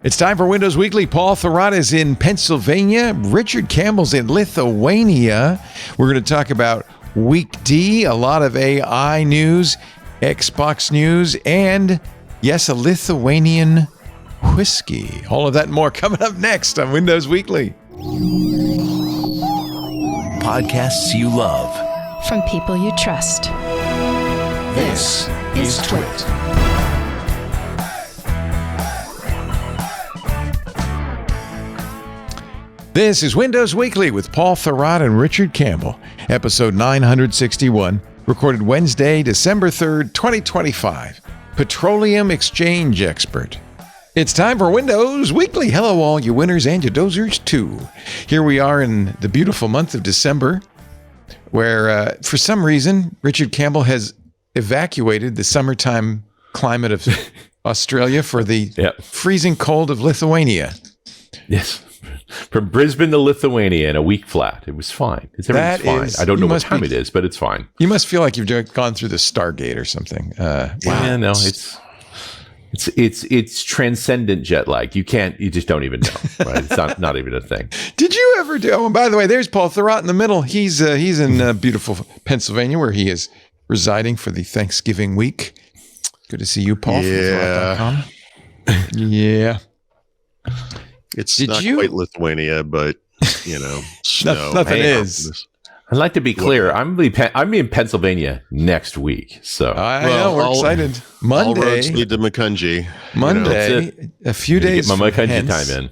It's time for Windows Weekly. Paul Thurrott is in Pennsylvania. Richard Campbell's in Lithuania. We're going to talk about Week D, a lot of AI news, Xbox news, and, yes, a Lithuanian whiskey. All of that and more coming up next on Windows Weekly. Podcasts you love. From people you trust. This is Twit. This is Windows Weekly with Paul Thurrott and Richard Campbell, episode 961, recorded Wednesday, December 3rd, 2025. Petroleum exchange expert. It's time for Windows Weekly. Hello, all you winners and you dozers, too. Here we are in the beautiful month of December, where, for some reason, Richard Campbell has evacuated the summertime climate of Australia for the freezing cold of Lithuania. Yes. From Brisbane to Lithuania in a week flat. It was fine. Everything's fine. I don't know what time it is, but it's fine. You must feel like you've gone through the Stargate or something. Wow. Yeah, no, it's transcendent jet lag. You just don't even know. Right? It's not even a thing. Did you ever do? Oh, and by the way, there's Paul Thurrott in the middle. He's in beautiful Pennsylvania, where he is residing for the Thanksgiving week. Good to see you, Paul. Yeah. From Thurrott.com. Yeah. It's not quite Lithuania, but, snow. Nothing is. I'd like to be clear. I'm in Pennsylvania next week. So I know we're excited. Monday. All roads lead to Macungie. Monday, a few days. Get my Macungie time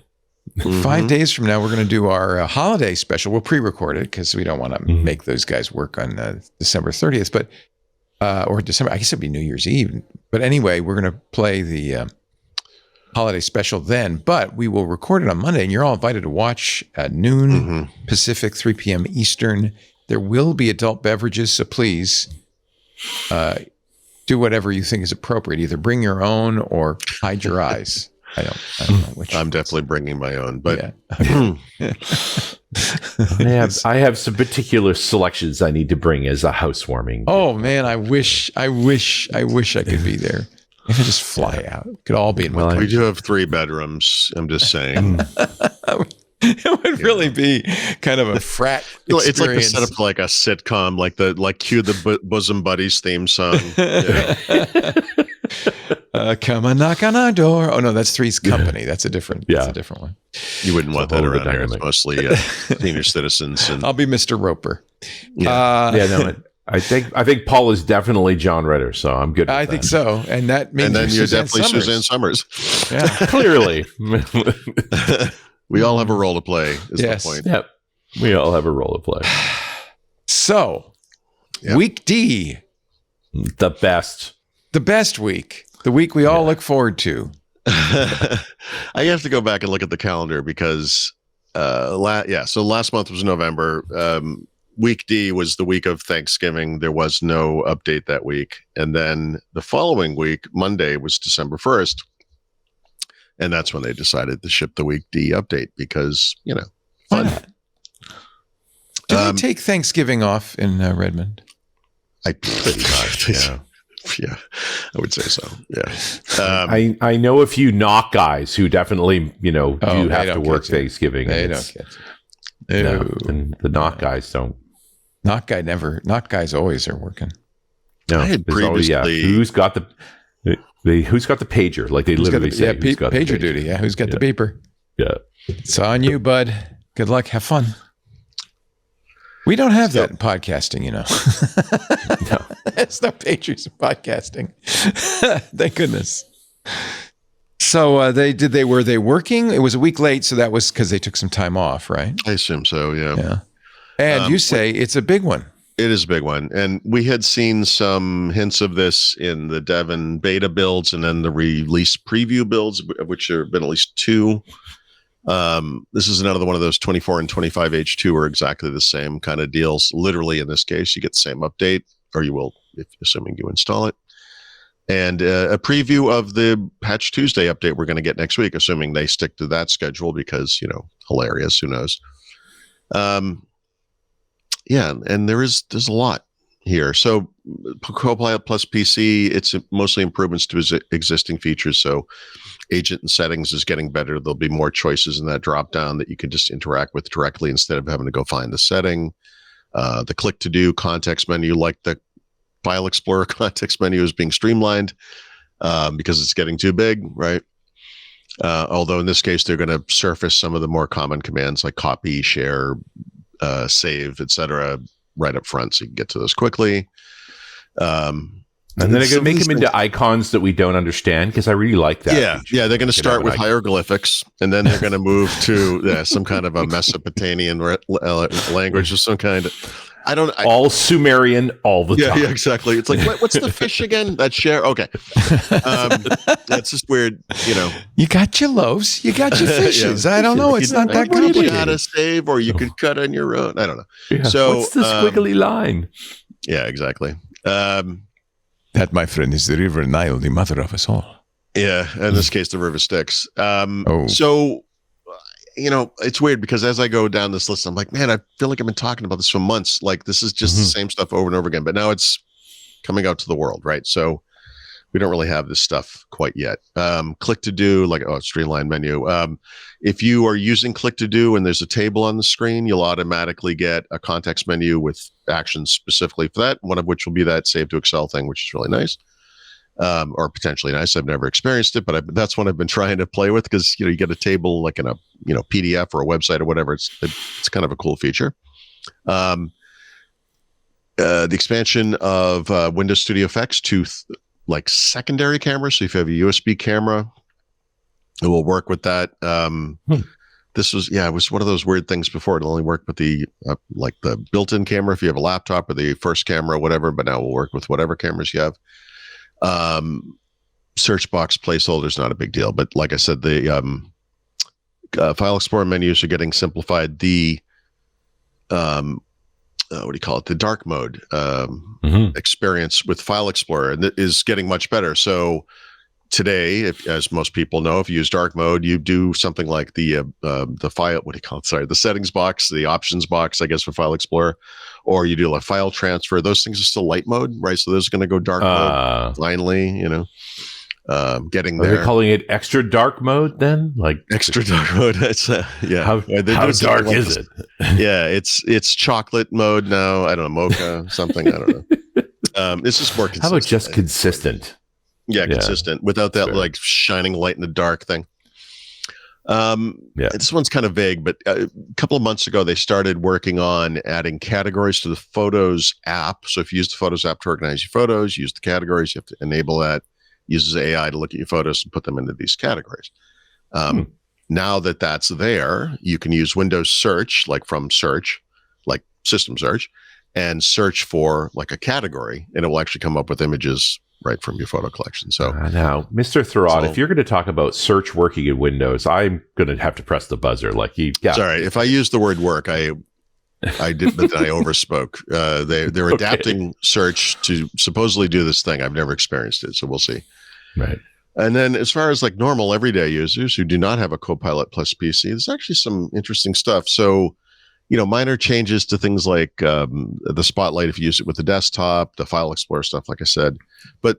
in. 5 days from now, we're going to do our holiday special. We'll pre-record it because we don't want to make those guys work on December 30th, but or December. I guess it'd be New Year's Eve. But anyway, we're going to play the holiday special then, but we will record it on Monday, and you're all invited to watch at noon Pacific, 3 p.m. Eastern. There will be adult beverages, so please do whatever you think is appropriate. Either bring your own or hide your eyes. I don't know which. I'm definitely bringing my own, but I have some particular selections I need to bring as a housewarming. Oh man, I wish I could be there. If I just fly out, it could all be in one place. We do have 3 bedrooms. I'm just saying. It would really be kind of a frat experience. It's like the setup like a sitcom, like cue the Bosom Buddies theme song. Come and knock on our door. Oh no, that's Three's Company. That's a different one. You wouldn't want that around here. It's mostly senior citizens. And I'll be Mr. Roper. I think Paul is definitely John Ritter, so I'm good. I think so, and that means and then you're Suzanne definitely Summers. Suzanne Yeah, Summers. Clearly, we all have a role to play. Is yes. the point? Yep, we all have a role to play. So, Week D, the best week, the week we all look forward to. I have to go back and look at the calendar because, so last month was November. Week D was the week of Thanksgiving. There was no update that week. And then the following week, Monday, was December 1st. And that's when they decided to ship the Week D update because, fun. Do they take Thanksgiving off in Redmond? Pretty much, yeah. Yeah, I would say so. Yeah. I know a few knock guys who definitely, do have to work Thanksgiving. They don't get it. No, and the knock guys don't. Knock guys always are working. No, I had previously. who's got the pager? Like they literally say, who's got pager duty. Yeah, who's got the beeper? Yeah, it's on you, bud. Good luck. Have fun. We don't have that in podcasting, No, there's no pagers in podcasting. Thank goodness. So were they working? It was a week late, so that was because they took some time off, right? I assume so. Yeah. Yeah. And you say it's a big one. It is a big one. And we had seen some hints of this in the dev and beta builds and then the release preview builds, of which there have been at least 2. This is another one of those 24 and 25H2 are exactly the same kind of deals. Literally, in this case, you get the same update, or you will, assuming you install it. And a preview of the Patch Tuesday update we're going to get next week, assuming they stick to that schedule because, hilarious, who knows. And there's a lot here. So Copilot plus PC, it's mostly improvements to existing features. So agent and settings is getting better. There'll be more choices in that drop down that you can just interact with directly instead of having to go find the setting. The click to do context menu, like the File Explorer context menu, is being streamlined because it's getting too big, right? Although in this case, they're going to surface some of the more common commands like copy, share, save, etc., right up front, so you can get to those quickly. And then they're going to make them into icons that we don't understand, because I really like that. Yeah, they're going to start with hieroglyphics, and then they're going to move to some kind of a Mesopotamian language of some kind. All Sumerian all the time. Yeah, exactly. It's like, what's the fish again? That share? Okay. That's just weird, You got your loaves, you got your fishes. I don't know. It's not that complicated. You got to save, or you could cut on your own. I don't know. Yeah. So what's the squiggly line? Yeah, exactly. That, my friend, is the River Nile, the mother of us all. Yeah, in this case, the river Styx. So, it's weird because as I go down this list, I'm like, man, I feel like I've been talking about this for months. Like, this is just the same stuff over and over again. But now it's coming out to the world, right? So we don't really have this stuff quite yet. Click to do, streamline menu. If you are using click to do and there's a table on the screen, you'll automatically get a context menu with actions specifically for that, one of which will be that save to Excel thing, which is really nice. Or potentially nice. I've never experienced it, but that's one I've been trying to play with, because you get a table like in a PDF or a website or whatever. It's kind of a cool feature. The expansion of Windows Studio Effects to secondary cameras. So if you have a USB camera, it will work with that. This was it was one of those weird things before. It only worked with the the built-in camera if you have a laptop, or the first camera or whatever. But now it will work with whatever cameras you have. Search box placeholders, not a big deal, but like I said, the File Explorer menus are getting simplified. The the dark mode experience with File Explorer is getting much better. So today, as most people know, if you use dark mode, you do something like the file, the settings box, the options box, I guess, for File Explorer, or you do a file transfer. Those things are still light mode, right? So those are going to go dark mode finally, getting there. Are they calling it extra dark mode then? Extra dark mode. It's How dark is it? Yeah, it's chocolate mode now. I don't know, mocha, something. I don't know. It's just more consistent. How about just consistent? Yeah, consistent without that shining light in the dark thing. This one's kind of vague, but a couple of months ago, they started working on adding categories to the Photos app. So if you use the Photos app to organize your photos, use the categories, you have to enable that. Uses AI to look at your photos and put them into these categories. Now that that's there, you can use Windows Search, from Search, System Search, and search for a category, and it will actually come up with images right from your photo collection. So now, Mr. Thurrott, if you're going to talk about search working in Windows, I'm going to have to press the buzzer. Sorry, if I used the word work, I did, but then I overspoke. They're adapting search to supposedly do this thing. I've never experienced it, so we'll see. Right. And then as far as normal everyday users who do not have a Copilot plus PC, there's actually some interesting stuff. So, minor changes to things like the Spotlight if you use it with the desktop, the File Explorer stuff, like I said. But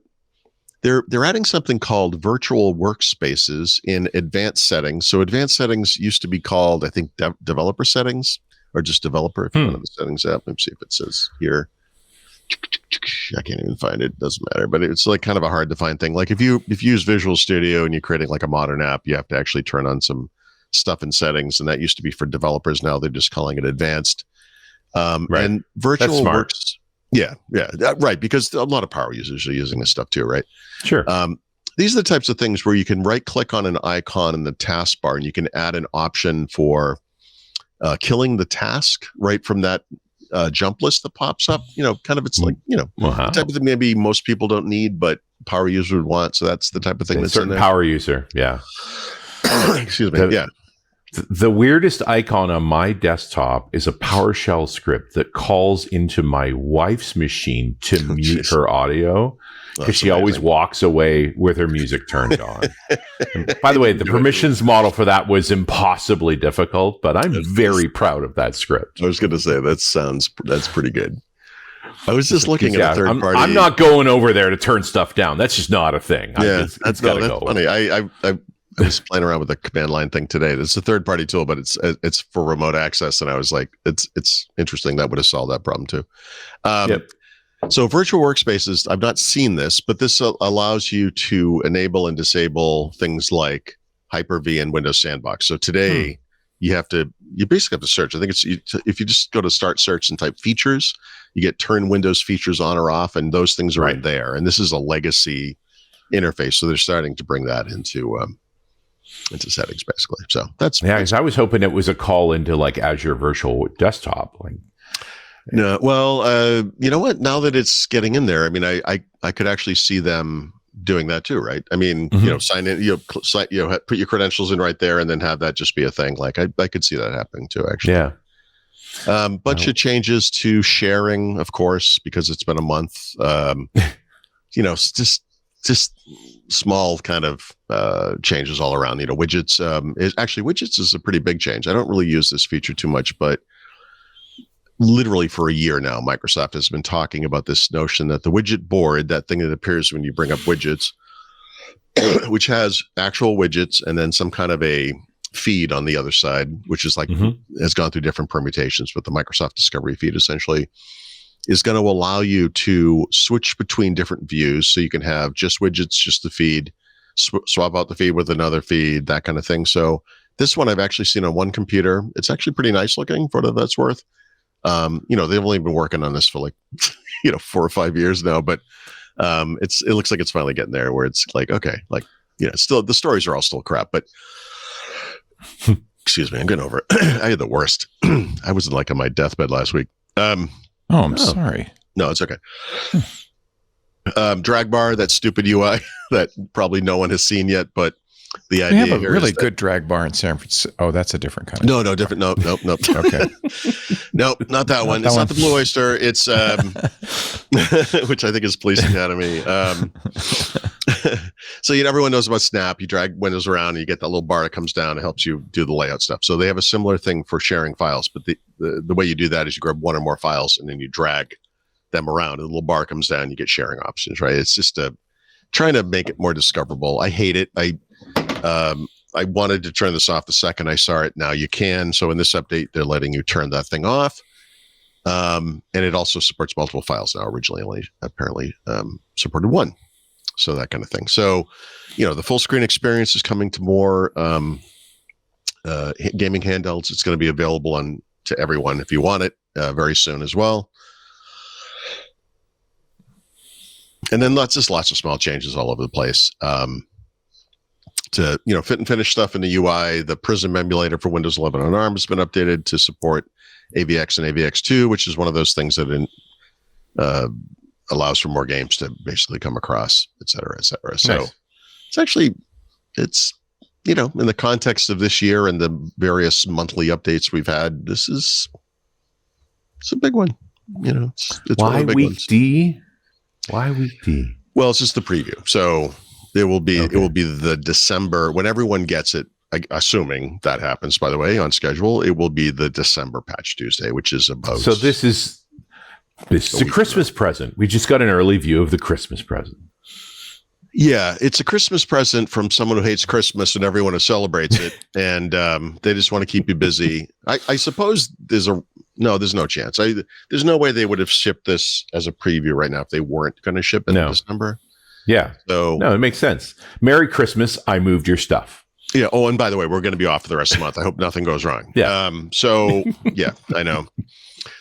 they're adding something called virtual workspaces in advanced settings. So advanced settings used to be called, I think, developer settings, or just developer. If you go to the settings app, let me see if it says here. I can't even find it. Doesn't matter. But it's kind of a hard to find thing. If you use Visual Studio and you're creating a modern app, you have to actually turn on some stuff in settings, and that used to be for developers. Now they're just calling it advanced. Right. And virtual works. Yeah, right. Because a lot of power users are using this stuff too, right? Sure. These are the types of things where you can right click on an icon in the taskbar, and you can add an option for killing the task right from that jump list that pops up. The type of thing maybe most people don't need, but power user would want. So that's the type of thing that's in there. Power user. Yeah. Excuse me. The weirdest icon on my desktop is a PowerShell script that calls into my wife's machine to mute her audio, because she always walks away with her music turned on. And by the way, the permissions model for that was impossibly difficult, but I'm very proud of that script. I was going to say that's pretty good. I was just looking at a third party. I'm not going over there to turn stuff down. That's just not a thing. That's gotta go. funny. I was playing around with the command line thing today. It's a third party tool, but it's for remote access. And I was like, it's interesting. That would have solved that problem too. So virtual workspaces, I've not seen this, but this allows you to enable and disable things like Hyper-V and Windows Sandbox. So today you basically have to search. I think if you just go to start search and type features, you get turn Windows features on or off, and those things are in there. And this is a legacy interface. So they're starting to bring that into settings basically. So that's because I was hoping it was a call into like Azure Virtual Desktop. No, well, you know what? Now that it's getting in there, I mean, I could actually see them doing that too, right? I mean, sign in, put your credentials in right there, and then have that just be a thing. Like I could see that happening too, actually. Yeah. Bunch of changes to sharing, of course, because it's been a month. Just small kind of changes all around. Widgets. Widgets is a pretty big change. I don't really use this feature too much, but literally for a year now, Microsoft has been talking about this notion that the widget board, that thing that appears when you bring up widgets, which has actual widgets and then some kind of a feed on the other side, which is like has gone through different permutations, but the Microsoft Discovery feed essentially is going to allow you to switch between different views. So you can have just widgets, just the feed, swap out the feed with another feed, that kind of thing. So this one I've actually seen on one computer. It's actually pretty nice looking for what that's worth. They've only been working on this for like, 4 or 5 years now, but it looks like it's finally getting there where it's like, okay, like, still the stories are all still crap, but excuse me, I'm getting over it. I had the worst. I was like on my deathbed last week. I'm sorry. No, it's okay. Drag bar, that stupid UI that probably no one has seen yet, but the idea we have a really good good drag bar in San Francisco. Oh, that's a different kind of. No, different. Nope. Okay. Nope, not that one. It's not the Blue Oyster. It's which I think is Police Academy. So everyone knows about Snap. You drag windows around and you get that little bar that comes down and helps you do the layout stuff. So they have a similar thing for sharing files, but the way you do that is you grab one or more files and then you drag them around. And the little bar comes down. You get sharing options, right? It's just trying to make it more discoverable. I hate it. I wanted to turn this off the second I saw it. Now you can. So in this update, they're letting you turn that thing off. And it also supports multiple files now. Originally only apparently supported one. So that kind of thing. So, the full screen experience is coming to more gaming handhelds. It's going to be available to everyone if you want it very soon as well. And then lots of small changes all over the place. To fit and finish stuff in the UI. The Prism emulator for Windows 11 on ARM has been updated to support AVX and AVX2, which is one of those things that allows for more games to basically come across, et cetera, et cetera. So nice. it's in the context of this year and the various monthly updates we've had, it's a big one. It's Why one of the big week ones. D? Why week D? Well, it's just the preview. So it will be the December when everyone gets it. Assuming that happens, by the way, on schedule, it will be the December Patch Tuesday, which is about. So this is a Christmas present. We just got an early view of the Christmas present. Yeah, it's a Christmas present from someone who hates Christmas and everyone who celebrates it, and they just want to keep you busy. I suppose there's no chance. There's no way they would have shipped this as a preview right now if they weren't going to ship it in December. Yeah. So no, it makes sense. Merry Christmas. I moved your stuff. Yeah. Oh, and by the way, we're going to be off for the rest of the month. I hope nothing goes wrong. Yeah. So yeah, I know.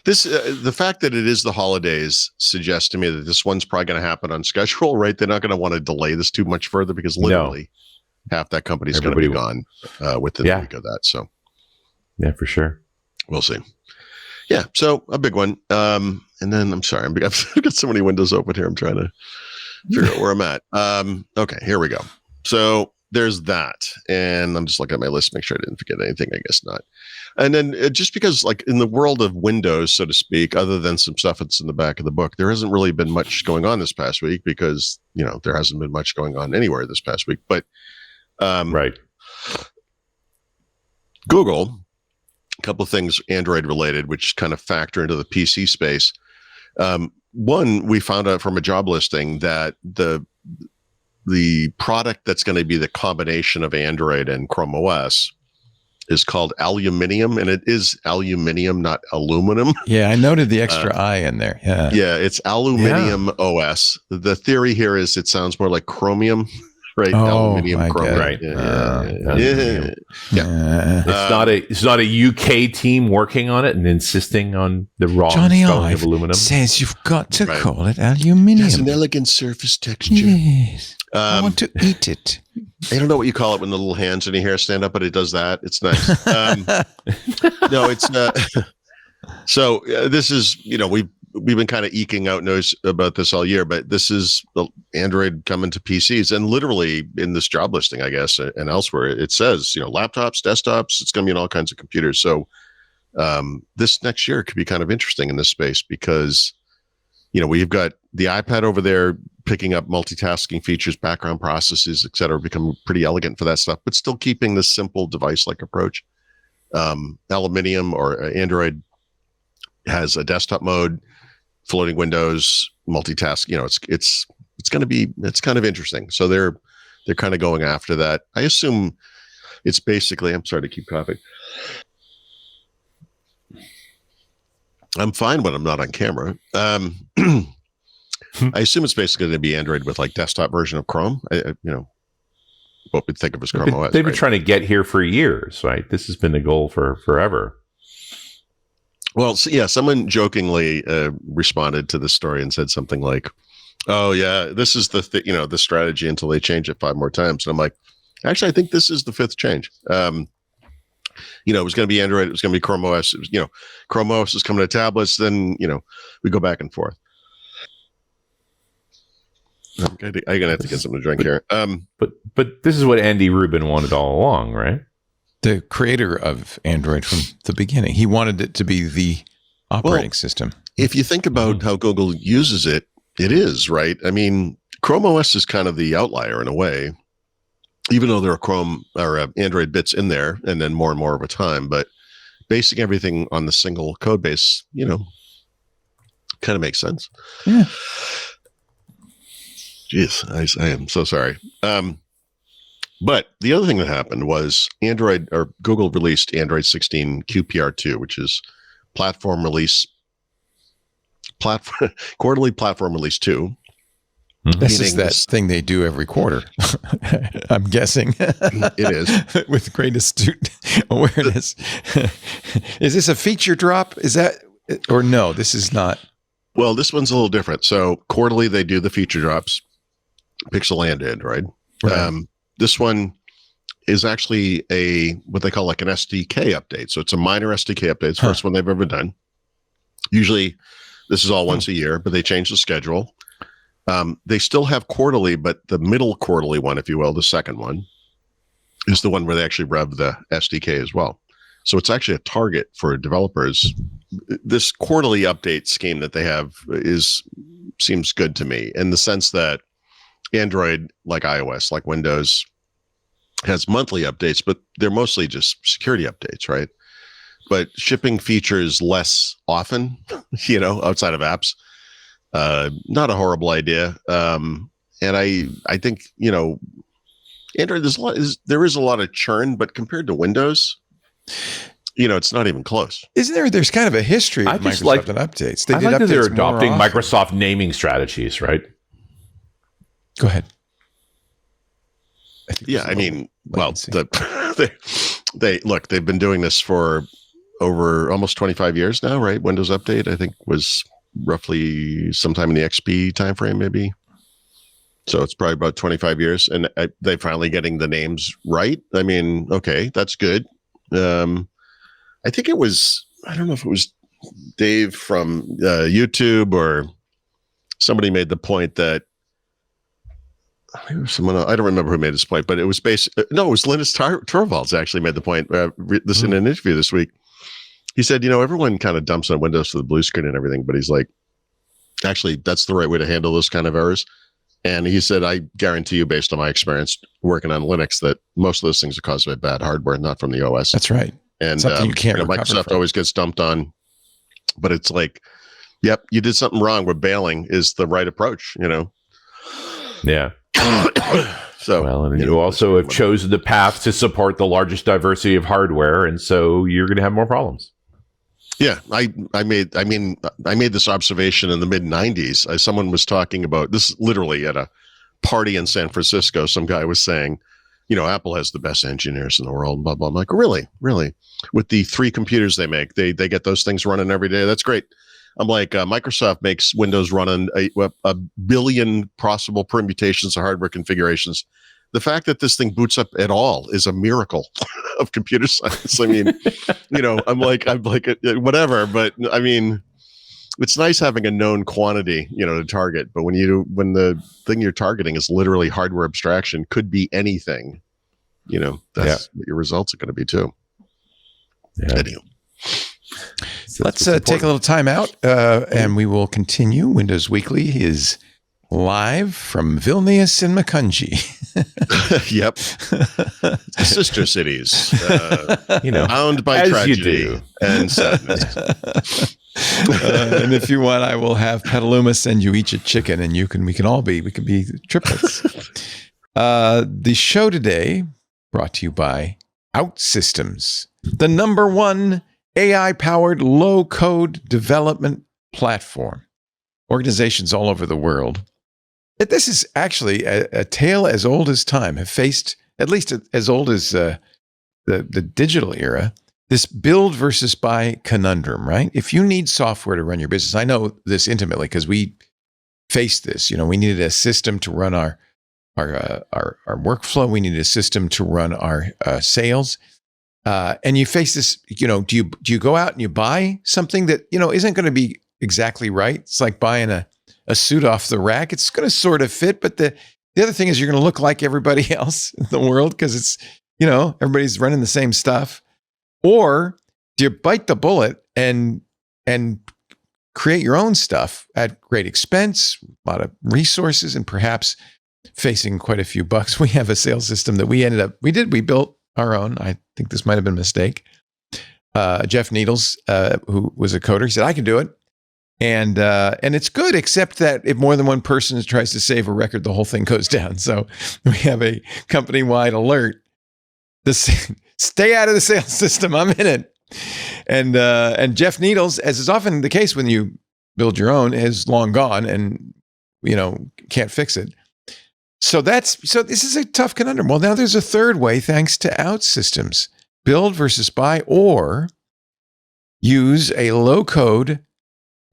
This the fact that it is the holidays suggests to me that this one's probably going to happen on schedule, right? They're not going to want to delay this too much further because literally half that company's going to be gone within the week of that. So yeah, for sure. We'll see. Yeah. So a big one. And then I'm sorry, I've got so many windows open here. I'm trying to figure out where I'm at. Okay, here we go. So there's that. And I'm just looking at my list, make sure I didn't forget anything. I guess not. And then just because like in the world of Windows, so to speak, other than some stuff that's in the back of the book, there hasn't really been much going on this past week because, there hasn't been much going on anywhere this past week. But right. Google, a couple of things Android related, which kind of factor into the PC space. one, we found out from a job listing that the product that's going to be the combination of Android and ChromeOS is called Aluminium, and it is aluminium, not aluminum. Yeah, I noted the extra I in there. Yeah. Yeah, it's Aluminium OS. The theory here is it sounds more like chromium, right? Aluminium, chromium. Right. Yeah. It's not a UK team working on it and insisting on the wrong Johnny spelling Ive of aluminum. says you've got to call it aluminium. It has an elegant surface texture. Yes. I want to eat it. I don't know what you call it when the little hands in your hair stand up, but it does that. It's nice. No, it's not. So this is, we've been kind of eking out news about this all year, but this is the Android coming to PCs, and literally in this job listing, I guess, and elsewhere, it says, laptops, desktops, it's going to be in all kinds of computers. So this next year could be kind of interesting in this space because, we've got the iPad over there picking up multitasking features, background processes, et cetera, become pretty elegant for that stuff, but still keeping this simple device-like approach. Aluminium or Android has a desktop mode, floating windows, multitask. It's kind of interesting. So they're kind of going after that. I assume it's basically. I'm sorry to keep coughing. I'm fine when I'm not on camera. I assume it's basically going to be Android with like desktop version of Chrome. What we'd think of as Chrome OS. They've been trying to get here for years, right? This has been the goal for forever. Well, someone jokingly responded to this story and said something like, "Oh yeah, this is the strategy until they change it 5 more times." And I'm like, actually, I think this is the 5th change. It was going to be Android, it was going to be Chrome OS. It was, Chrome OS is coming to tablets. Then we go back and forth. I'm gonna have to get something to drink here. But this is what Andy Rubin wanted all along, right? The creator of Android from the beginning. He wanted it to be the operating system. If you think about how Google uses it, it is, right? I mean, Chrome OS is kind of the outlier in a way, even though there are Chrome or Android bits in there, and then more and more over time. But basing everything on the single code base, kind of makes sense. Yeah. Jeez, I am so sorry. But the other thing that happened was Google released Android 16 QPR2, which is quarterly platform release 2. This is that thing they do every quarter. I'm guessing. It is. With great astute awareness. Is this a feature drop? Is that, or no, this is not? Well, this one's a little different. So quarterly, they do the feature drops. Pixel and Android. This one is actually what they call like an SDK update. So it's a minor SDK update. It's the first one they've ever done. Usually this is all once a year, but they changed the schedule. They still have quarterly, but the middle quarterly one, if you will, the second one, is the one where they actually rev the SDK as well. So it's actually a target for developers. This quarterly update scheme that they have seems good to me in the sense that Android, like iOS, like Windows, has monthly updates, but they're mostly just security updates, right? But shipping features less often, outside of apps, not a horrible idea. And I think, Android, there is a lot of churn, but compared to Windows, it's not even close. Isn't there's kind of a history of Microsoft and updates. I like that they're adopting Microsoft naming strategies, right? Go ahead. I mean, well, they've been doing this for over almost 25 years now, right? Windows Update, I think, was roughly sometime in the XP timeframe, maybe. So it's probably about 25 years, and they're finally getting the names right. I mean, okay, that's good. I think it was, I don't know if it was Dave from YouTube or somebody made the point that, someone else, I don't remember who made this point, but it was it was Linus Torvalds actually made the point, this in an interview this week. He said, everyone kind of dumps on Windows for the blue screen and everything, but he's like, actually, that's the right way to handle those kind of errors. And he said, I guarantee you, based on my experience working on Linux, that most of those things are caused by bad hardware, not from the OS. That's right. And something you can't Microsoft always gets dumped on, but it's like, Yep, you did something wrong, but bailing is the right approach, Yeah. So, well, and you also have chosen the path to support the largest diversity of hardware, and so you're going to have more problems. Yeah, I made this observation in the mid '90s. Someone was talking about this literally at a party in San Francisco. Some guy was saying, Apple has the best engineers in the world. Blah blah. I'm like, really? With the 3 computers they make, they get those things running every day. That's great. I'm like, Microsoft makes Windows running a billion possible permutations of hardware configurations. The fact that this thing boots up at all is a miracle of computer science. I mean, I'm like, whatever. But I mean, it's nice having a known quantity, to target. But when the thing you're targeting is literally hardware abstraction, could be anything, that's what your results are going to be too. Yeah. Anyway. Let's take a little time out, and we will continue. Windows Weekly is live from Vilnius and Makunji. Yep. Sister cities, bound by as tragedy and sadness. And if you want, I will have Petaluma send you each a chicken, and we can be triplets. The show today brought to you by OutSystems, the #1 AI-powered low-code development platform. Organizations all over the world. This is actually a tale as old as time, have faced, at least as old as the digital era, this build versus buy conundrum, right? If you need software to run your business, I know this intimately because we faced this. We needed a system to run our workflow. We needed a system to run our sales. And you face this, do you go out and you buy something that, isn't going to be exactly right? It's like buying a suit off the rack. It's going to sort of fit, but the other thing is you're going to look like everybody else in the world because it's, everybody's running the same stuff. Or do you bite the bullet and create your own stuff at great expense, a lot of resources, and perhaps facing quite a few bucks? We have a sales system that we built our own. I think this might have been a mistake. Jeff Needles, who was a coder, he said, I can do it. And it's good, except that if more than one person tries to save a record, the whole thing goes down. So we have a company-wide alert. Stay out of the sales system. I'm in it. And Jeff Needles, as is often the case when you build your own, is long gone and, can't fix it. So this is a tough conundrum. Well, now there's a third way, thanks to OutSystems. Build versus buy, or use a low-code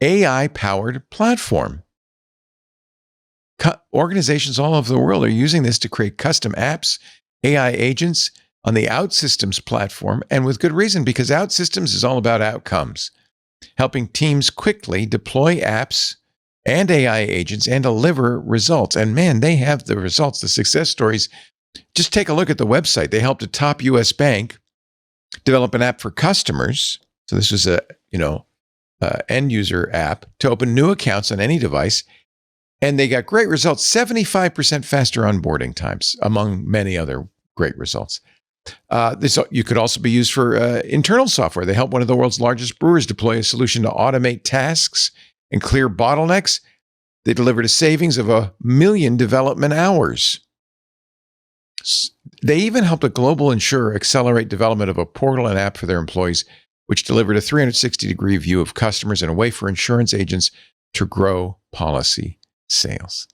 AI-powered platform. Organizations all over the world are using this to create custom apps, AI agents on the OutSystems platform, and with good reason, because OutSystems is all about outcomes, helping teams quickly deploy apps and AI agents and deliver results. And man, they have the results, the success stories. Just take a look at the website. They helped a top U.S. bank develop an app for customers. So this was a, end user app to open new accounts on any device. And they got great results, 75% faster onboarding times, among many other great results. You could also be used for internal software. They helped one of the world's largest brewers deploy a solution to automate tasks and clear bottlenecks. They delivered a savings of 1 million development hours. They even helped a global insurer accelerate development of a portal and app for their employees, which delivered a 360-degree view of customers and a way for insurance agents to grow policy sales.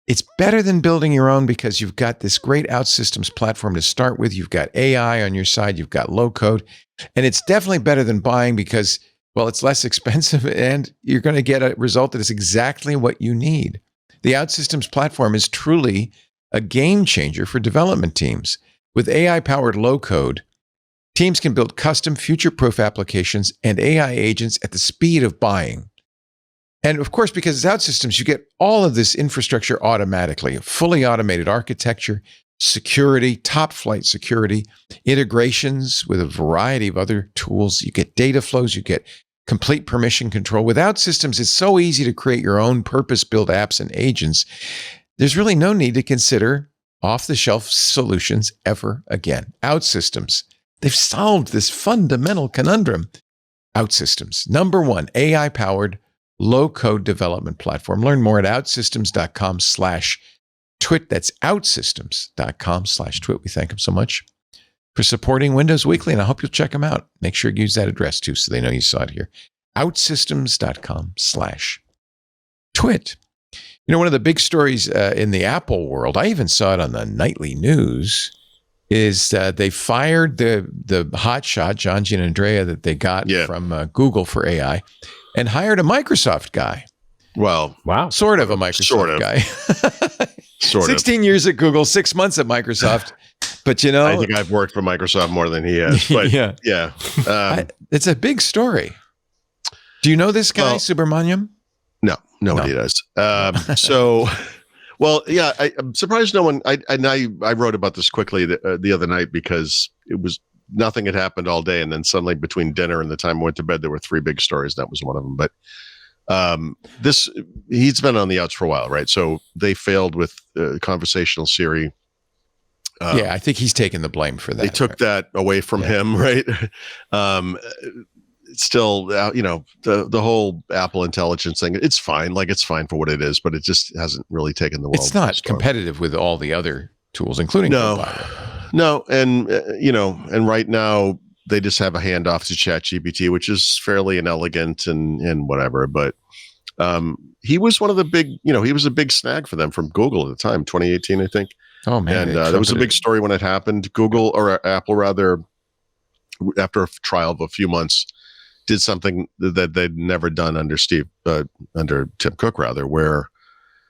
It's better than building your own because you've got this great OutSystems platform to start with. You've got AI on your side. You've got low code. And it's definitely better than buying because, well, it's less expensive and you're going to get a result that is exactly what you need. The OutSystems platform is truly a game changer for development teams. With AI-powered low code, teams can build custom future-proof applications and AI agents at the speed of buying. And of course, because it's OutSystems, you get all of this infrastructure automatically, fully automated architecture, security, top-flight security, integrations with a variety of other tools. You get data flows, you get complete permission control. With OutSystems, it's so easy to create your own purpose-built apps and agents. There's really no need to consider off-the-shelf solutions ever again. OutSystems, they've solved this fundamental conundrum. OutSystems, #1 AI-powered low-code development platform. Learn more at outsystems.com/twit. That's outsystems.com/twit. We thank them so much for supporting Windows Weekly, and I hope you'll check them out. Make sure you use that address too so they know you saw it here. outsystems.com/twit. You know, one of the big stories in the Apple world, I even saw it on the nightly news, is they fired the hotshot, John Gianandrea, that they got from Google for AI, and hired a Microsoft guy. Well, wow. Sort of a Microsoft guy. Sort 16 years at Google, 6 months at Microsoft. But, you know, I think I've worked for Microsoft more than he has. But yeah. It's a big story. Do you know this guy, Subramaniam? No, nobody does. I'm surprised no one. I wrote about this quickly the other night because it was nothing had happened all day, and then suddenly between dinner and the time I went to bed, there were 3 big stories. That was one of them. But he's been on the outs for a while, right? So they failed with conversational Siri. I think he's taken the blame for that. They took that away from him, right? Still, the whole Apple intelligence thing, it's fine. Like, it's fine for what it is, but it just hasn't really taken the world. It's not competitive with all the other tools, including Copilot. No. And, and right now they just have a handoff to ChatGPT, which is fairly inelegant and whatever. But he was one of the big, he was a big snag for them from Google at the time, 2018, I think. Oh, man. And there was a big story when it happened. Google, or Apple rather, after a trial of a few months, did something that they'd never done under Tim Cook, rather, where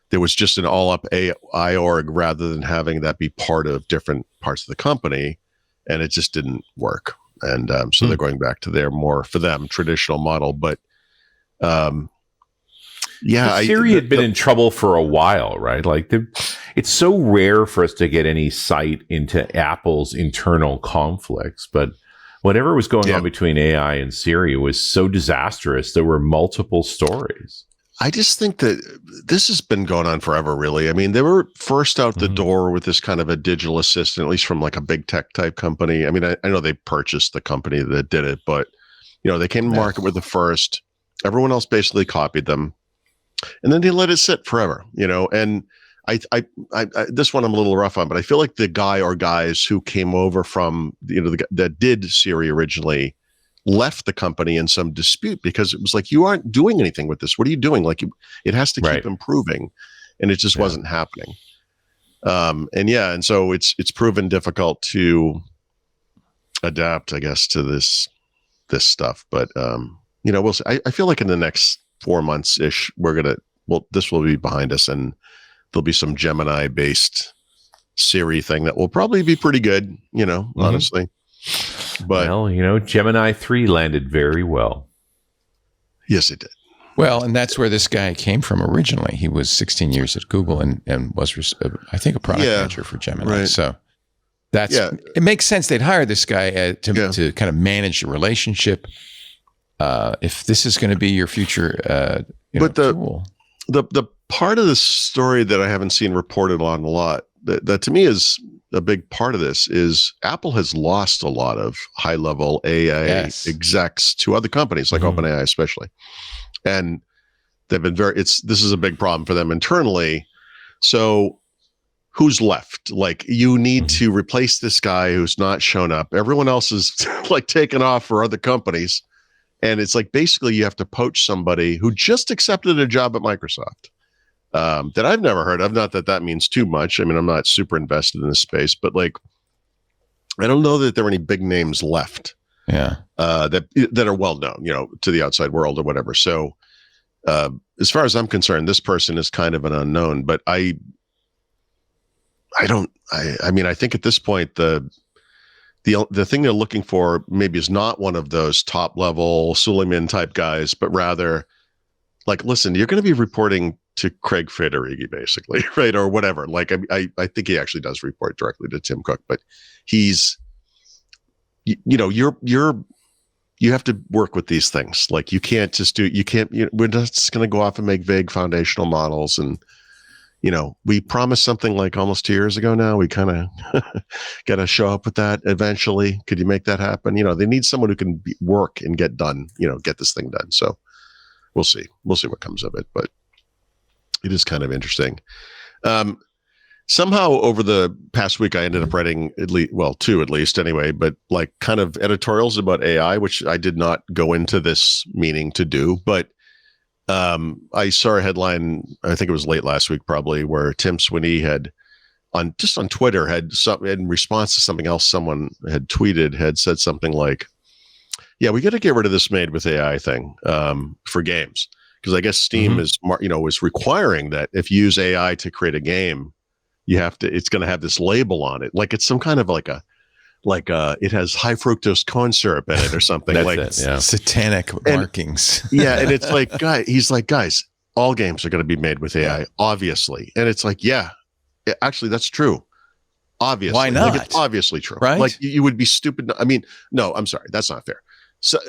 there was just an all-up AI org rather than having that be part of different parts of the company, and it just didn't work. And so they're going back to their more, for them, traditional model. But Siri had been in trouble for a while, right? Like, it's so rare for us to get any sight into Apple's internal conflicts, but whatever was going on between AI and Siri was so disastrous. There were multiple stories. I just think that this has been going on forever, really. I mean, they were first out the door with this kind of a digital assistant, at least from like a big tech type company. I mean, I know they purchased the company that did it, but, they came to market with the first. Everyone else basically copied them. And then they let it sit forever, and I this one I'm a little rough on, but I feel like the guy or guys who came over from, that did Siri originally left the company in some dispute because it was like, you aren't doing anything with this. What are you doing? Like, it has to keep improving, and it just wasn't happening. And so it's proven difficult to adapt, I guess, to this stuff. But we'll see. I feel like in the next 4 months ish, this will be behind us, and there'll be some Gemini based Siri thing that will probably be pretty good, honestly. But Gemini 3 landed very well. Yes, it did. Well, and that's where this guy came from originally. He was 16 years at Google and was, I think, a product manager for Gemini. Right. So it makes sense they'd hire this guy to kind of manage the relationship. If this is going to be your future, tool. The part of the story that I haven't seen reported on a lot, that to me is a big part of this, is Apple has lost a lot of high-level AI execs to other companies like OpenAI especially. And they've been this is a big problem for them internally. So who's left? Like, you need to replace this guy who's not shown up. Everyone else is like taken off for other companies. And it's like, basically you have to poach somebody who just accepted a job at Microsoft that I've never heard of. Not that means too much. I mean, I'm not super invested in this space, but like, I don't know that there are any big names left. Yeah. That are well known, to the outside world or whatever. So as far as I'm concerned, this person is kind of an unknown. But I think at this point the thing they're looking for maybe is not one of those top level Suleiman type guys, but rather like, listen, you're going to be reporting to Craig Federighi basically, right? Or whatever. Like, I think he actually does report directly to Tim Cook, but he's, you have to work with these things. Like, you can't just we're just going to go off and make vague foundational models. And, we promised something like almost 2 years ago now. We kind of got to show up with that eventually. Could you make that happen? They need someone who can work and get done, get this thing done. So we'll see what comes of it, but it is kind of interesting. Somehow over the past week, I ended up writing two at least anyway, but like kind of editorials about AI, which I did not go into this meaning to do, but I saw a headline, I think it was late last week probably, where Tim Sweeney had on Twitter had something in response to something else someone had tweeted, had said something like, yeah, we got to get rid of this made with AI thing for games. Because I guess Steam is requiring that if you use AI to create a game, it's going to have this label on it. Like it's some kind of it has high fructose corn syrup in it or something. That's like it, yeah. Satanic markings. Yeah. And it's like, guys, all games are going to be made with AI, obviously. And it's like, yeah, actually, that's true. Obviously. Why not? Like, it's obviously true. Right? Like you would be stupid. I mean, no, I'm sorry. That's not fair. So,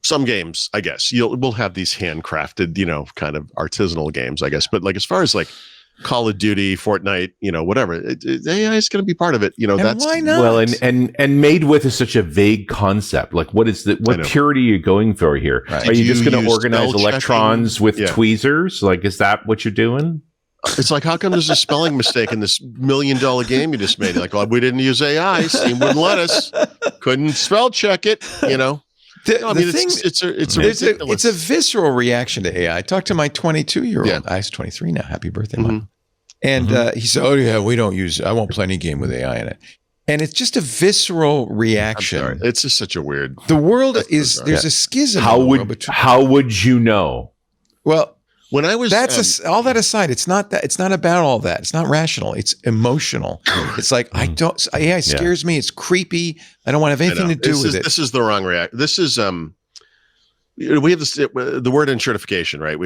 some games, I guess, we'll have these handcrafted, kind of artisanal games, I guess. But like as far as like Call of Duty, Fortnite, whatever, AI is going to be part of it. And that's why not? Well, and made with such a vague concept. Like, what purity are you going for here? Right. Are you just going to use organize spell electrons checking? with tweezers? Like, is that what you're doing? It's like, how come there's a spelling mistake in this $1 million game you just made? Like, well, we didn't use AI. Steam wouldn't let us. Couldn't spell check it. It's a visceral reaction to AI. I talked to my 22-year-old. Yeah. I was 23 now. Happy birthday, Mom. And he said, "Oh yeah, I won't play any game with AI in it." And it's just a visceral reaction. I'm sorry. It's just such a weird. The world there's a schism. How would you know? Well, when I was all that aside, it's not about all that. It's not rational. It's emotional. It's like AI scares me. It's creepy. I don't want to have anything to do with it. This is the wrong reaction. This is we have this the word enshirtification, right?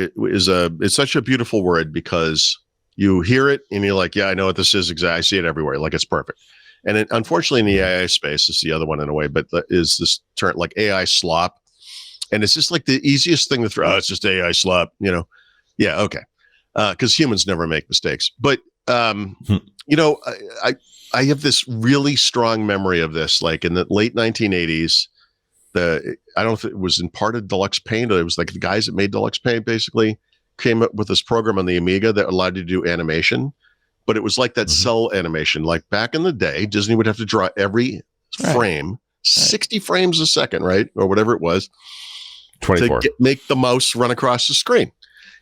It's such a beautiful word because you hear it and you're like, yeah, I know what this is. Exactly, I see it everywhere. Like it's perfect. And unfortunately, in the AI space, it's the other one in a way, but is this term like AI slop, and it's just like the easiest thing to throw. Oh, it's just AI slop, Yeah, okay. Because humans never make mistakes. But, I have this really strong memory of this, like in the late 1980s. I don't know if it was in part of Deluxe Paint, or it was like the guys that made Deluxe Paint basically came up with this program on the Amiga that allowed you to do animation. But it was like that cell animation. Like back in the day, Disney would have to draw every frame, 60 frames a second, right? Or whatever it was. 24. To make the mouse run across the screen.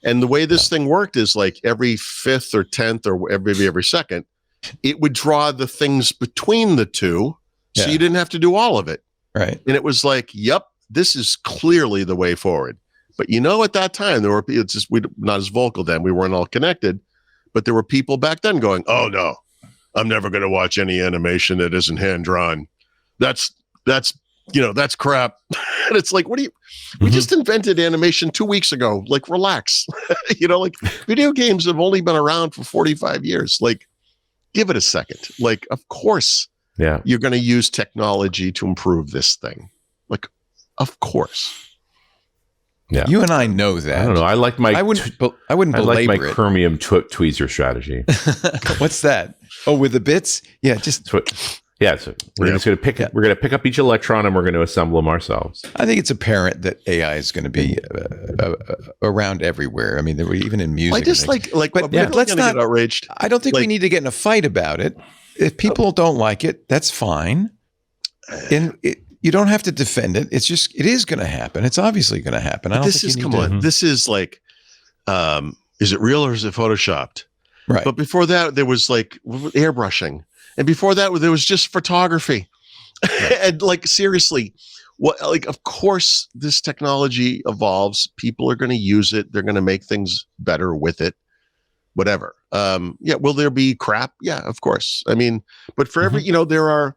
And the way this thing worked is like every fifth or 10th or maybe every second, it would draw the things between the two. So you didn't have to do all of it. Right. And it was like, yep, this is clearly the way forward. But at that time, we not as vocal then. We weren't all connected. But there were people back then going, oh, no, I'm never going to watch any animation that isn't hand drawn. That's crap. And it's like, we just invented animation 2 weeks ago. Like, relax. Video games have only been around for 45 years. Like, give it a second. Like, of course, you're going to use technology to improve this thing. Like, of course. Yeah, you and I know that. I don't know. I like my. I wouldn't belabor my chromium tweezer strategy. What's that? Oh, with the bits? Yeah, just. So we're just going to pick. We're going to pick up each electron and we're going to assemble them ourselves. I think it's apparent that AI is going to be around everywhere. I mean, even in music. I just but let's not get outraged. I don't think we need to get in a fight about it. If people don't like it, that's fine. And you don't have to defend it. It's just, it is going to happen. It's obviously going to happen. This is like, is it real or is it photoshopped? Right. But before that, there was like airbrushing. And before that, there was just photography. Right. And like, seriously, of course, this technology evolves. People are going to use it. They're going to make things better with it, whatever. Will there be crap? Yeah, of course. I mean, but for every, there are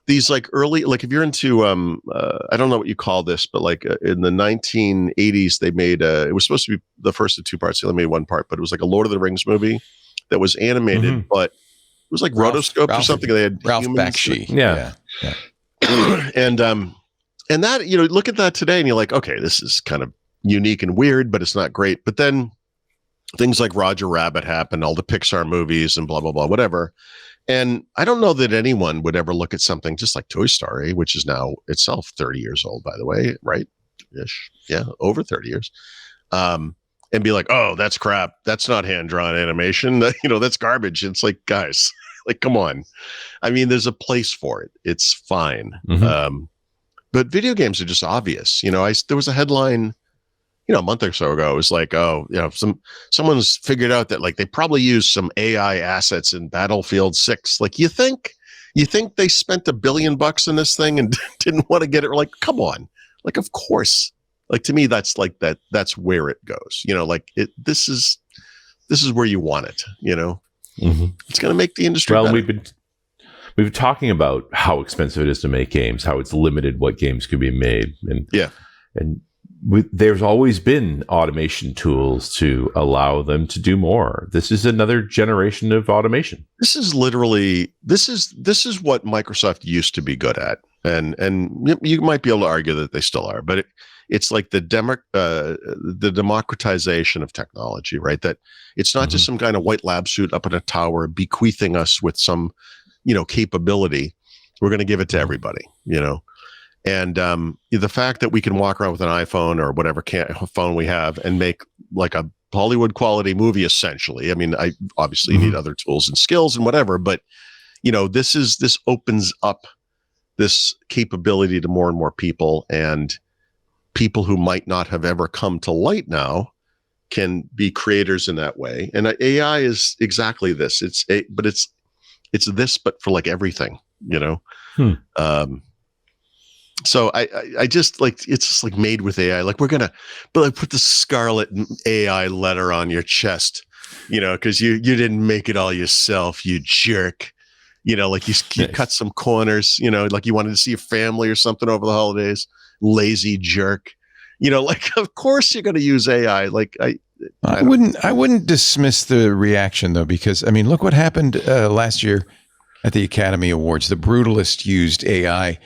these like early, like if you're into, I don't know what you call this, but like in the 1980s, they made, it was supposed to be the first of two parts. They only made one part, but it was like a Lord of the Rings movie that was animated, but it was like rotoscope or something. They had Ralph Bakshi. Yeah. And that, look at that today and you're like, okay, this is kind of unique and weird, but it's not great. But then things like Roger Rabbit happened, all the Pixar movies and blah, blah, blah, whatever. And I don't know that anyone would ever look at something just like Toy Story, which is now itself 30 years old, by the way, right? Ish. Yeah, over 30 years. and be like, oh, that's crap. That's not hand-drawn animation. That's garbage. It's like, guys, like, come on. I mean, there's a place for it. It's fine. But video games are just obvious. There was a headline, a month or so ago. It was like, someone's figured out that like they probably used some AI assets in Battlefield 6. Like, you think they spent $1 billion in this thing and didn't want to get it? Like, come on. Like, of course. Like, to me, that's like that. That's where it goes. This is where you want it. It's going to make the industry better. We've been talking about how expensive it is to make games, how it's limited what games could be made, and there's always been automation tools to allow them to do more. This is another generation of automation. This is what Microsoft used to be good at, and you might be able to argue that they still are, but it's like the democratization of technology, right? That it's not just some kind of white lab suit up in a tower bequeathing us with some, capability. We're going to give it to everybody, And the fact that we can walk around with an iPhone or whatever phone we have and make like a Hollywood quality movie, essentially. I mean, I obviously need other tools and skills and whatever, but this opens up this capability to more and more people, and people who might not have ever come to light now can be creators in that way. And AI is exactly this. It's this, but for like everything, So I just like, it's just like made with AI. Like, we're going to put the scarlet AI letter on your chest, because you didn't make it all yourself, you jerk. Like you cut some corners, like you wanted to see your family or something over the holidays. Lazy jerk. Like, of course you're going to use AI. Like, I wouldn't dismiss the reaction though, because I mean, look what happened last year at the Academy Awards. The Brutalist used AI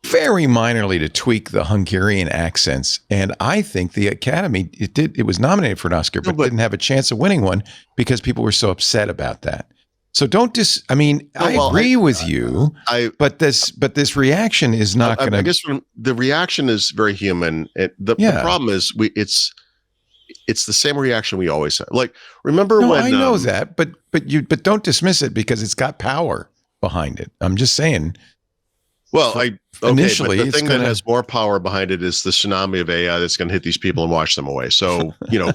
very minorly to tweak the Hungarian accents, and I think the Academy it was nominated for an Oscar, but didn't have a chance of winning one because people were so upset about that. So I agree with you, but this reaction is not going to. I guess the reaction is very human. The problem is it's the same reaction we always have. Like, remember when I know that, but don't dismiss it because it's got power behind it. I'm just saying. Well, initially, but the thing that has more power behind it is the tsunami of AI that's going to hit these people and wash them away. So, you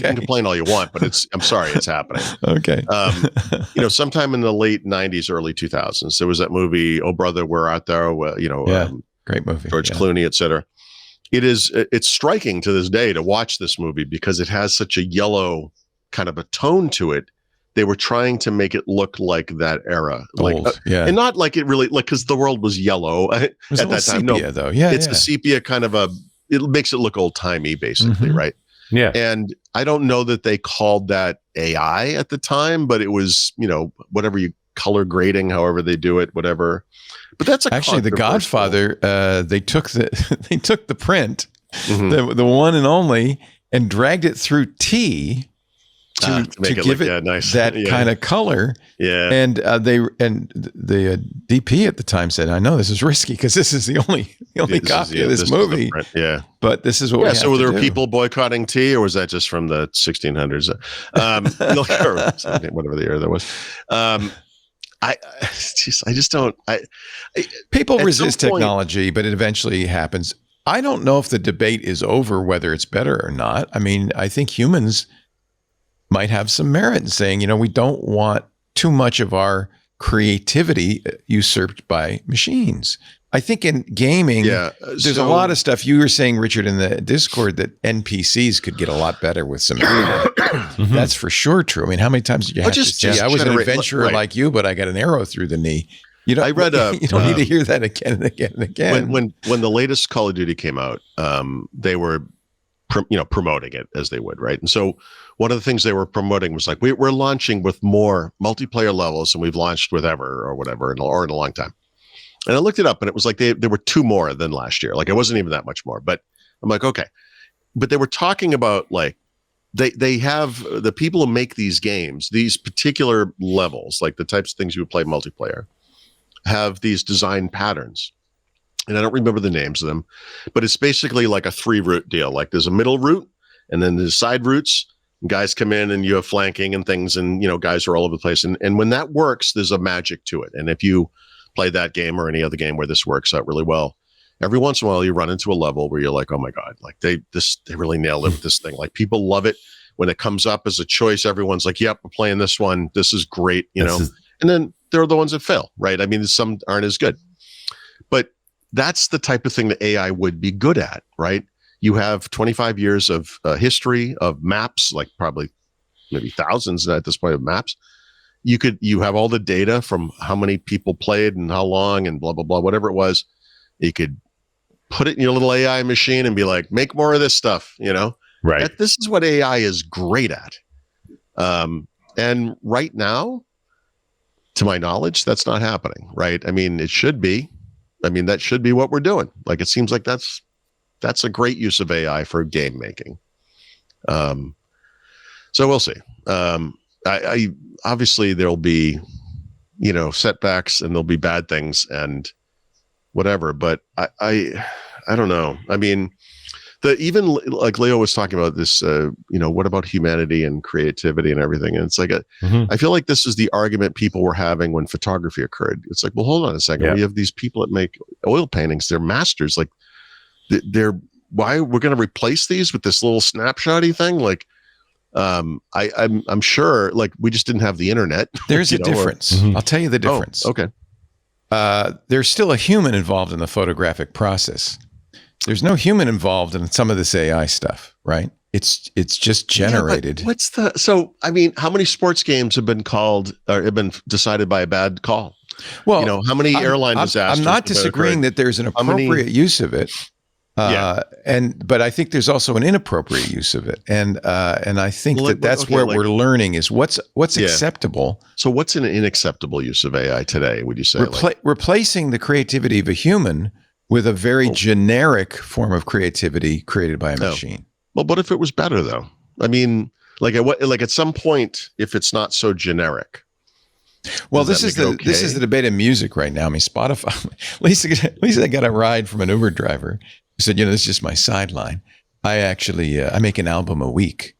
can complain all you want, but I'm sorry, it's happening. Okay. Sometime in the late 90s, early 2000s, there was that movie, Oh Brother, We're Out There, great movie. George Clooney, et cetera. It's striking to this day to watch this movie because it has such a yellow kind of a tone to it. They were trying to make it look like that era, and not like it really, like, because the world was yellow at that time. Sepia, though, it's a sepia kind of it makes it look old timey, basically, right? Yeah. And I don't know that they called that AI at the time, but it was, whatever you color grading, however they do it, whatever. But that's actually The Godfather. They took the print, the one and only, and dragged it through T. To give it nice. that kind of color. Yeah. And the DP at the time said, I know this is risky because this is the only copy of this movie. Yeah. But this is what we have so there to were do. people boicotting tea, or was that just from the 1600s? Or whatever the year that was. I just don't. People resist technology, but it eventually happens. I don't know if the debate is over whether it's better or not. I mean, I think humans might have some merit in saying, we don't want too much of our creativity usurped by machines. I think in gaming, there's a lot of stuff. You were saying, Richard, in the Discord that NPCs could get a lot better with some. That's for sure true. I mean, how many times did you have to say, I was an adventurer like you, but I got an arrow through the knee? You don't need to hear that again and again and again. When the latest Call of Duty came out, they were promoting it as they would, right? And so one of the things they were promoting was like, we're launching with more multiplayer levels than we've launched with ever or whatever in a long time. And I looked it up, and it was like there were 2 more than last year. Like, it wasn't even that much more, but I'm like, okay. But they were talking about, like, they have the people who make these games, these particular levels, like the types of things you would play multiplayer, have these design patterns. And I don't remember the names of them, but it's basically like a 3 route deal. Like, there's a middle route, And then the side routes, guys come in and you have flanking and things, and guys are all over the place. And when that works, there's a magic to it. And if you play that game or any other game where this works out really well, every once in a while you run into a level where you're like, oh my God, like they really nailed it with this thing. Like people love it when it comes up as a choice. Everyone's like, yep, we're playing this one. This is great, and then there are the ones that fail, right? I mean, some aren't as good, but that's the type of thing that AI would be good at, right? You have 25 years of history of maps, like probably maybe thousands at this point of maps. You have all the data from how many people played and how long and blah, blah, blah, whatever it was. You could put it in your little AI machine and be like, make more of this stuff, Right. This is what AI is great at. And right now, to my knowledge, that's not happening, right? I mean, it should be. I mean, that should be what we're doing. Like, it seems like that's a great use of AI for game making. So we'll see. I obviously there'll be, setbacks and there'll be bad things and whatever, but I don't know. I mean, even like Leo was talking about this, what about humanity and creativity and everything? And it's like, I feel like this is the argument people were having when photography occurred. It's like, well, hold on a second. Yeah. We have these people that make oil paintings. They're masters. Like why we're going to replace these with this little snapshotty thing? Like, I'm sure like we just didn't have the internet. There's a difference. I'll tell you the difference. Oh, okay. There's still a human involved in the photographic process. There's no human involved in some of this AI stuff, right? It's just generated. Yeah, so I mean, how many sports games have been called or have been decided by a bad call? Well, how many airline disasters? I'm not disagreeing that there's an appropriate use of it. But I think there's also an inappropriate use of it, and I think that's where we're learning is what's acceptable. So what's an unacceptable use of AI today? Would you say replacing the creativity of a human with a very generic form of creativity created by a machine? Well, what if it was better though? I mean, like at some point, if it's not so generic. Well, this is the debate in music right now. I mean, Spotify. At least I got a ride from an Uber driver. He said, this is just my sideline. I actually, I make an album a week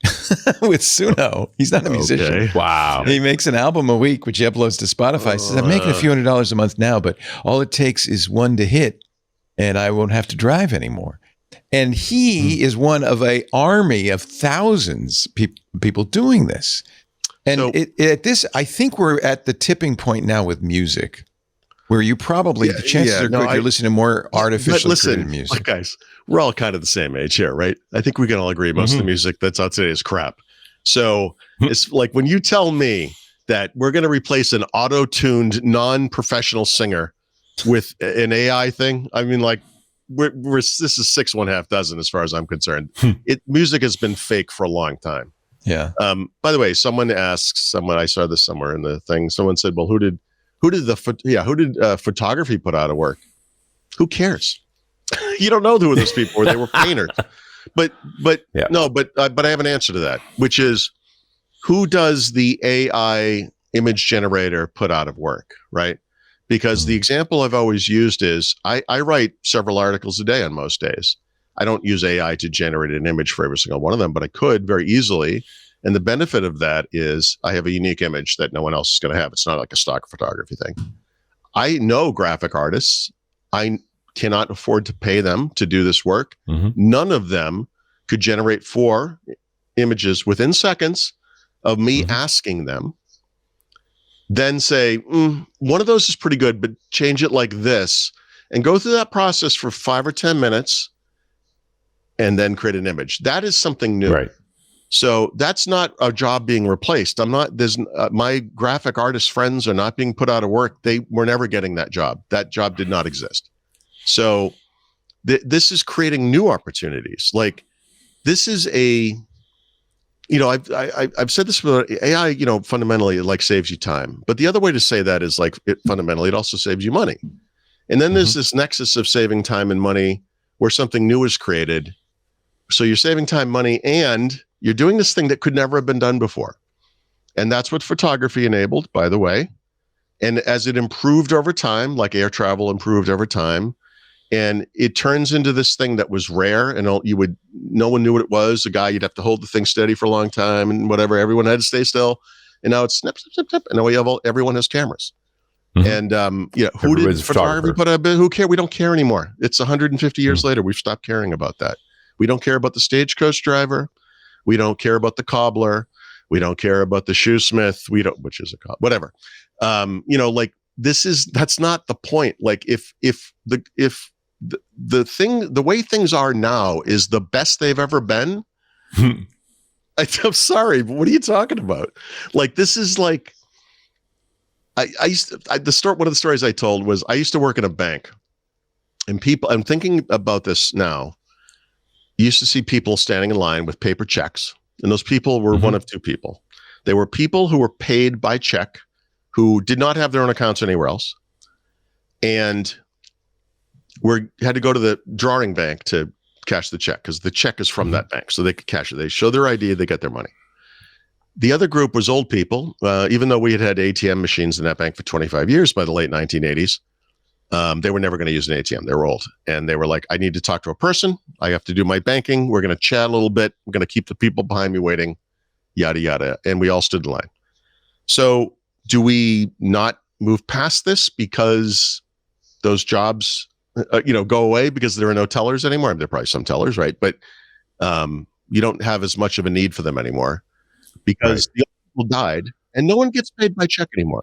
with Suno. He's not a musician. Okay. Wow. He makes an album a week, which he uploads to Spotify. He says, I'm making a few $100s a month now, but all it takes is one to hit and I won't have to drive anymore. And he is one of an army of thousands people doing this. And I think we're at the tipping point now with music. Where you probably, the chances are good you're listening to more artificially created music. Look, guys, we're all kind of the same age here, right? I think we can all agree most of the music that's out today is crap. So it's like when you tell me that we're going to replace an auto-tuned, non-professional singer with an AI thing, I mean, like, this is 6 1/2 dozen as far as I'm concerned. Music has been fake for a long time. Yeah. By the way, I saw this somewhere in the thing. Someone said, well, who did photography put out of work? Who cares? You don't know who those people were. They were painters. But I have an answer to that, which is who does the AI image generator put out of work, right? Because the example I've always used is I write several articles a day on most days. I don't use AI to generate an image for every single one of them, but I could very easily. And the benefit of that is I have a unique image that no one else is going to have. It's not like a stock photography thing. I know graphic artists. I cannot afford to pay them to do this work. None of them could generate 4 images within seconds of me asking them. Then say, one of those is pretty good, but change it like this, and go through that process for 5 or 10 minutes and then create an image. That is something new. Right. So that's not a job being replaced. My graphic artist friends are not being put out of work. They were never getting that job. That job did not exist. So this is creating new opportunities. Like this is I've said this about AI, fundamentally it like saves you time. But the other way to say that is like fundamentally, it also saves you money. And then there's this nexus of saving time and money where something new is created. So you're saving time, money, and you're doing this thing that could never have been done before. And that's what photography enabled, by the way. And as it improved over time, like air travel improved over time, And it turns into this thing that was rare, and no one knew what it was. A guy, you'd have to hold the thing steady for a long time, and whatever. Everyone had to stay still. And now it's snip, snip, snip, snip. And now everyone has cameras. And who did photography put up? Who care? We don't care anymore. It's 150 years later. We've stopped caring about that. We don't care about the stagecoach driver. We don't care about the cobbler. We don't care about the shoesmith. Which is a cobbler, whatever. That's not the point. Like if the way things are now is the best they've ever been. I'm sorry, but what are you talking about? Like, this is like, one of the stories I told was I used to work in a bank, and I'm thinking about this now. You used to see people standing in line with paper checks, and those people were one of two people. They were people who were paid by check, who did not have their own accounts anywhere else, and had to go to the drawing bank to cash the check because the check is from that bank, so they could cash it. They show their ID, they get their money. The other group was old people. Even though we had ATM machines in that bank for 25 years by the late 1980s, they were never going to use an ATM. They were old, and they were like, "I need to talk to a person. I have to do my banking. We're going to chat a little bit. I'm going to keep the people behind me waiting, yada yada." And we all stood in line. So, do we not move past this because those jobs go away because there are no tellers anymore? I mean, there are probably some tellers, right? But you don't have as much of a need for them anymore because the old people died and no one gets paid by check anymore.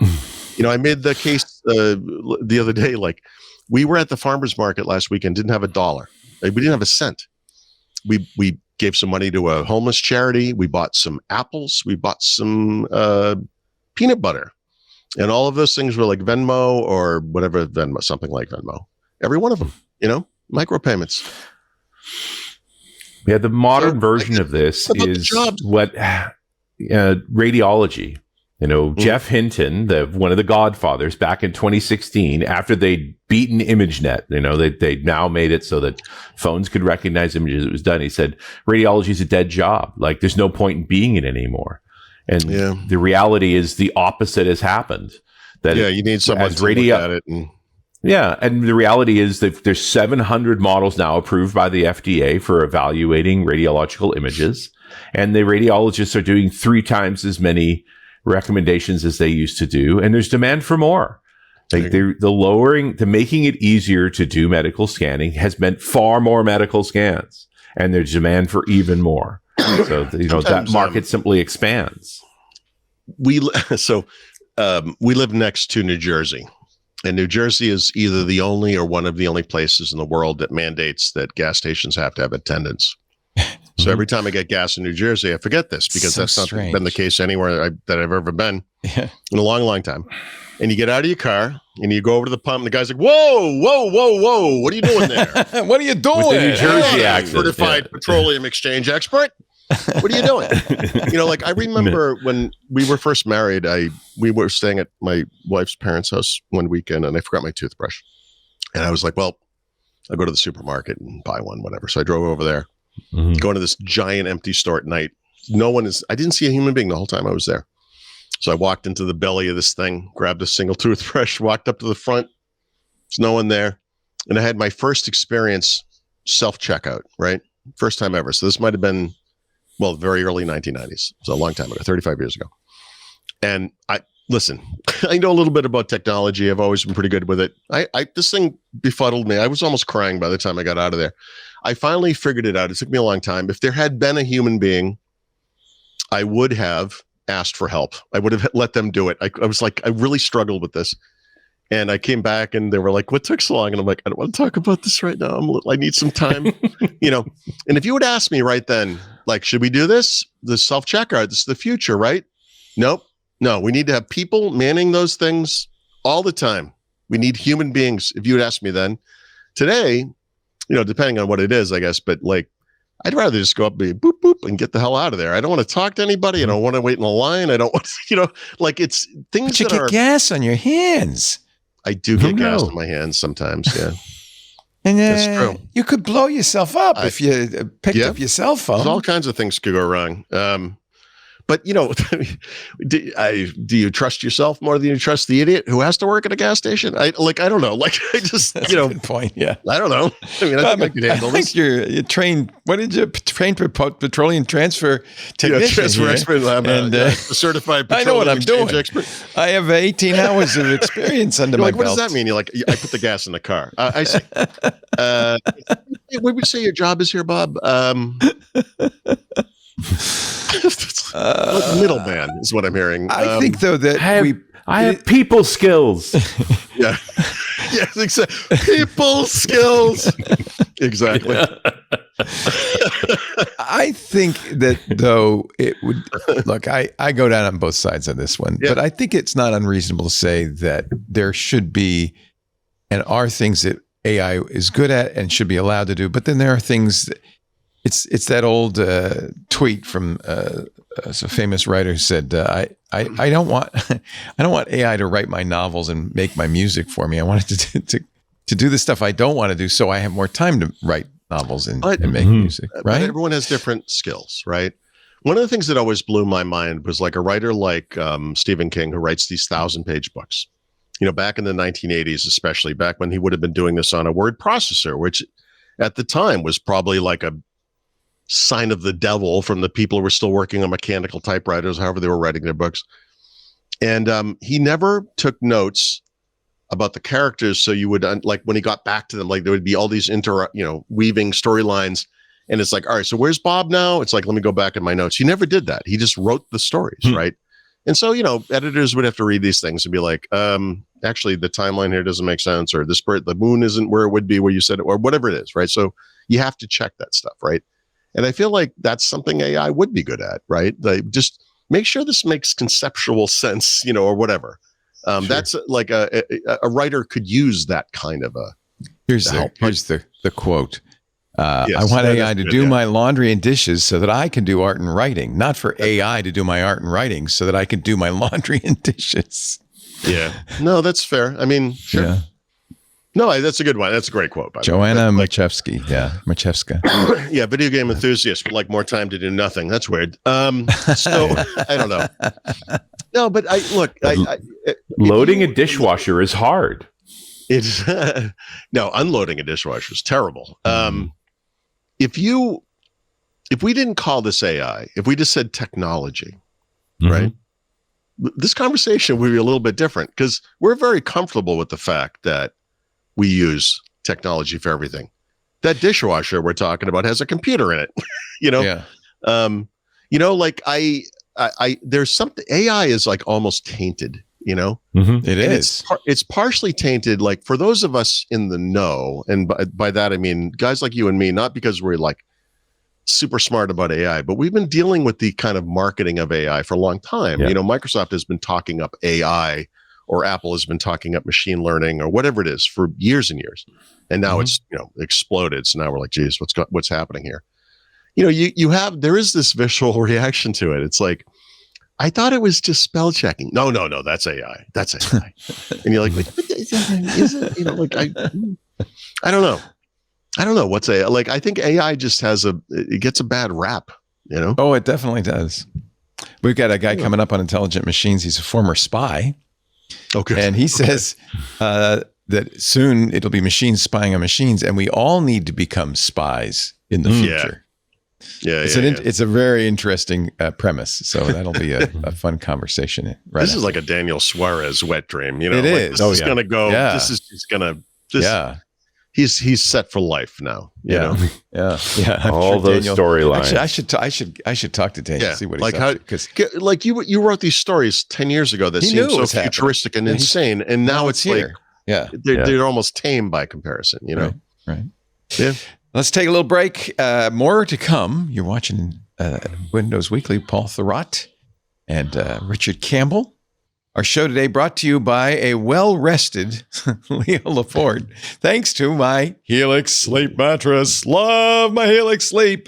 I made the case the other day, like we were at the farmer's market last weekend, didn't have $1. We didn't have a cent. We gave some money to a homeless charity. We bought some apples. We bought some peanut butter. And all of those things were like Venmo or whatever Venmo, something like Venmo. Every one of them, micropayments. Yeah, the modern version of this is what radiology. Jeff Hinton, one of the godfathers, back in 2016, after they'd beaten ImageNet, they now made it so that phones could recognize images. It was done. He said, radiology is a dead job. Like, there's no point in being in it anymore. And the reality is the opposite has happened. That you need someone to look at it. And the reality is that there's 700 models now approved by the FDA for evaluating radiological images. And the radiologists are doing 3 times as many recommendations as they used to do. And there's demand for more. Like the making it easier to do medical scanning has meant far more medical scans. And there's demand for even more. So, that market simply expands. We live next to New Jersey, and New Jersey is either the only or one of the only places in the world that mandates that gas stations have to have attendants. So every time I get gas in New Jersey, I forget this because that's not been the case anywhere that I've ever been in a long, long time. And you get out of your car and you go over to the pump, and the guy's like, "Whoa, whoa, whoa, whoa! What are you doing there? What are you doing?" With the New Jersey accent, certified petroleum exchange expert. What are you doing? I remember when we were first married, we were staying at my wife's parents' house one weekend, and I forgot my toothbrush. And I was like, well, I'll go to the supermarket and buy one, whatever. So I drove over there, going to this giant empty store at night. I didn't see a human being the whole time I was there. So I walked into the belly of this thing, grabbed a single toothbrush, walked up to the front. There's no one there. And I had my first experience self-checkout, right? First time ever. So this might have been, very early 1990s. So a long time ago, 35 years ago. And I know a little bit about technology. I've always been pretty good with it. This thing befuddled me. I was almost crying by the time I got out of there. I finally figured it out. It took me a long time. If there had been a human being, I would have asked for help. I would have let them do it. I was like, I really struggled with this. And I came back and they were like, "What took so long?" And I'm like, "I don't want to talk about this right now. I need some time." And if you would ask me right then, like, should we do this? The self-checkout, this is the future, right? Nope. No, we need to have people manning those things all the time. We need human beings. If you would ask me then, today, depending on what it is, I guess, but like, I'd rather just go up and boop, boop, and get the hell out of there. I don't want to talk to anybody. I don't want to wait in a line. I don't want to, it's things but you get gas on your hands. I do get gas in my hands sometimes, yeah. And that's true. You could blow yourself up if you picked up your cell phone. There's all kinds of things could go wrong. But do you trust yourself more than you trust the idiot who has to work at a gas station? I don't know. Like, I just, That's a good point. Yeah. I don't know. I mean, I think I could handle this. You're trained. What did you train for? Petroleum transfer technician. Transfer expert. I'm a certified petroleum I know what I'm doing. Expert. I have 18 hours of experience under my what belt. Does that mean? You're like, I put the gas in the car. I see. What would you say your job is here, Bob? Middleman is what I'm hearing. I think though that I have people skills. Yeah. Yes, exactly. People skills. Exactly. Yeah. I think that though it would look, I go down on both sides on this one, but I think it's not unreasonable to say that there should be and are things that AI is good at and should be allowed to do, but then there are things that it's that old tweet from a famous writer who said, I don't want AI to write my novels and make my music for me. I want it to do the stuff I don't want to do, so I have more time to write novels and make music. Right? But everyone has different skills, right? One of the things that always blew my mind was like a writer like Stephen King, who writes these 1,000-page books. Back in the 1980s, especially back when he would have been doing this on a word processor, which at the time was probably like a sign of the devil from the people who were still working on mechanical typewriters, however they were writing their books. And he never took notes about the characters. So you would, like when he got back to them, like there would be all these weaving storylines. And it's like, all right, so where's Bob now? It's like, let me go back in my notes. He never did that. He just wrote the stories, right? And so, editors would have to read these things and be like, actually, the timeline here doesn't make sense, or the moon isn't where it would be where you said it, or whatever it is, right? So you have to check that stuff, right? And I feel like that's something AI would be good at, right? Like, just make sure this makes conceptual sense, or whatever. Sure. That's like a writer could use that kind of a. Here's the quote. Yes, I want AI to do my laundry and dishes so that I can do art and writing, not for AI to do my art and writing so that I can do my laundry and dishes. Yeah. No, that's fair. I mean, sure. Yeah. No, that's a good one. That's a great quote. By Joanna Machevsky. Yeah, Machevska. Yeah, video game enthusiast would like more time to do nothing. That's weird. So I don't know. No, but loading a dishwasher is hard. It's no, unloading a dishwasher is terrible. If we didn't call this AI, if we just said technology, right? This conversation would be a little bit different because we're very comfortable with the fact that we use technology for everything. That dishwasher we're talking about has a computer in it, Yeah. Like there's something, AI is like almost tainted, It is. It's partially tainted, like for those of us in the know, and by that I mean guys like you and me, not because we're like super smart about AI, but we've been dealing with the kind of marketing of AI for a long time. Yeah. Microsoft has been talking up AI, or Apple has been talking up machine learning, or whatever it is, for years and years, and now it's exploded. So now we're like, geez, what's happening here? There is this visual reaction to it. It's like, I thought it was just spell checking. No, that's AI. That's AI. And you're like, is it? I don't know. I don't know what's AI. Like, I think AI just it gets a bad rap, Oh, it definitely does. We've got a guy coming up on Intelligent Machines. He's a former spy. Okay. And he says that soon it'll be machines spying on machines, and we all need to become spies in the future. Yeah, it's a very interesting premise. So that'll be a fun conversation. Right. This is like a Daniel Suarez wet dream. It is. This is going to go. Yeah. This is just going to. Yeah. He's set for life now. Yeah. All those storylines. I should talk to Daniel. See what he's up to. Like you wrote these stories 10 years ago that seemed so futuristic and insane, and now it's here. Like, they're almost tame by comparison. Right. Yeah. Let's take a little break. More to come. You're watching Windows Weekly. Paul Thurrott and Richard Campbell. Our show today brought to you by a well-rested Leo Laporte. Thanks to my Helix Sleep mattress. Love my Helix Sleep.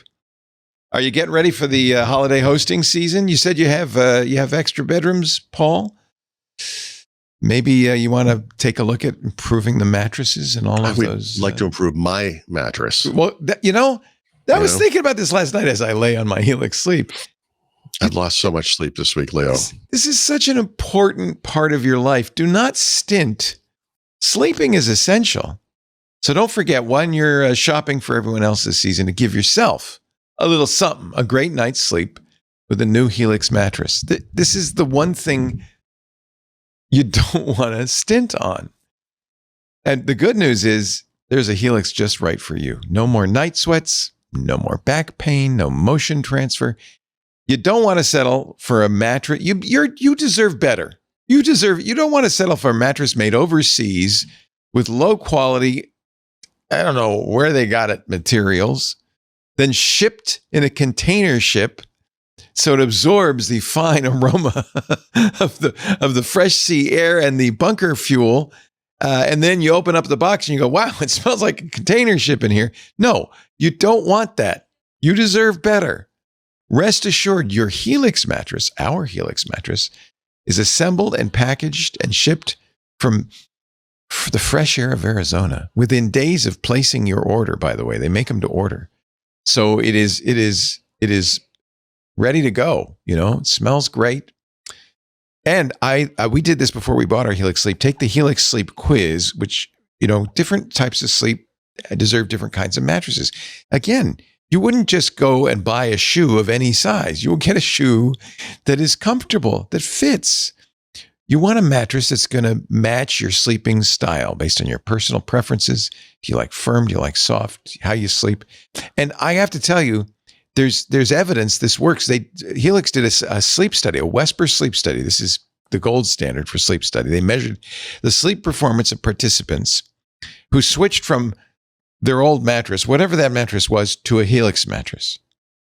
Are you getting ready for the holiday hosting season? You said you have extra bedrooms, Paul. Maybe you want to take a look at improving the mattresses and all of those. I'd like to improve my mattress. Well, I was thinking about this last night as I lay on my Helix Sleep. I've lost so much sleep this week, Leo. This is such an important part of your life. Do not stint. Sleeping is essential. So don't forget, when you're shopping for everyone else this season, to give yourself a little something, a great night's sleep with a new Helix mattress. This is the one thing you don't want to stint on. And the good news is there's a Helix just right for you. No more night sweats, no more back pain, no motion transfer. You don't want to settle for a mattress. You deserve better. You don't want to settle for a mattress made overseas with low quality, I don't know where they got it, materials, then shipped in a container ship so it absorbs the fine aroma of the fresh sea air and the bunker fuel. And then you open up the box and you go, wow, it smells like a container ship in here. No, you don't want that. You deserve better. Rest assured, your Helix mattress, our Helix mattress, is assembled and packaged and shipped from the fresh air of Arizona within days of placing your order, by the way. They make them to order. So it is ready to go. You know, it smells great. And we did this before we bought our Helix Sleep. Take the Helix Sleep quiz, which, you know, different types of sleep deserve different kinds of mattresses. Again, you wouldn't just go and buy a shoe of any size. You will get a shoe that is comfortable, that fits. You want a mattress that's going to match your sleeping style based on your personal preferences. Do you like firm? Do you like soft? How you sleep? And I have to tell you, there's evidence this works. Helix did a sleep study, a Wesper sleep study. This is the gold standard for sleep study. They measured the sleep performance of participants who switched from their old mattress, whatever that mattress was, to a Helix mattress.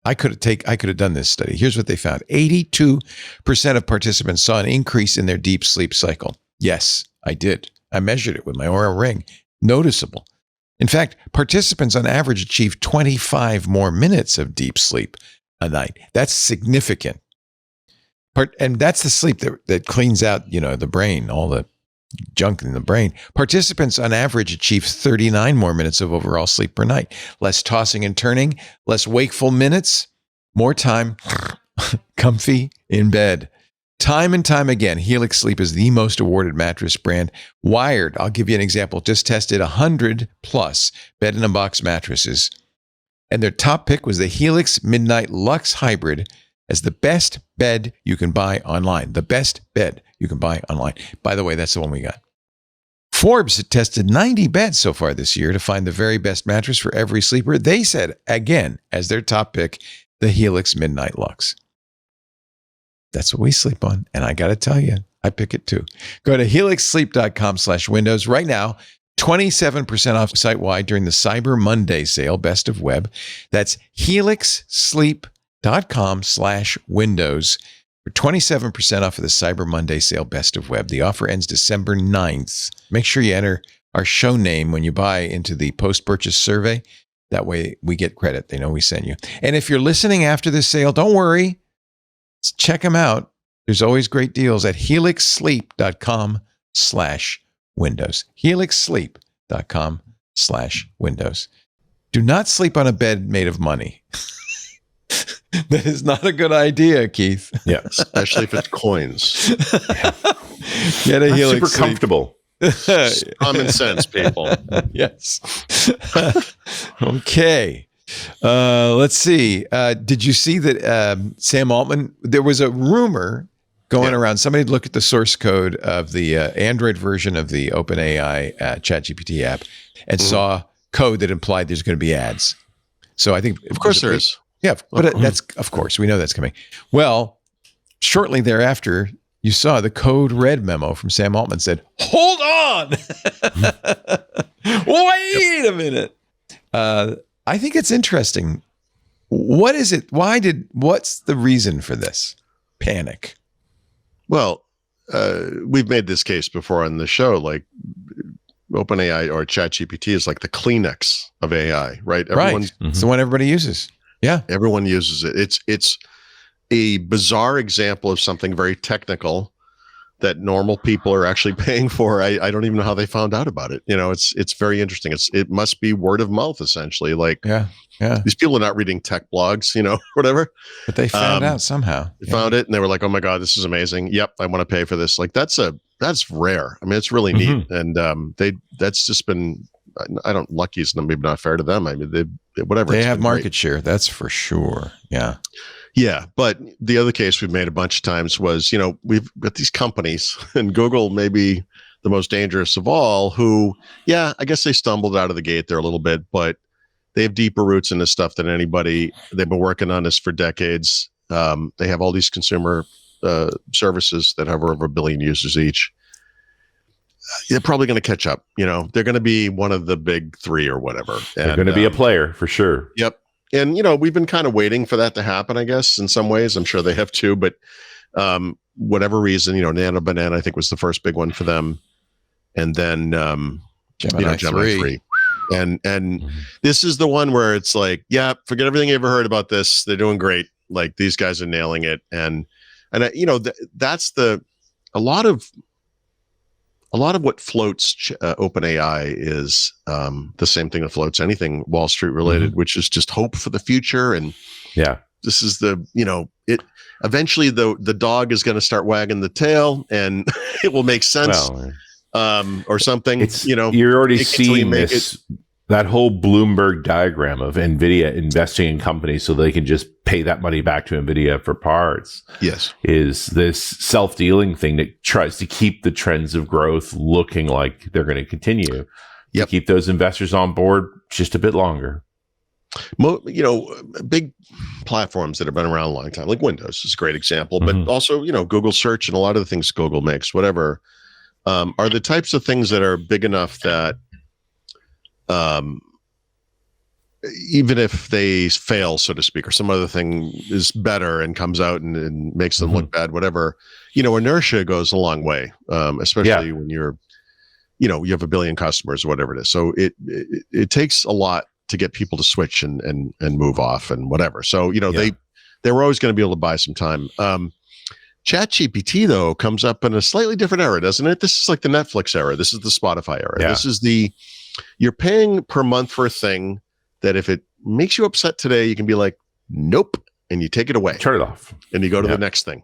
I could have done this study. Here's what they found. 82% of participants saw an increase in their deep sleep cycle. Yes, I did. I measured it with my Oura Ring. Noticeable. In fact, participants on average achieved 25 more minutes of deep sleep a night. That's significant. And that's the sleep that cleans out, you know, the brain, all the junk in the brain. Participants on average achieve 39 more minutes of overall sleep per night. Less tossing and turning, less wakeful minutes, more time comfy in bed. Time and time again, Helix Sleep is the most awarded mattress brand. Wired, I'll give you an example, just tested 100 plus bed-in-a-box mattresses. And their top pick was the Helix Midnight Luxe Hybrid as the best bed you can buy online. The best bed you can buy online. By the way, that's the one we got. Forbes had tested 90 beds so far this year to find the very best mattress for every sleeper. They said, again, as their top pick, the Helix Midnight Luxe. That's what we sleep on. And I got to tell you, I pick it too. Go to helixsleep.com/windows right now. 27% off site-wide during the Cyber Monday sale, best of web. That's helixsleep.com/windows for 27% off of the Cyber Monday sale, best of web. The offer ends December 9th. Make sure you enter our show name when you buy into the post-purchase survey. That way we get credit. They know we sent you. And if you're listening after this sale, don't worry. Check them out. There's always great deals at helixsleep.com/windows. helixsleep.com/windows. Do not sleep on a bed made of money. That is not a good idea, Keith. Yeah, especially if it's coins. Get a Helix super comfortable. Common sense, people. Yes. Okay. Let's see. Did you see that Sam Altman, there was a rumor going around. Somebody looked at the source code of the Android version of the OpenAI ChatGPT app and saw code that implied there's going to be ads. So I think, of course there is. Yeah, but that's, of course, we know that's coming. Well, shortly thereafter, you saw the code red memo from Sam Altman said, hold on. Wait a minute. I think it's interesting. What is it? What's the reason for this panic? Well, we've made this case before on the show, like OpenAI or ChatGPT is like the Kleenex of AI, right? It's the one everybody uses. Yeah. Everyone uses it. It's a bizarre example of something very technical that normal people are actually paying for. I don't even know how they found out about it. It's very interesting. It must be word of mouth, essentially. Like, Yeah. these people are not reading tech blogs, whatever. But they found out somehow. They found it and they were like, oh my God, this is amazing. Yep, I want to pay for this. Like, that's rare. I mean, it's really neat. And that's just been, lucky is maybe not fair to them. I mean, they have market share. That's for sure. Yeah. Yeah. But the other case we've made a bunch of times was, we've got these companies, and Google may be the most dangerous of all, who, I guess they stumbled out of the gate there a little bit, but they have deeper roots in this stuff than anybody. They've been working on this for decades. They have all these consumer services that have over 1 billion users each. They're probably going to catch up. They're going to be one of the big three or whatever. They're going to be a player for sure. Yep. And, we've been kind of waiting for that to happen, I guess, in some ways. I'm sure they have too. But whatever reason, Nano Banana, I think, was the first big one for them. And then Gemini 3. And this is the one where it's like, forget everything you ever heard about this. They're doing great. Like, these guys are nailing it. And that's a lot of what floats OpenAI is the same thing that floats anything Wall Street related, which is just hope for the future. And this is eventually the dog is going to start wagging the tail, and it will make sense. Or something. You're already seeing this. That whole Bloomberg diagram of NVIDIA investing in companies so they can just pay that money back to NVIDIA for parts. Yes. Is this self-dealing thing that tries to keep the trends of growth looking like they're going to continue. To keep those investors on board just a bit longer. Big platforms that have been around a long time, like Windows is a great example, but also, Google search and a lot of the things Google makes, whatever, are the types of things that are big enough that even if they fail, so to speak, or some other thing is better and comes out and makes them look bad, whatever, inertia goes a long way, especially when you're, you have 1 billion customers or whatever it is. So it takes a lot to get people to switch and move off and whatever. So, they were always going to be able to buy some time. ChatGPT, though, comes up in a slightly different era, doesn't it? This is like the Netflix era. This is the Spotify era. This is you're paying per month for a thing that if it makes you upset today, you can be like, nope, and you take it away. Turn it off. And you go to the next thing.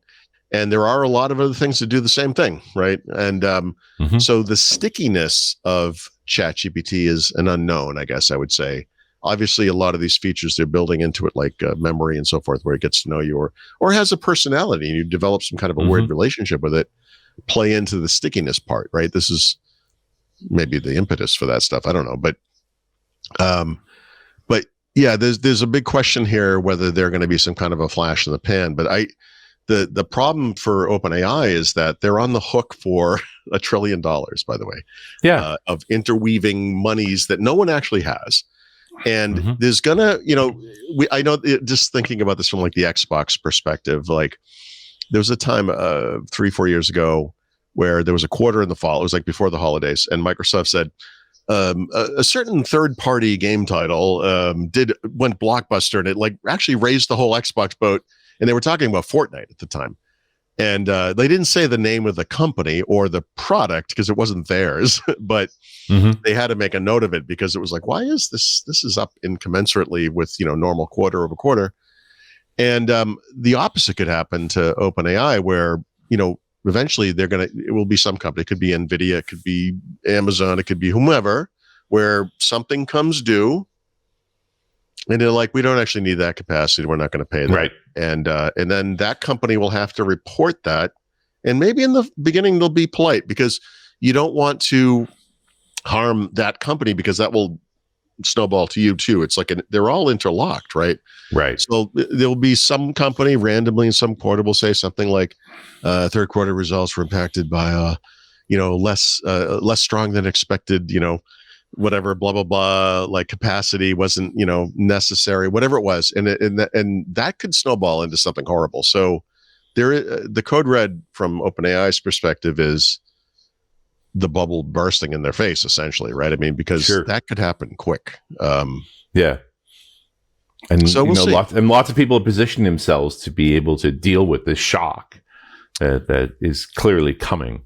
And there are a lot of other things that do the same thing, right? And so the stickiness of ChatGPT is an unknown, I guess I would say. Obviously, a lot of these features they're building into it, like memory and so forth, where it gets to know you or has a personality and you develop some kind of a weird relationship with it, play into the stickiness part, right? This is maybe the impetus for that stuff. I don't know, but there's a big question here whether they're going to be some kind of a flash in the pan. But the problem for OpenAI is that they're on the hook for $1 trillion, by the way, of interweaving monies that no one actually has. And there's gonna, I know, just thinking about this from like the Xbox perspective, like there was a time 3-4 years ago where there was a quarter in the fall. It was like before the holidays, and Microsoft said a certain third-party game title went blockbuster, and it like actually raised the whole Xbox boat. And they were talking about Fortnite at the time, and they didn't say the name of the company or the product because it wasn't theirs, but they had to make a note of it because it was like, why is this is up incommensurately with normal quarter over quarter. And the opposite could happen to OpenAI, where eventually it will be some company. It could be NVIDIA, it could be Amazon, it could be whomever, where something comes due and they're like, we don't actually need that capacity. We're not going to pay that. Right. And then that company will have to report that. And maybe in the beginning, they'll be polite because you don't want to harm that company because that will snowball to you too. It's like they're all interlocked, right? Right. So there'll be some company randomly in some quarter will say something like, third quarter results were impacted by, less strong than expected, whatever, blah, blah, blah, like capacity wasn't, necessary, whatever it was. And that could snowball into something horrible. So the code red from OpenAI's perspective is the bubble bursting in their face, essentially, right? I mean, because that could happen quick. Yeah. And so lots of people have positioned themselves to be able to deal with this shock that is clearly coming.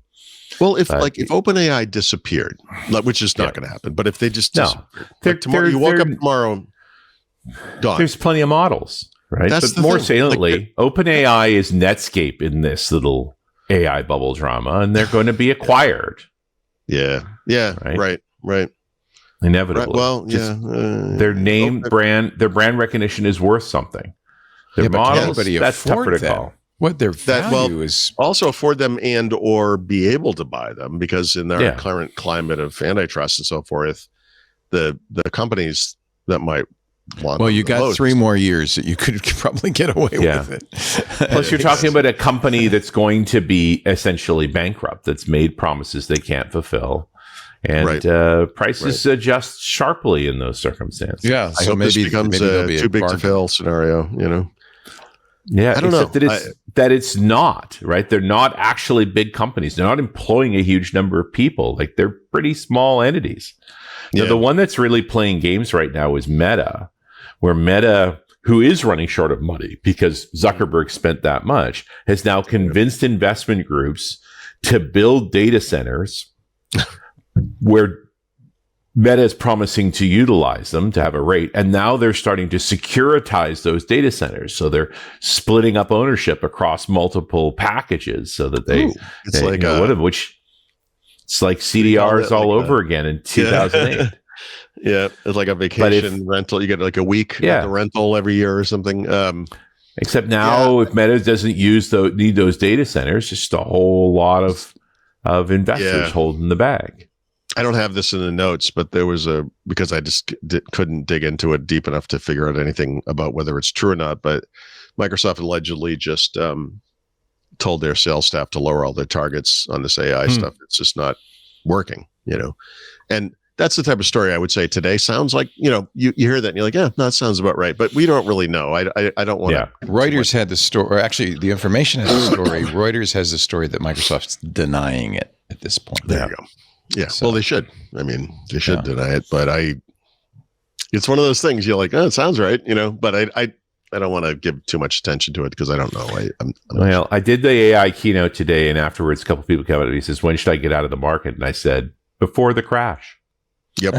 Well, if OpenAI disappeared, which is not going to happen, but if they just disappeared, tomorrow you woke up tomorrow, gone. There's plenty of models, right? That's but more saliently, OpenAI is Netscape in this little AI bubble drama, and they're going to be acquired. Yeah. Right. Inevitably. Right, well, their name, their brand recognition is worth something. Their models, that's tougher to call. What their value is. Also afford them and or be able to buy them, because in their current climate of antitrust and so forth, the companies that might want. Well, you got 3 more years that you could probably get away with it. Plus, you're talking about a company that's going to be essentially bankrupt, that's made promises they can't fulfill. And prices adjust sharply in those circumstances. Yeah, so maybe this becomes a too big to fail scenario, Yeah, I don't know. That it's not, right? They're not actually big companies. They're not employing a huge number of people. Like, they're pretty small entities. You know, the one that's really playing games right now is Meta, where Meta, who is running short of money because Zuckerberg spent that much, has now convinced investment groups to build data centers where Meta is promising to utilize them to have a rate, and now they're starting to securitize those data centers. So they're splitting up ownership across multiple packages so that it's like CDRs all over again in 2008. Yeah, it's like a vacation rental. You get like a week of the rental every year or something. Except now, if Meta doesn't need those data centers, just a whole lot of investors holding the bag. I don't have this in the notes, but there was because I just couldn't dig into it deep enough to figure out anything about whether it's true or not. But Microsoft allegedly just told their sales staff to lower all their targets on this AI stuff. It's just not working, and that's the type of story I would say today sounds like, you hear that and you're like, yeah, no, that sounds about right. But we don't really know. I don't want to. Reuters had the story, or actually the information has the story. Reuters has the story that Microsoft's denying it at this point. There you go. Yeah. So, well, they should. I mean, they should deny it, but it's one of those things you're like, oh, it sounds right, but I don't want to give too much attention to it because I don't know. I did the AI keynote today, and afterwards a couple of people came out and he says, when should I get out of the market? And I said, before the crash. Yep.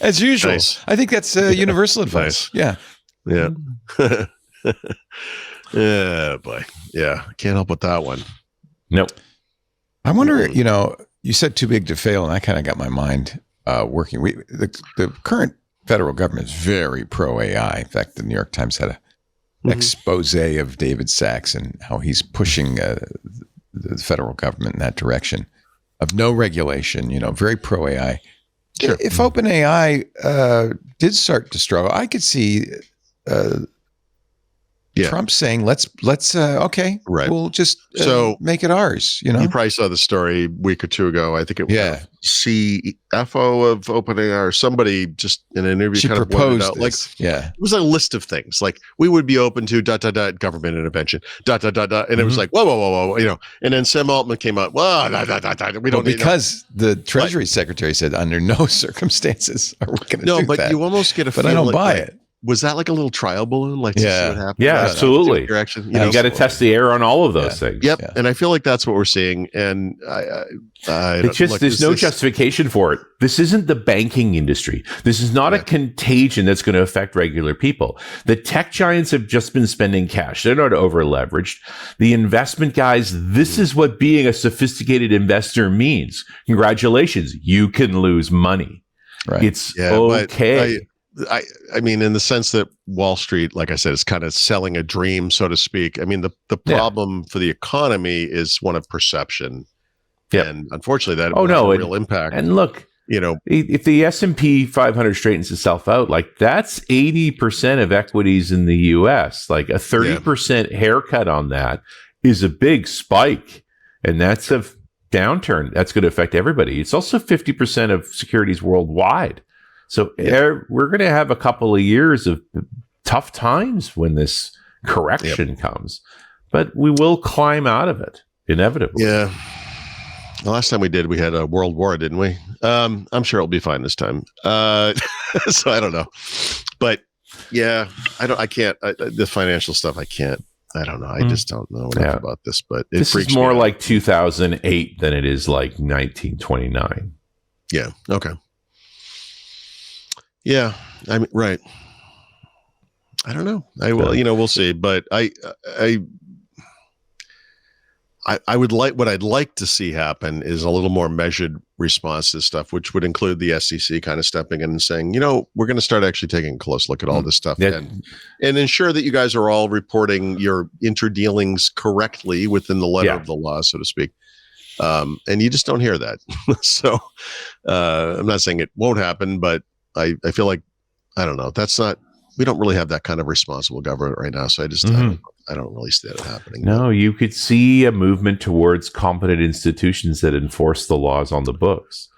As usual. Nice. I think that's universal advice. Nice. Yeah. Yeah, boy. Yeah. Can't help with that one. Nope. I wonder, you said too big to fail, and I kind of got my mind working. The current federal government is very pro AI. In fact, the New York Times had an expose of David Sachs and how he's pushing the federal government in that direction of no regulation, very pro AI. Sure. If OpenAI did start to struggle, I could see Trump saying, let's okay, right, we'll just make it ours. You probably saw the story a week or two ago. I think it was CFO of OpenAI or somebody just in an interview she kind of proposed out, this. It was a list of things like we would be open to ... government intervention ... and it was like whoa, and then Sam Altman came out, we don't need because the Treasury Secretary said under no circumstances are we going to do that. No, but you almost get a but I don't buy it. Was that like a little trial balloon? Like, to see what happened? Yeah, absolutely. You got to test the air on all of those things. Yep. Yeah. And I feel like that's what we're seeing. And there's no justification for it. This isn't the banking industry. This is not a contagion that's going to affect regular people. The tech giants have just been spending cash. They're not over leveraged. The investment guys, this is what being a sophisticated investor means. Congratulations. You can lose money. Right. It's okay. I mean, in the sense that Wall Street, like I said, is kind of selling a dream, so to speak. I mean, the problem for the economy is one of perception. Yep. And unfortunately, that has a real impact. And look, if the S&P 500 straightens itself out, like that's 80% of equities in the U.S. Like a 30% haircut on that is a big spike. And that's a downturn. That's going to affect everybody. It's also 50% of securities worldwide. So we're going to have a couple of years of tough times when this correction comes, but we will climb out of it inevitably. Yeah. The last time we did, we had a world war, didn't we? I'm sure it'll be fine this time. So I don't know, but I can't, the financial stuff, I can't I don't know. I just don't know enough about this, but this is more like 2008 than it is like 1929. Yeah. Okay. Yeah. I mean, right. I don't know. We'll see. But I would like, what I'd like to see happen is a little more measured response to stuff, which would include the SEC kind of stepping in and saying, we're going to start actually taking a close look at all this stuff and ensure that you guys are all reporting your interdealings correctly within the letter of the law, so to speak. And you just don't hear that. So I'm not saying it won't happen, but I feel like, I don't know. We don't really have that kind of responsible government right now. So I just, I don't really see that happening. No, you could see a movement towards competent institutions that enforce the laws on the books.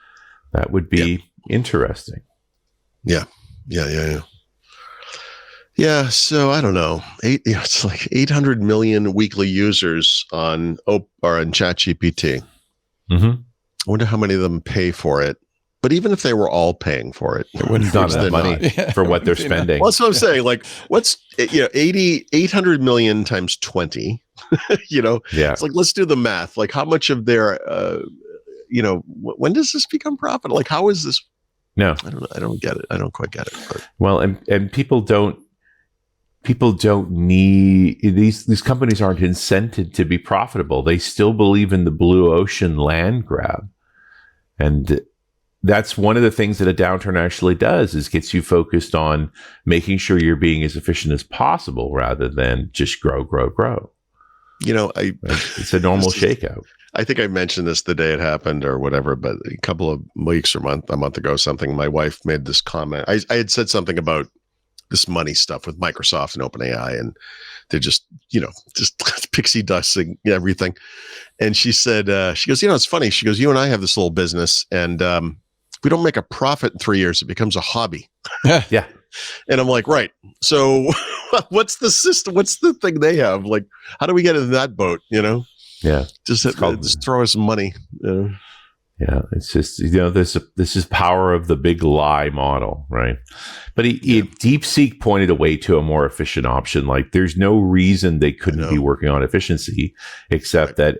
That would be interesting. Yeah. Yeah. So I don't know. It's like 800 million weekly users on ChatGPT. I wonder how many of them pay for it. But even if they were all paying for it, it wouldn't be enough money for what they're spending. Well, that's what I'm saying. Like, what's 800 million times 20? It's like, let's do the math. Like, how much of their, when does this become profitable? Like, how is this? No, I don't know. I don't get it. I don't quite get it. But. Well, and people don't need these companies aren't incented to be profitable. They still believe in the blue ocean land grab, and that's one of the things that a downturn actually does, is gets you focused on making sure you're being as efficient as possible rather than just grow. It's a normal shakeout. I think I mentioned this the day it happened or whatever, but a couple of weeks or a month ago, something, my wife made this comment. I had said something about this money stuff with Microsoft and OpenAI, and they're just pixie dusting everything. And she said, she goes, it's funny. She goes, you and I have this little business, and if we don't make a profit in 3 years, it becomes a hobby. Yeah. And I'm like, right. So what's the system? What's the thing they have? Like, how do we get in that boat? Yeah. Just throw us money. Yeah, it's just, this is power of the big lie model, right? But DeepSeek pointed a way to a more efficient option. Like, there's no reason they couldn't be working on efficiency, except that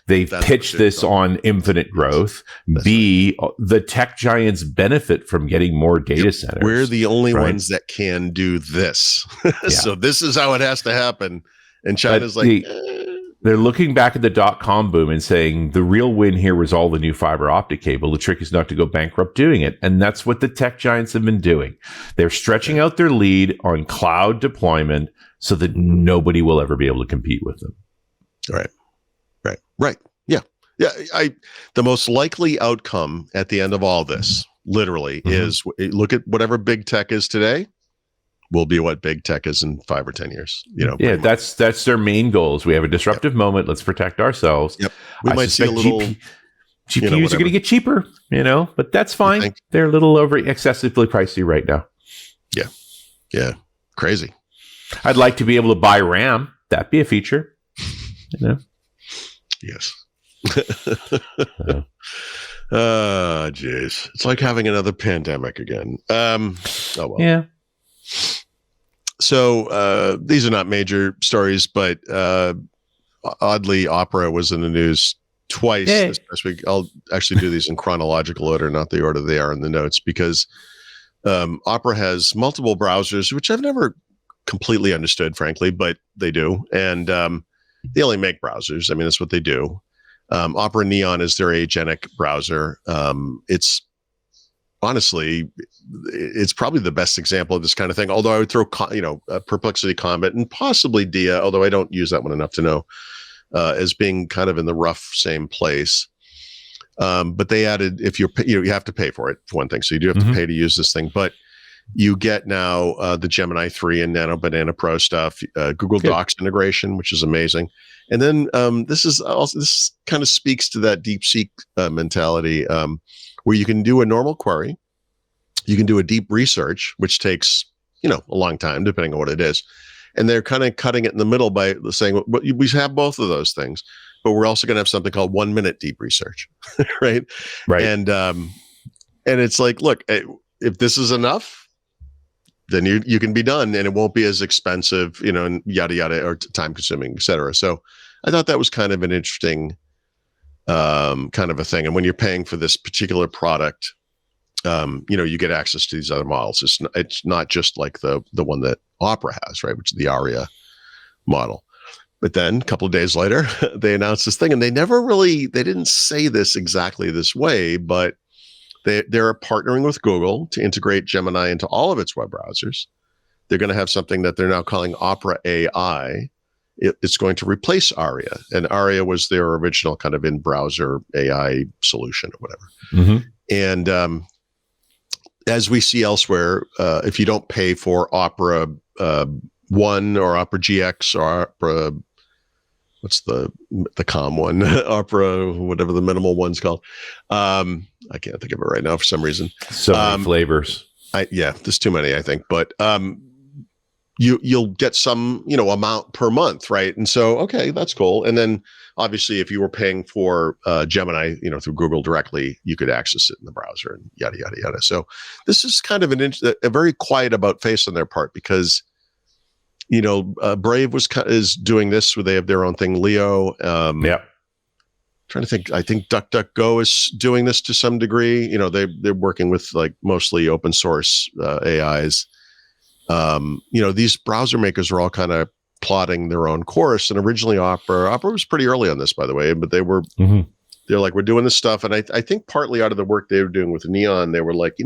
they've pitched this on infinite growth. B, the tech giants benefit from getting more data centers. We're the only ones that can do this. So this is how it has to happen. And China's they're looking back at the dot-com boom and saying the real win here was all the new fiber optic cable. The trick is not to go bankrupt doing it. And that's what the tech giants have been doing. They're stretching out their lead on cloud deployment so that nobody will ever be able to compete with them. Right. Yeah. The most likely outcome at the end of all this, literally, is look at whatever big tech is today. Will be what big tech is in 5 or 10 years. That's their main goals. We have a disruptive moment. Let's protect ourselves. Yep. We might see a little GPUs are going to get cheaper, but that's fine. They're a little excessively pricey right now. Yeah. Crazy. I'd like to be able to buy RAM. That'd be a feature. Yes. Oh, geez. It's like having another pandemic again. Oh well. Yeah. So these are not major stories, but oddly, Opera was in the news twice this past week. I'll actually do these in chronological order, not the order they are in the notes, because Opera has multiple browsers, which I've never completely understood, frankly, but they do. And they only make browsers. I mean, that's what they do. Opera Neon is their agentic browser. Honestly, it's probably the best example of this kind of thing. Although I would throw, Perplexity Combat and possibly Dia, although I don't use that one enough to know, as being kind of in the rough same place. But they added, if you have to pay for it, for one thing. So you do have to pay to use this thing. But you get now the Gemini 3 and Nano Banana Pro stuff, Google Docs integration, which is amazing. And then this kind of speaks to that DeepSeek mentality. Where you can do a normal query, you can do a deep research, which takes, a long time, depending on what it is. And they're kind of cutting it in the middle by saying, well, we have both of those things, but we're also going to have something called 1 minute deep research, right? And it's like, look, if this is enough, then you can be done, and it won't be as expensive, and yada yada, or time consuming, et cetera. So I thought that was kind of an interesting kind of a thing. And when you're paying for this particular product, you get access to these other models. It's not just like the one that Opera has, right, which is the Aria model. But then a couple of days later, they announced this thing, and they didn't say this exactly this way, but they're partnering with Google to integrate Gemini into all of its web browsers. They're going to have something that they're now calling Opera AI. It's going to replace Aria, and Aria was their original kind of in-browser AI solution or whatever. Mm-hmm. And as we see elsewhere, if you don't pay for Opera 1 or Opera GX or Opera, what's the calm one? Opera, whatever the minimal one's called. I can't think of it right now for some reason. So many flavors. There's too many, I think. But you'll get some, amount per month, right? And so, okay, that's cool. And then obviously, if you were paying for Gemini, through Google directly, you could access it in the browser and yada yada yada. So this is kind of a very quiet about face on their part, because Brave is doing this where they have their own thing. Leo, trying to think. I think DuckDuckGo is doing this to some degree. They're working with like mostly open source AIs. These browser makers are all kind of plotting their own course. And originally Opera was pretty early on this, by the way, but they're like, we're doing this stuff. And I think partly out of the work they were doing with Neon, they were like,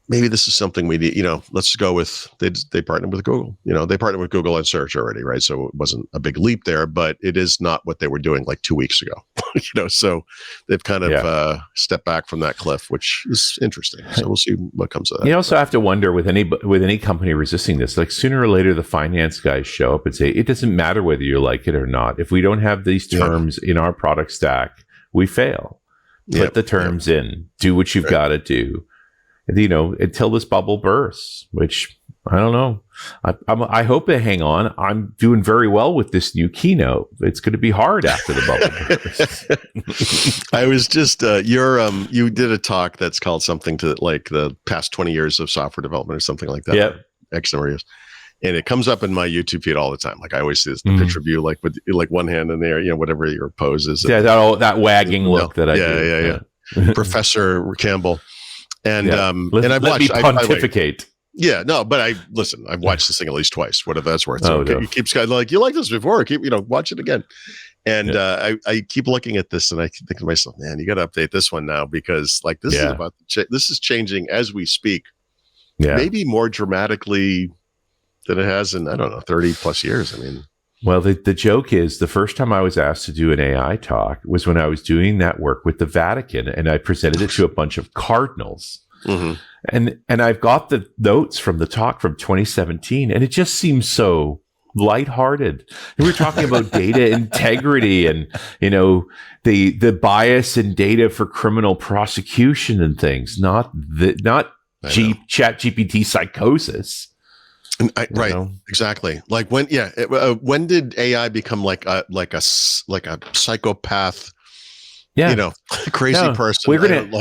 maybe this is something we need, let's go with, they partnered with Google, they partnered with Google on search already, right? So it wasn't a big leap there, but it is not what they were doing like 2 weeks ago, so they've kind of stepped back from that cliff, which is interesting. So we'll see what comes of that. You also have to wonder with any company resisting this, like sooner or later, the finance guys show up and say, it doesn't matter whether you like it or not. If we don't have these terms in our product stack, we fail. Put the terms in, do what you've got to do. Until this bubble bursts, which I don't know. I hope they hang on. I'm doing very well with this new keynote. It's going to be hard after the bubble bursts. I was just, you did a talk that's called something to like the past 20 years of software development or something like that. Yeah. X number of years. And it comes up in my YouTube feed all the time. Like I always see this picture of you, like with like one hand in there, whatever your pose is. Yeah, that wagging look that I do. Yeah. Professor Campbell. And and I've watched. Let me pontificate. But I've watched this thing at least twice. Whatever that's worth. So you keep like, you liked this before. Watch it again. And I keep looking at this, and I think to myself, man, you got to update this one now, because like this is about this is changing as we speak. Yeah, maybe more dramatically than it has in 30 plus years. I mean. Well, the joke is the first time I was asked to do an AI talk was when I was doing that work with the Vatican, and I presented it to a bunch of cardinals. Mm-hmm. And I've got the notes from the talk from 2017, and it just seems so lighthearted. And we're talking about data integrity and, the bias in data for criminal prosecution and things, not chat GPT psychosis. Exactly. Like when did AI become like a psychopath? Crazy person.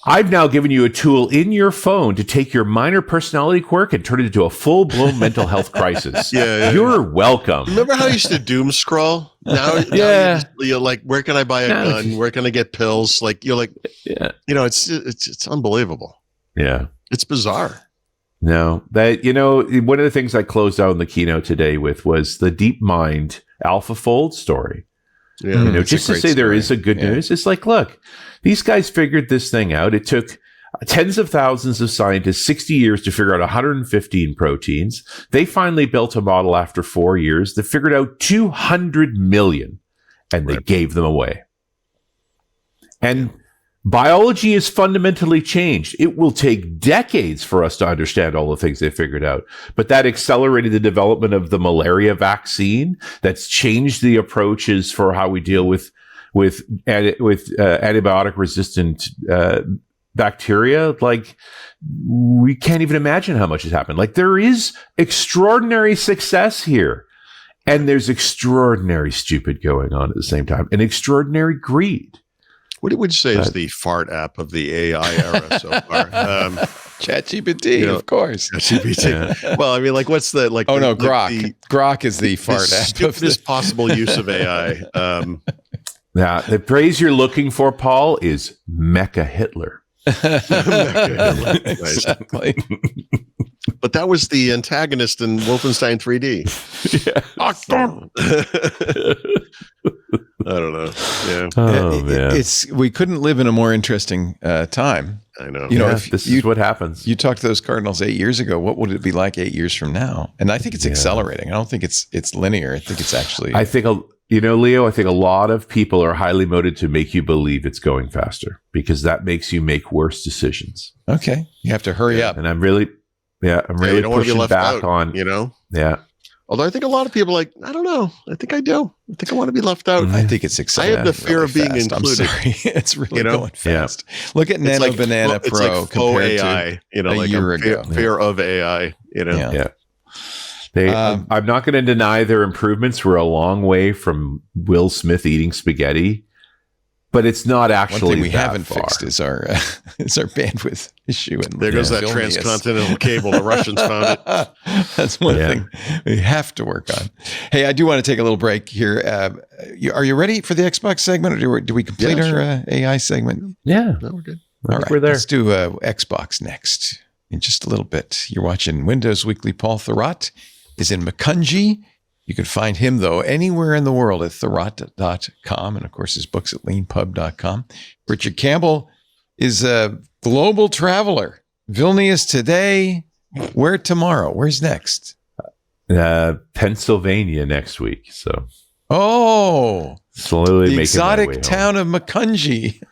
I've now given you a tool in your phone to take your minor personality quirk and turn it into a full-blown mental health crisis. You're welcome. Remember how you used to doom scroll? Now you're like, where can I buy a gun? Where can I get pills? Like you're like, it's unbelievable. Yeah, it's bizarre. No, that one of the things I closed out in the keynote today with was the DeepMind AlphaFold story. Yeah, just to say there is a good news. It's like, look, these guys figured this thing out. It took tens of thousands of scientists 60 years to figure out 115 proteins. They finally built a model after 4 years that figured out 200 million, and they gave them away. And biology is fundamentally changed. It will take decades for us to understand all the things they figured out. But that accelerated the development of the malaria vaccine. That's changed the approaches for how we deal with antibiotic resistant bacteria. Like, we can't even imagine how much has happened. Like, there is extraordinary success here. And there's extraordinary stupid going on at the same time, and extraordinary greed. What would you say is the fart app of the AI era so far? ChatGPT, of course. ChatGPT. Well, I mean, like, what's the like? Oh no, the, Grok. Grok is the fart app. Stupidest possible use of AI. Now, the phrase you're looking for, Paul, is Mecha Hitler. Exactly. But that was the antagonist in Wolfenstein 3D. I don't know. Yeah. Oh, man. We couldn't live in a more interesting time. I know. You know, if this is what happens. You talked to those Cardinals 8 years ago. What would it be like 8 years from now? And I think it's accelerating. I don't think it's linear. I think it's actually. I think Leo, I think a lot of people are highly motivated to make you believe it's going faster because that makes you make worse decisions. Okay. You have to hurry up. And I'm really you don't want to be pushing left back out, on, Yeah. Although I think a lot of people are like, I don't know. I think I do. I think I want to be left out. I think it's exciting. I have the fear of being fast. included. I'm sorry. It's really going fast. Yeah. Look at Nano Banana it's Pro like faux compared AI, to a year ago. Fear of AI, Yeah. I'm not going to deny their improvements. We're a long way from Will Smith eating spaghetti, but it's not actually. One thing we that haven't far. fixed is our bandwidth issue. And there goes that transcontinental cable. The Russians found it. That's one thing we have to work on. Hey, I do want to take a little break here. Are you ready for the Xbox segment, or do we complete our AI segment? Yeah, no, we're good. All right, we're there. Let's do Xbox next in just a little bit. You're watching Windows Weekly. Paul Thurrott is in Macungie. You can find him, though, anywhere in the world at thurrott.com. And, of course, his books at leanpub.com. Richard Campbell is a global traveler. Vilnius today. Where tomorrow? Where's next? Pennsylvania next week. So, the slowly making exotic my way town of Macungie.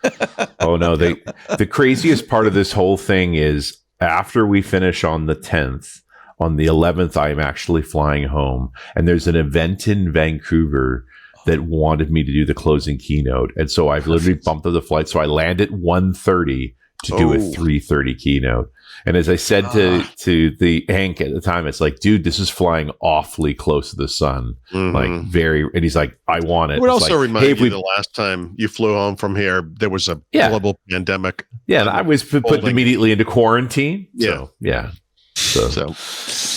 Oh, no. The craziest part of this whole thing is after we finish on the 10th, on the 11th, I'm actually flying home, and there's an event in Vancouver that wanted me to do the closing keynote. And so I've literally bumped up the flight. So I land at 1:30 to do a 3:30 keynote. And as I said to the Hank at the time, it's like, dude, this is flying awfully close to the sun. Like and he's like, I want it. It would also like, remind you the last time you flew home from here, there was a global pandemic. Yeah, and I was put immediately into quarantine. So, So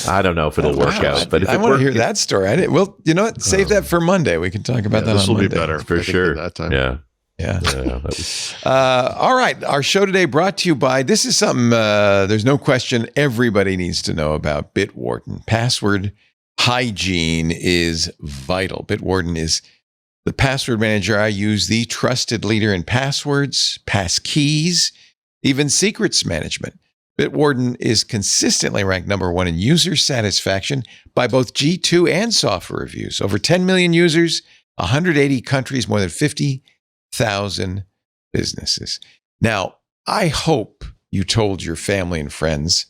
I don't know if it'll work out, but if I want to hear that story. Well, you know what? Save that for Monday. We can talk about that on Monday. This will be better for sure. That time. Yeah. All right. Our show today brought to you by, this is something there's no question everybody needs to know about, Bitwarden. Password hygiene is vital. Bitwarden is the password manager I use, the trusted leader in passwords, passkeys, even secrets management. Bitwarden is consistently ranked number one in user satisfaction by both G2 and software reviews. Over 10 million users, 180 countries, more than 50,000 businesses. Now, I hope you told your family and friends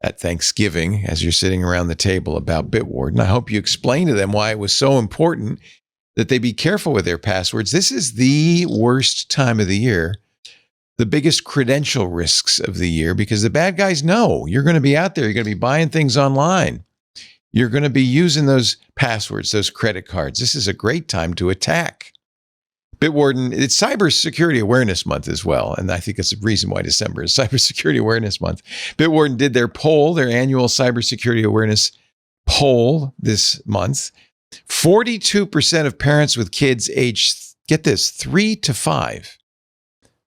at Thanksgiving as you're sitting around the table about Bitwarden. I hope you explained to them why it was so important that they be careful with their passwords. This is the worst time of the year, the biggest credential risks of the year, because the bad guys know you're going to be out there. You're going to be buying things online. You're going to be using those passwords, those credit cards. This is a great time to attack. Bitwarden, it's Cybersecurity Awareness Month as well. And I think it's a reason why December is Cybersecurity Awareness Month. Bitwarden did their poll, their annual Cybersecurity Awareness poll this month. 42% of parents with kids aged, get this, 3 to 5.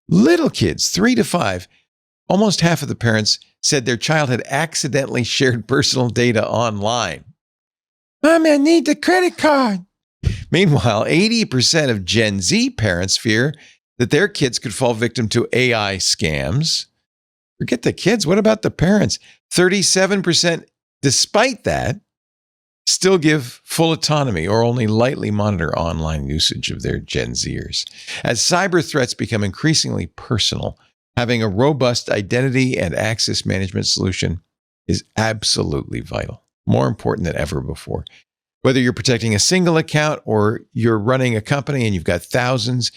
Little kids, 3 to 5, almost half of the parents said their child had accidentally shared personal data online. Mommy, I need the credit card. Meanwhile, 80% of Gen Z parents fear that their kids could fall victim to AI scams. Forget the kids. What about the parents? 37%, despite that, still give full autonomy or only lightly monitor online usage of their Gen Zers. As cyber threats become increasingly personal, having a robust identity and access management solution is absolutely vital, more important than ever before. Whether you're protecting a single account or you're running a company and you've got thousands,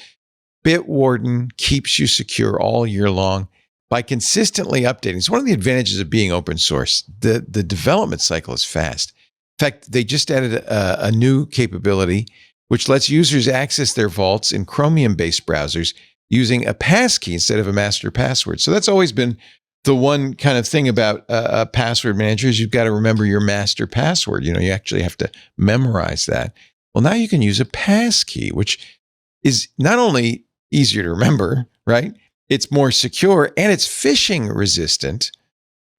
Bitwarden keeps you secure all year long by consistently updating. It's one of the advantages of being open source. The development cycle is fast. In fact, they just added a new capability which lets users access their vaults in Chromium-based browsers using a passkey instead of a master password. So that's always been the one kind of thing about a password manager is you've got to remember your master password. You actually have to memorize that. Well, now you can use a passkey, which is not only easier to remember, right? It's more secure and it's phishing resistant.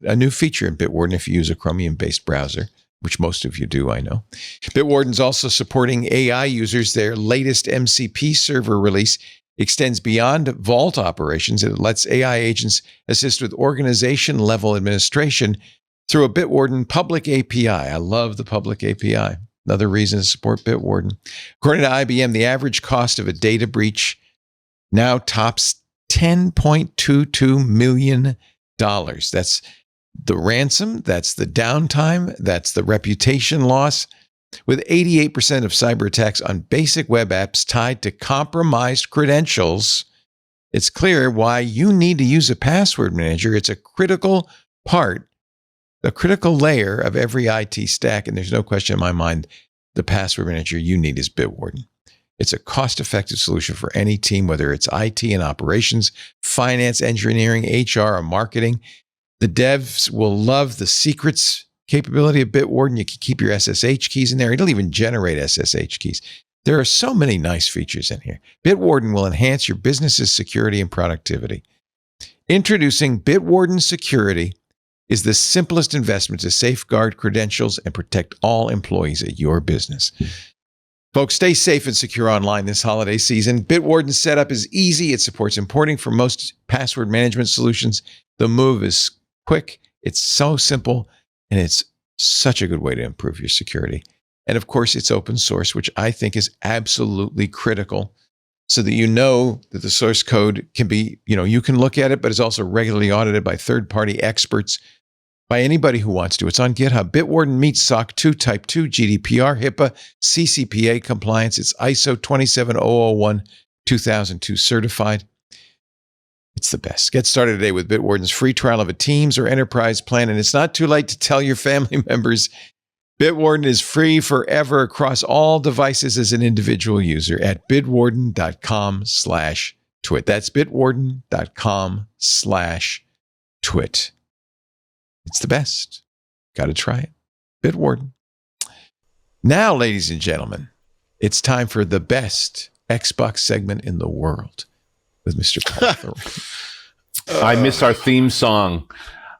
A new feature in Bitwarden if you use a Chromium-based browser, which most of you do, I know. Bitwarden's also supporting AI users. Their latest MCP server release extends beyond vault operations. It lets AI agents assist with organization-level administration through a Bitwarden public API. I love the public API. Another reason to support Bitwarden. According to IBM, the average cost of a data breach now tops $10.22 million. That's the ransom, that's the downtime, that's the reputation loss. With 88% of cyber attacks on basic web apps tied to compromised credentials, it's clear why you need to use a password manager. It's a critical part, a critical layer of every IT stack, and there's no question in my mind the password manager you need is Bitwarden. It's a cost-effective solution for any team, whether it's IT and operations, finance, engineering, HR, or marketing. The devs will love the secrets capability of Bitwarden. You can keep your SSH keys in there. It'll even generate SSH keys. There are so many nice features in here. Bitwarden will enhance your business's security and productivity. Introducing Bitwarden Security is the simplest investment to safeguard credentials and protect all employees at your business. Folks, stay safe and secure online this holiday season. Bitwarden's setup is easy. It supports importing for most password management solutions. The move is quick. It's so simple, and it's such a good way to improve your security. And of course, it's open source, which I think is absolutely critical so that you know that the source code can be, you can look at it, but it's also regularly audited by third-party experts, by anybody who wants to. It's on GitHub. Bitwarden meets SOC 2, Type 2, GDPR, HIPAA, CCPA compliance. It's ISO 27001-2002 certified. It's the best. Get started today with Bitwarden's free trial of a Teams or Enterprise plan, and it's not too late to tell your family members. Bitwarden is free forever across all devices as an individual user at bitwarden.com/twit. That's bitwarden.com/twit. It's the best. Got to try it. Bitwarden. Now, ladies and gentlemen, it's time for the best Xbox segment in the world with Mr. Paul Thorne. I missed our theme song.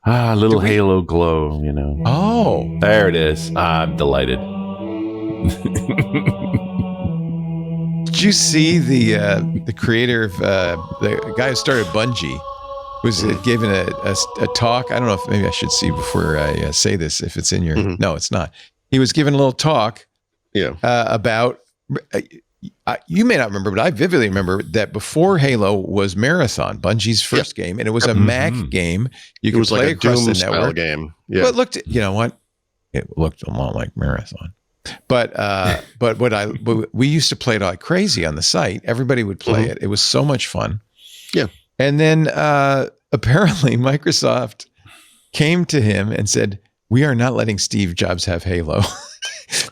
Little Halo glow, Oh. There it is. I'm delighted. Did you see the creator of the guy who started Bungie was given a talk? I don't know if maybe I should see before I say this if it's in your. No, it's not. He was given a little talk. Yeah. About. You may not remember, but I vividly remember that before Halo was Marathon, Bungie's first game, and it was a Mac game. You could play like across Doom the style network. game. Yeah. But it looked, you know what? It looked a lot like Marathon. But we used to play it like crazy on the site. Everybody would play it. It was so much fun. Yeah. And then apparently Microsoft came to him and said, "We are not letting Steve Jobs have Halo."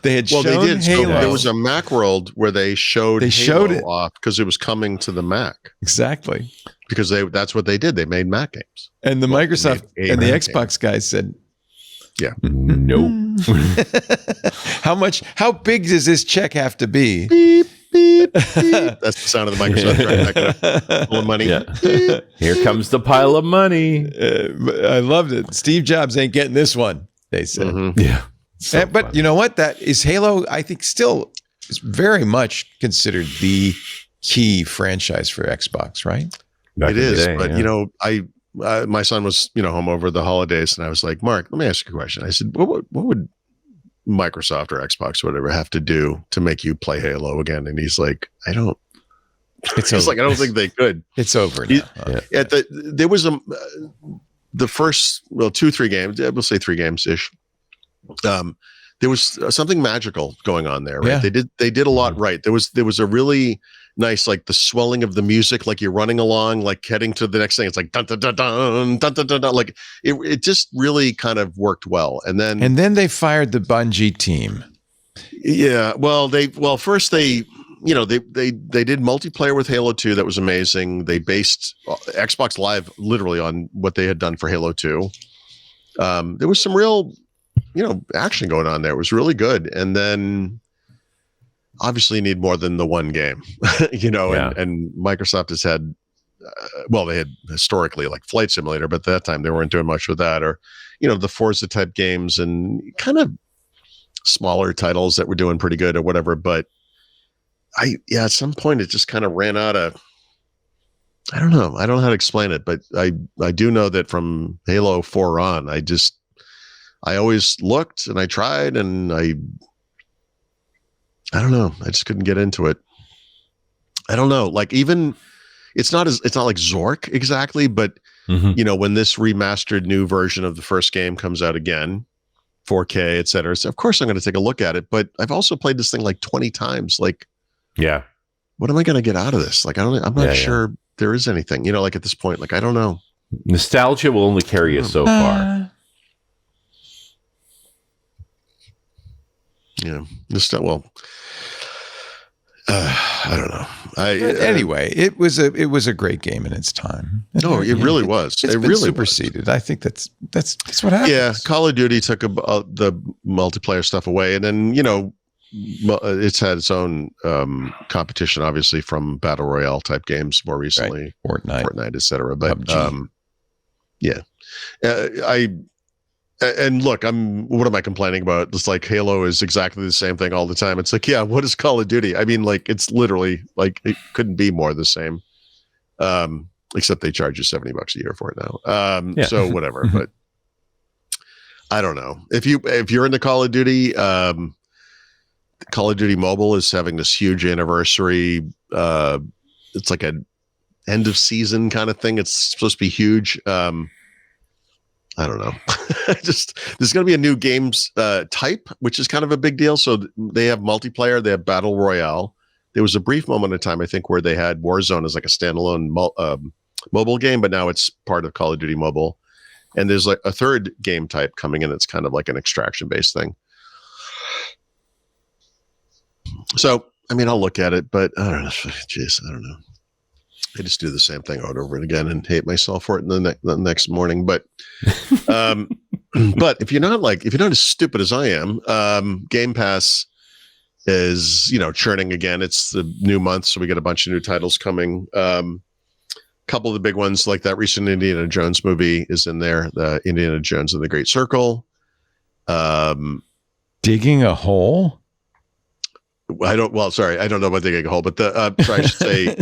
They had shown Halo. So there was a Macworld where they showed Halo it off because it was coming to the Mac. Exactly. Because that's what they did. They made Mac games. And the Microsoft and the Xbox guys said, "Yeah, nope." How big does this check have to be? Beep, beep, beep. That's the sound of the Microsoft right full of money. Yeah. Here comes the pile of money. I loved it. Steve Jobs ain't getting this one, they said. Yeah. So but funny. You know what? That is Halo, I think, still is very much considered the key franchise for Xbox, right? Back it is. Day, but, my son was, home over the holidays, and I was like, "Mark, let me ask you a question." I said, what would Microsoft or Xbox or whatever have to do to make you play Halo again? And he's like, I don't think they could. It's over now. There was the first, 2-3 games, we'll say 3 games ish. There was something magical going on there, right? Yeah. They did a lot right. There was a really nice, like the swelling of the music, like you're running along, like heading to the next thing. It's like dun dun dun dun dun dun dun dun. Like it just really kind of worked well. And then they fired the Bungie team. Yeah. Well, first they they did multiplayer with Halo 2 that was amazing. They based Xbox Live literally on what they had done for Halo 2. There was some real, action going on there. It was really good. And then obviously you need more than the one game, and Microsoft has had, they had historically like Flight Simulator, but at that time they weren't doing much with that, or, the Forza type games and kind of smaller titles that were doing pretty good or whatever. But at some point it just kind of ran out of, I don't know how to explain it, but I do know that from Halo 4 on, I always looked and I tried and I don't know. I just couldn't get into it. I don't know. Like even it's not like Zork exactly, but when this remastered new version of the first game comes out again, 4K, et cetera, so of course I'm going to take a look at it. But I've also played this thing like 20 times. Like, yeah, what am I going to get out of this? Like, I'm not sure there is anything, like at this point, like, I don't know. Nostalgia will only carry you so far. Yeah. I don't know. Anyway, it was a great game in its time. No, it really was. It's been really superseded. I think that's what happened. Yeah, Call of Duty took the multiplayer stuff away, and then it's had its own competition, obviously, from battle royale type games more recently, right. Fortnite, etc. But PUBG. And look, what am I complaining about? It's like Halo is exactly the same thing all the time. It's like, what is Call of Duty? I mean, like, it's literally like it couldn't be more the same. Except they charge you $70 a year for it now. So whatever. But I don't know. If you're into Call of Duty, Call of Duty Mobile is having this huge anniversary. It's like an end of season kind of thing. It's supposed to be huge. I don't know. There's going to be a new games type, which is kind of a big deal. So they have multiplayer, they have battle royale. There was a brief moment of time, I think, where they had Warzone as like a standalone mobile game, but now it's part of Call of Duty Mobile. And there's like a third game type coming in. It's kind of like an extraction based thing. So, I mean, I'll look at it, but I don't know. Jeez, I don't know. I just do the same thing over and again and hate myself for it the next morning. But, but if you're not as stupid as I am, Game Pass is, churning again. It's the new month, so we get a bunch of new titles coming. Couple of the big ones, like that recent Indiana Jones movie is in there. The Indiana Jones and the Great Circle. Digging a hole? I don't know about Digging a Hole, but I should say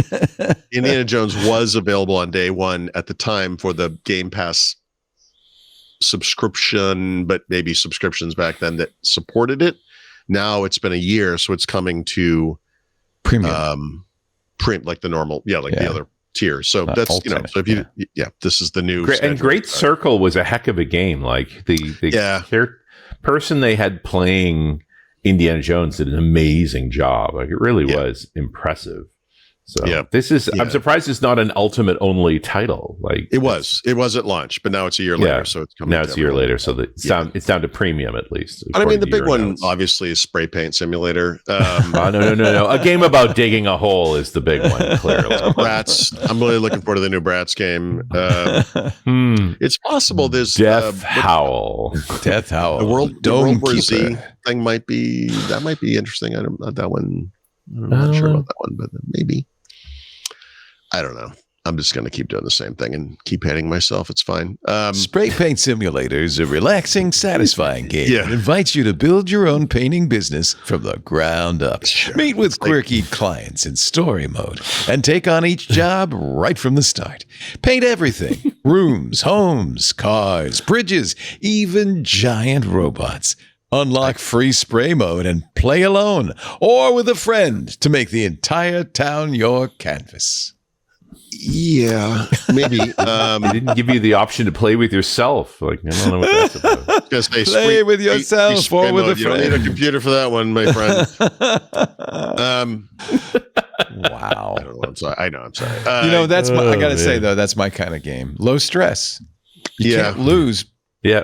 Indiana Jones was available on day one at the time for the Game Pass subscription, but maybe subscriptions back then that supported it. Now it's been a year, so it's coming to premium, like the normal, the other tiers. So that's ultimate, so if you this is the new Great Circle was a heck of a game. Like the person they had playing Indiana Jones did an amazing job. Like it really was impressive. So I'm surprised it's not an ultimate only title. Like it was at launch, but now it's a year later. So it's coming. Now it's a year later. So it's down to premium at least. I mean, the big one obviously is Spray Paint Simulator. No. A game about digging a hole is the big one. Clearly, Bratz. I'm really looking forward to the new Bratz game. It's possible there's Death Howl. The World War Z thing might be interesting. I'm not sure about that one, but maybe. I don't know. I'm just going to keep doing the same thing and keep hating myself. It's fine. Spray Paint Simulator is a relaxing, satisfying game that invites you to build your own painting business from the ground up. Sure. Meet with quirky clients in story mode and take on each job right from the start. Paint everything. Rooms, homes, cars, bridges, even giant robots. Unlock free spray mode and play alone or with a friend to make the entire town your canvas. Yeah, maybe. They didn't give you the option to play with yourself. Like, I don't know what that's about. Play with yourself or with a friend. You don't need a computer for that one, my friend. Wow. I don't know. I'm sorry. I'm sorry. That's I got to say, though, that's my kind of game. Low stress. You can't lose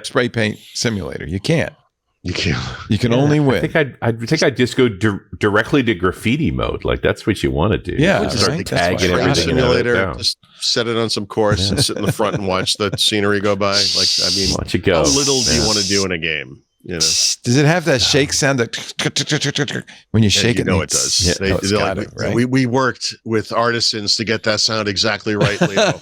Spray Paint Simulator. You can't. You can only win. I think I'd just go directly to graffiti mode. Like that's what you want to do. Yeah, just start right? tagging That's why I got it. everything. Simulator. Just set it on some course and sit in the front and watch the scenery go by. Like, I mean, watch it go. how little do you want to do in a game? You know, does it have that shake sound that when you shake it? It does. Yeah, right? We worked with artisans to get that sound exactly right, Leo.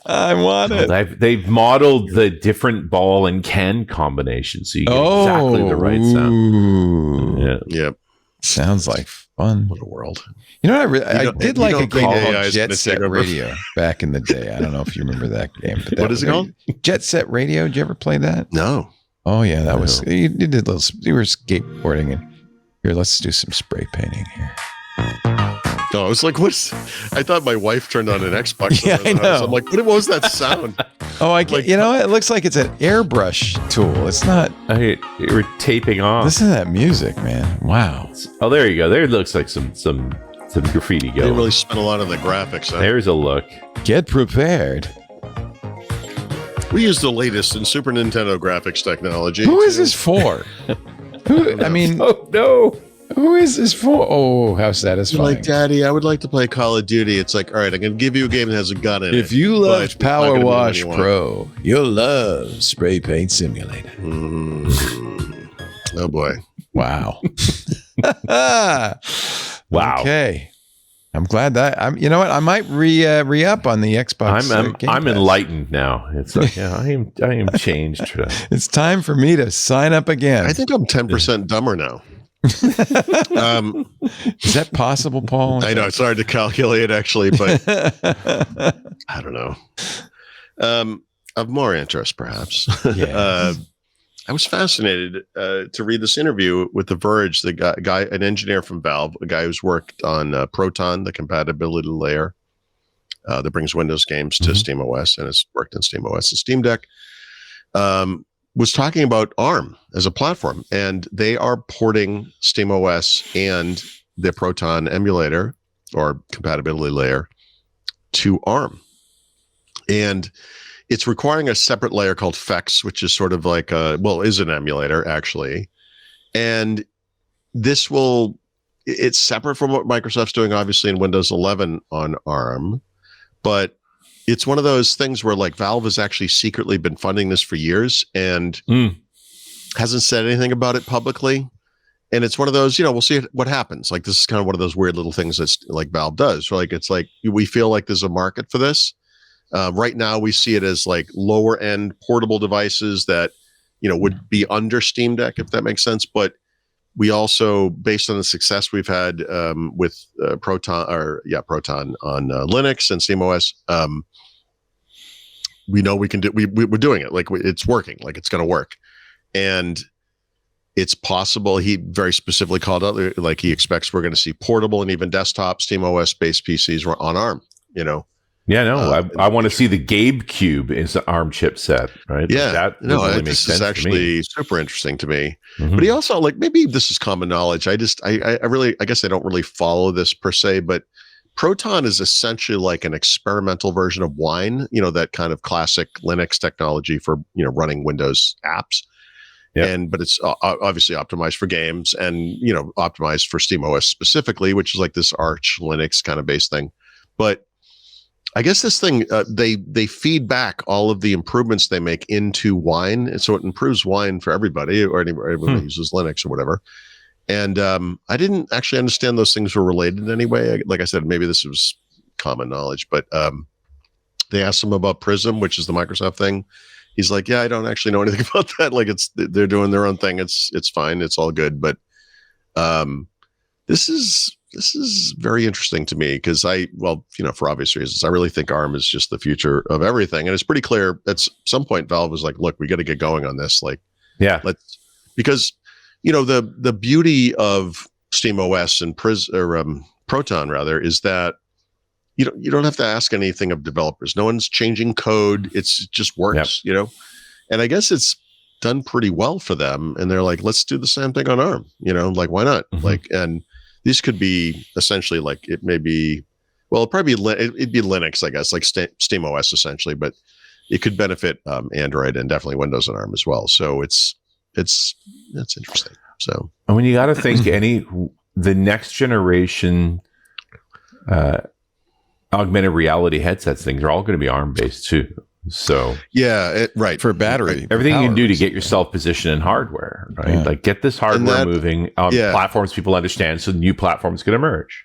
I want it. They've modeled the different ball and can combinations, so you get exactly the right sound. Yeah. Yep. Sounds like fun. What a world. You know, I did like a game called AI Jet Set Radio back in the day. I don't know if you remember that game. But what is it called? Jet Set Radio. Did you ever play that? No. Oh yeah, that was you did a little. You were skateboarding, and here, let's do some spray painting here. No, I was like, what's? I thought my wife turned on an Xbox. Yeah, I know. I'm like, what was that sound? Oh, I get. You know, it looks like it's an airbrush tool. It's not. You're taping off. Listen to that music, man! Wow. Oh, there you go. There looks like some graffiti They going. really spent a lot on the graphics. Huh? There's a look. Get prepared. We use the latest in Super Nintendo graphics technology. Who is this for? Who? I mean, Oh no. who is this for? Oh, how You're satisfying! like, Daddy, I would like to play Call of Duty. It's like, all right, I'm going to give you a game that has a gun in it. If you but loved it's not Power gonna be what Wash you want. Pro, you'll love Spray Paint Simulator. Oh boy. Wow. Wow. Okay. I'm glad that I'm. You know what? I might re up on the Xbox. Game I'm Pass. enlightened now. It's like I am changed. It's time for me to sign up again. I think I'm 10% dumber now. Is that possible, Paul? I know it's hard to calculate actually, but I don't know. Of more interest, perhaps. Yeah. I was fascinated to read this interview with The Verge. The guy, an engineer from Valve, a guy who's worked on Proton, the compatibility layer that brings Windows games to SteamOS, and has worked in SteamOS and Steam Deck, was talking about ARM as a platform, and they are porting SteamOS and the Proton emulator or compatibility layer to ARM, and it's requiring a separate layer called FEX, which is sort of like is an emulator actually. And it's separate from what Microsoft's doing, obviously, in Windows 11 on ARM. But it's one of those things where like Valve has actually secretly been funding this for years and hasn't said anything about it publicly. And it's one of those, we'll see what happens. Like this is kind of one of those weird little things that's like Valve does. Like it's like we feel like there's a market for this. Right now, we see it as like lower end portable devices that, would be under Steam Deck, if that makes sense. But we also, based on the success we've had with Proton on Linux and SteamOS, we know we can do. We're doing it. Like it's working. Like it's going to work, and it's possible. He very specifically called out like he expects we're going to see portable and even desktop SteamOS based PCs on ARM. Yeah, no, I want to see the Gabe Cube is the ARM chipset, right? Yeah, really this is actually super interesting to me. Mm-hmm. But he also maybe this is common knowledge. I guess I don't really follow this per se, but Proton is essentially like an experimental version of Wine, that kind of classic Linux technology for, running Windows apps. Yep. But it's obviously optimized for games and, optimized for SteamOS specifically, which is like this Arch Linux kind of base thing. But I guess this thing, they feed back all of the improvements they make into Wine. And so it improves Wine for everybody or anyone who uses Linux or whatever. And I didn't actually understand those things were related in any way. Like I said, maybe this was common knowledge, but they asked him about Prism, which is the Microsoft thing. He's like, yeah, I don't actually know anything about that. Like they're doing their own thing. It's fine. It's all good. But this is very interesting to me because for obvious reasons, I really think ARM is just the future of everything. And it's pretty clear at some point Valve was like, look, we got to get going on this. Like, yeah, because the beauty of SteamOS and Proton rather is that you don't have to ask anything of developers. No one's changing code. It just works, and I guess it's done pretty well for them. And they're like, let's do the same thing on ARM, like, why not? And these could be essentially like, it may be, it'd probably be, it'd be Linux, I guess, like SteamOS essentially, but it could benefit Android and definitely Windows and ARM as well. So it's that's interesting. So, I mean, you got to think the next generation augmented reality headsets things are all going to be ARM based too. So yeah, right. For battery, everything you can do to get yourself positioned in hardware, right? Yeah. Like get this hardware moving on platforms people understand, so new platforms can emerge.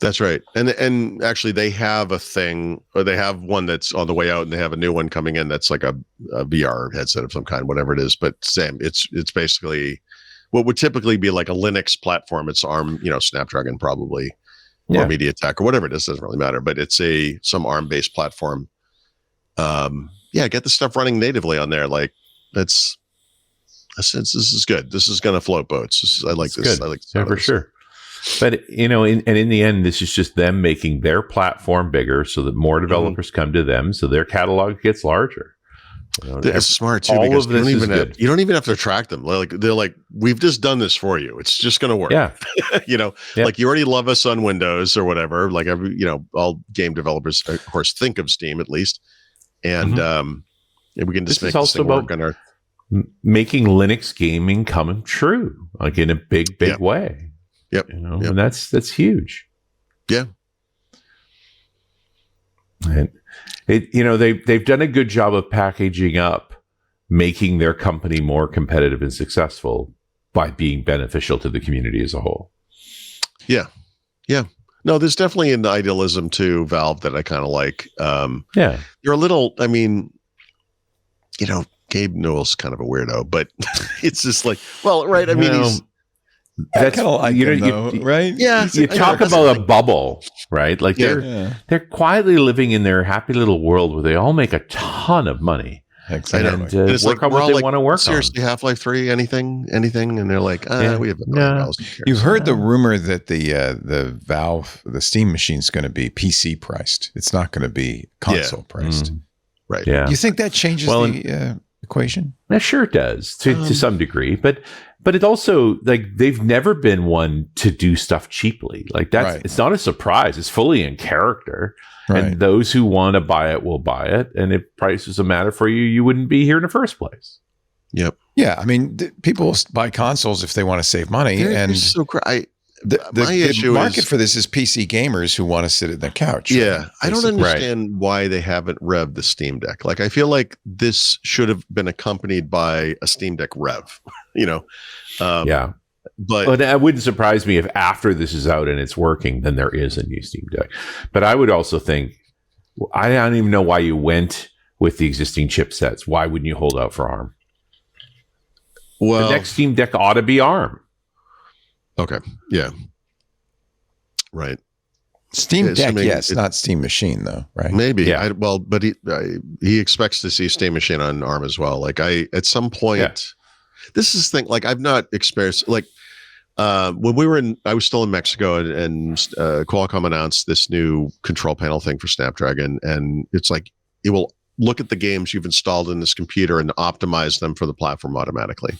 That's right. And actually they have a thing, or they have one that's on the way out, and they have a new one coming in that's like a VR headset of some kind, whatever it is. But same, it's basically what would typically be like a Linux platform. It's ARM, Snapdragon probably, or MediaTek or whatever it is, doesn't really matter. But it's some ARM based platform. Get the stuff running natively on there. Like this is good. This is going to float boats. I like this. Good. I like for sure. But in the end, this is just them making their platform bigger so that more developers come to them, so their catalog gets larger. It's smart too, because you don't even have to track them. They're like, we've just done this for you. It's just going to work. Yeah. Like you already love us on Windows or whatever. Like all game developers, of course, think of Steam at least, and we can just make this thing work on our making Linux gaming come true, like in a big way. Yep. And that's huge. Yeah. And they've done a good job of packaging up, making their company more competitive and successful by being beneficial to the community as a whole. Yeah. Yeah. No, there's definitely an idealism to Valve that I kind of like. You're a little, Gabe Newell's kind of a weirdo, but it's just like, well, right. I mean, that's kind of like right? Yeah. You talk about a bubble, right? Like they're quietly living in their happy little world where they all make a ton of money. Exactly. And it's work on what they want to work seriously, on. Half-Life 3, anything, and they're like, we have $1 million. You've heard the rumor that the Valve, the Steam machine is going to be PC priced. It's not going to be console priced. Right. Yeah. You think that changes the equation? Sure it does to some degree, but it also, like, they've never been one to do stuff cheaply. Like it's not a surprise. It's fully in character. Right. And those who want to buy it will buy it. And if price was a matter for you, you wouldn't be here in the first place. Yep. Yeah. I mean, people buy consoles if they want to save money. The market for this is PC gamers who want to sit at the couch. Yeah. Right? I don't understand why they haven't revved the Steam Deck. Like, I feel like this should have been accompanied by a Steam Deck rev, But it wouldn't surprise me if after this is out and it's working, then there is a new Steam Deck. But I would also think, I don't even know why you went with the existing chipsets. Why wouldn't you hold out for ARM? Well, the next Steam Deck ought to be ARM. Okay. Yeah. Right. Steam Deck, yes, not Steam Machine though, right? Maybe. Yeah. But he expects to see Steam Machine on ARM as well. Like at some point, this is the thing. Like I've not experienced when I was still in Mexico and Qualcomm announced this new control panel thing for Snapdragon, and it's like it will look at the games you've installed in this computer and optimize them for the platform automatically.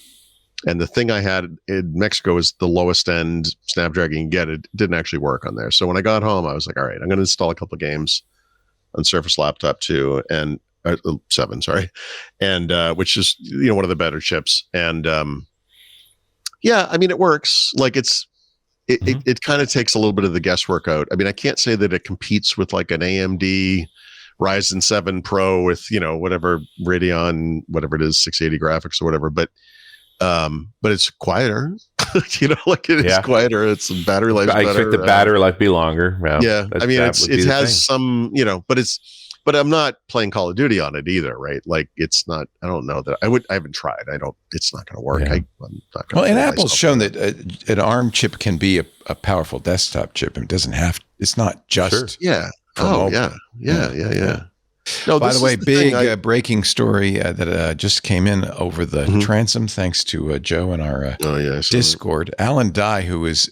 And the thing I had in Mexico is the lowest end Snapdragon you can get. It didn't actually work on there. So when I got home, I was like, all right, I'm going to install a couple of games on Surface Laptop 2 and 7, sorry. And which is, one of the better chips. And it works. Like it kind of takes a little bit of the guesswork out. I mean, I can't say that it competes with like an AMD Ryzen 7 Pro with, whatever Radeon, whatever it is, 680 graphics or whatever, but it's quieter, it is quieter. It's battery life. I expect the battery life be longer. Yeah. I mean, it has some, but I'm not playing Call of Duty on it either. Right. Like it's not, I don't know that I haven't tried. It's not going to work. Yeah. I'm not going and Apple's shown that an ARM chip can be a powerful desktop chip. And it's not just. Yeah. Yeah. No, by the way, big breaking story that just came in over the transom, thanks to Joe in our Discord. Alan Dye, who is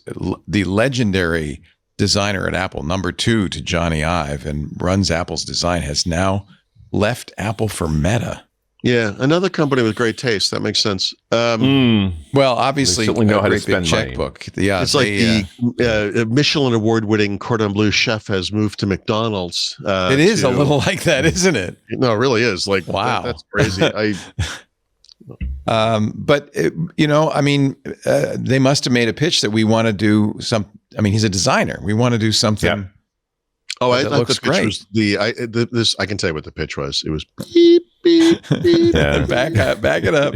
the legendary designer at Apple, number 2 to Johnny Ive, and runs Apple's design, has now left Apple for Meta. Yeah, another company with great taste. That makes sense. Well, obviously, they know how to spend checkbook. Yeah, it's like the Michelin award-winning cordon bleu chef has moved to McDonald's. It is a little like that, isn't it? No, it really is. Like, wow, that's crazy. But they must have made a pitch that we want to do some. I mean, he's a designer. We want to do something. Yeah. Oh, I that thought looks the pitch great. was this. I can tell you what the pitch was. It was beep beep beep. Yeah. Back it up.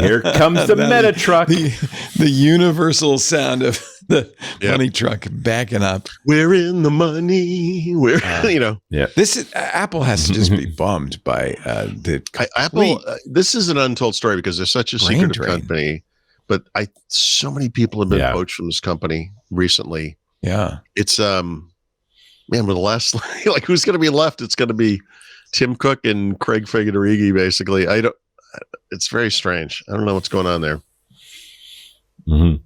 Here comes the meta truck. The universal sound of the Yep. money truck backing up. We're in the money. We're Yeah. This is Apple has to just be bummed by the Apple. This is an untold story because they're such a Brain secretive drain. company. But so many people have been Yeah. poached from this company recently. yeah. It's man, with the last like who's going to be left? It's going to be Tim Cook and Craig Federighi, basically. It's very strange. I don't know what's going on there. Mhm.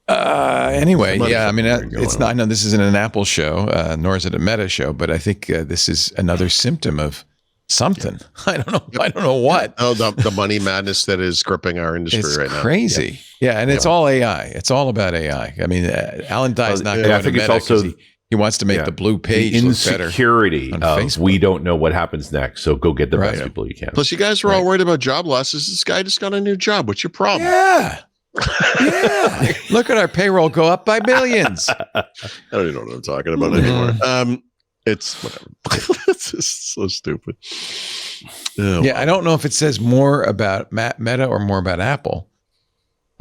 Anyway, Some yeah. I other mean, something going it's on. not. I know this isn't an Apple show, nor is it a Meta show, but I think this is another symptom of something. I don't know. I don't know what. Oh, the money madness that is gripping our industry It's right now. crazy. Yeah, and it's all AI. It's all about AI. I mean, Alan Dye's not yeah, going I to think it's Meta 'cause also- he wants to make Yeah. the blue page The look better. insecurity on of Facebook. we don't know what happens next, so go get the Right. best people you can. Plus, you guys were all Right. worried about job losses. This guy just got a new job. What's your problem? Yeah. Yeah. Look at our payroll go up by millions. I don't even know what I'm talking about anymore. It's whatever. It's just so stupid. Oh, Yeah, I don't know if it says more about Meta or more about Apple.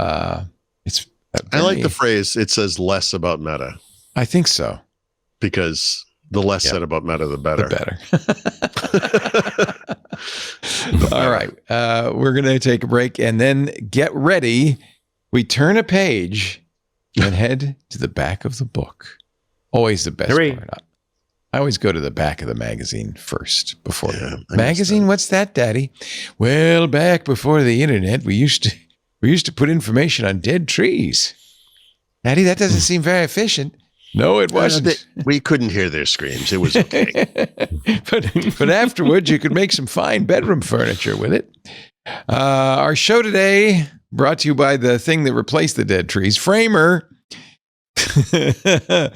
It's. I like the phrase. It says less about Meta I think so. because the less said about Meta, the better. The better. All right, we're gonna take a break and then get ready. We turn a page and head to the back of the book. Always the best Hooray. part. I always go to the back of the magazine first before Yeah, I magazine. What's that, Daddy? Well, back before the internet, we used to put information on dead trees. Daddy, that doesn't seem very efficient. No, it wasn't. We couldn't hear their screams. It was okay. but afterwards, you could make some fine bedroom furniture with it. Our show today brought to you by the thing that replaced the dead trees, Framer.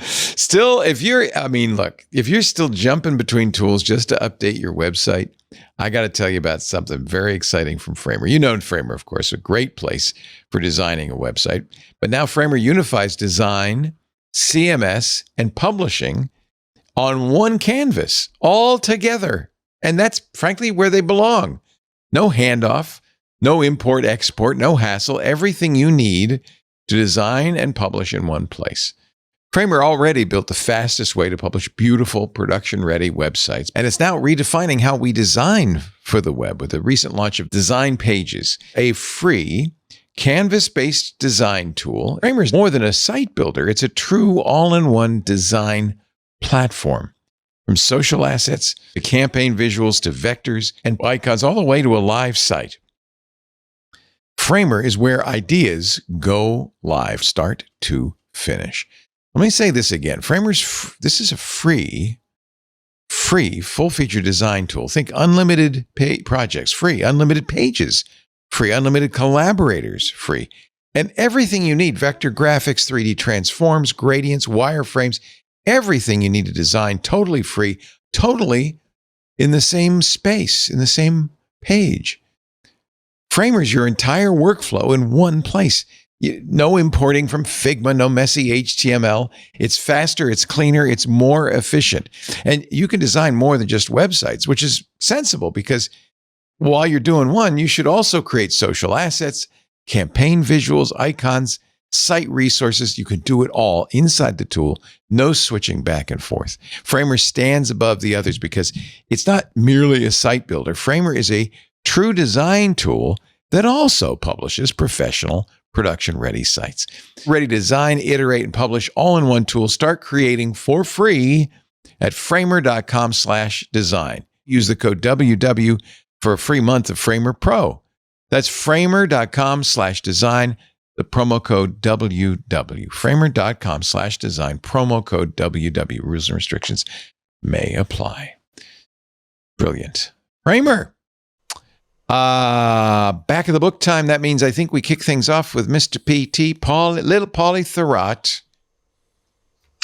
Still, if you're still jumping between tools just to update your website, I got to tell you about something very exciting from Framer. You know Framer, of course, a great place for designing a website. But now Framer unifies design, CMS, and publishing on one canvas all together. And that's frankly where they belong. No handoff, no import, export, no hassle. Everything you need to design and publish in one place. Framer already built the fastest way to publish beautiful production-ready websites, and it's now redefining how we design for the web with the recent launch of Design Pages, a free canvas-based design tool. Framer's more than a site builder. It's a true all-in-one design platform. From social assets to campaign visuals to vectors and icons, all the way to a live site. Framer is where ideas go live, start to finish. Let me say this again. This is a free full-feature design tool. Think unlimited projects, free, unlimited pages, free, unlimited collaborators, free. And everything you need, vector graphics, 3D transforms, gradients, wireframes, everything you need to design, totally free, totally in the same space, in the same page. Framer's your entire workflow in one place. No importing from Figma, no messy HTML. It's faster, it's cleaner, it's more efficient. And you can design more than just websites, which is sensible because while you're doing one, you should also create social assets, campaign visuals, icons, site resources. You can do it all inside the tool. No switching back and forth. Framer stands above the others because it's not merely a site builder. Framer is a true design tool that also publishes professional production-ready sites. Ready to design, iterate, and publish all in one tool. Start creating for free at framer.com/design. Use the code WW for a free month of Framer Pro. That's framer.com/design, the promo code WW. Framer.com/design, promo code WW. Rules and restrictions may apply. Brilliant. Framer. Back of the book time. That means I think we kick things off with Mr. PT, little Paulie Thurrott,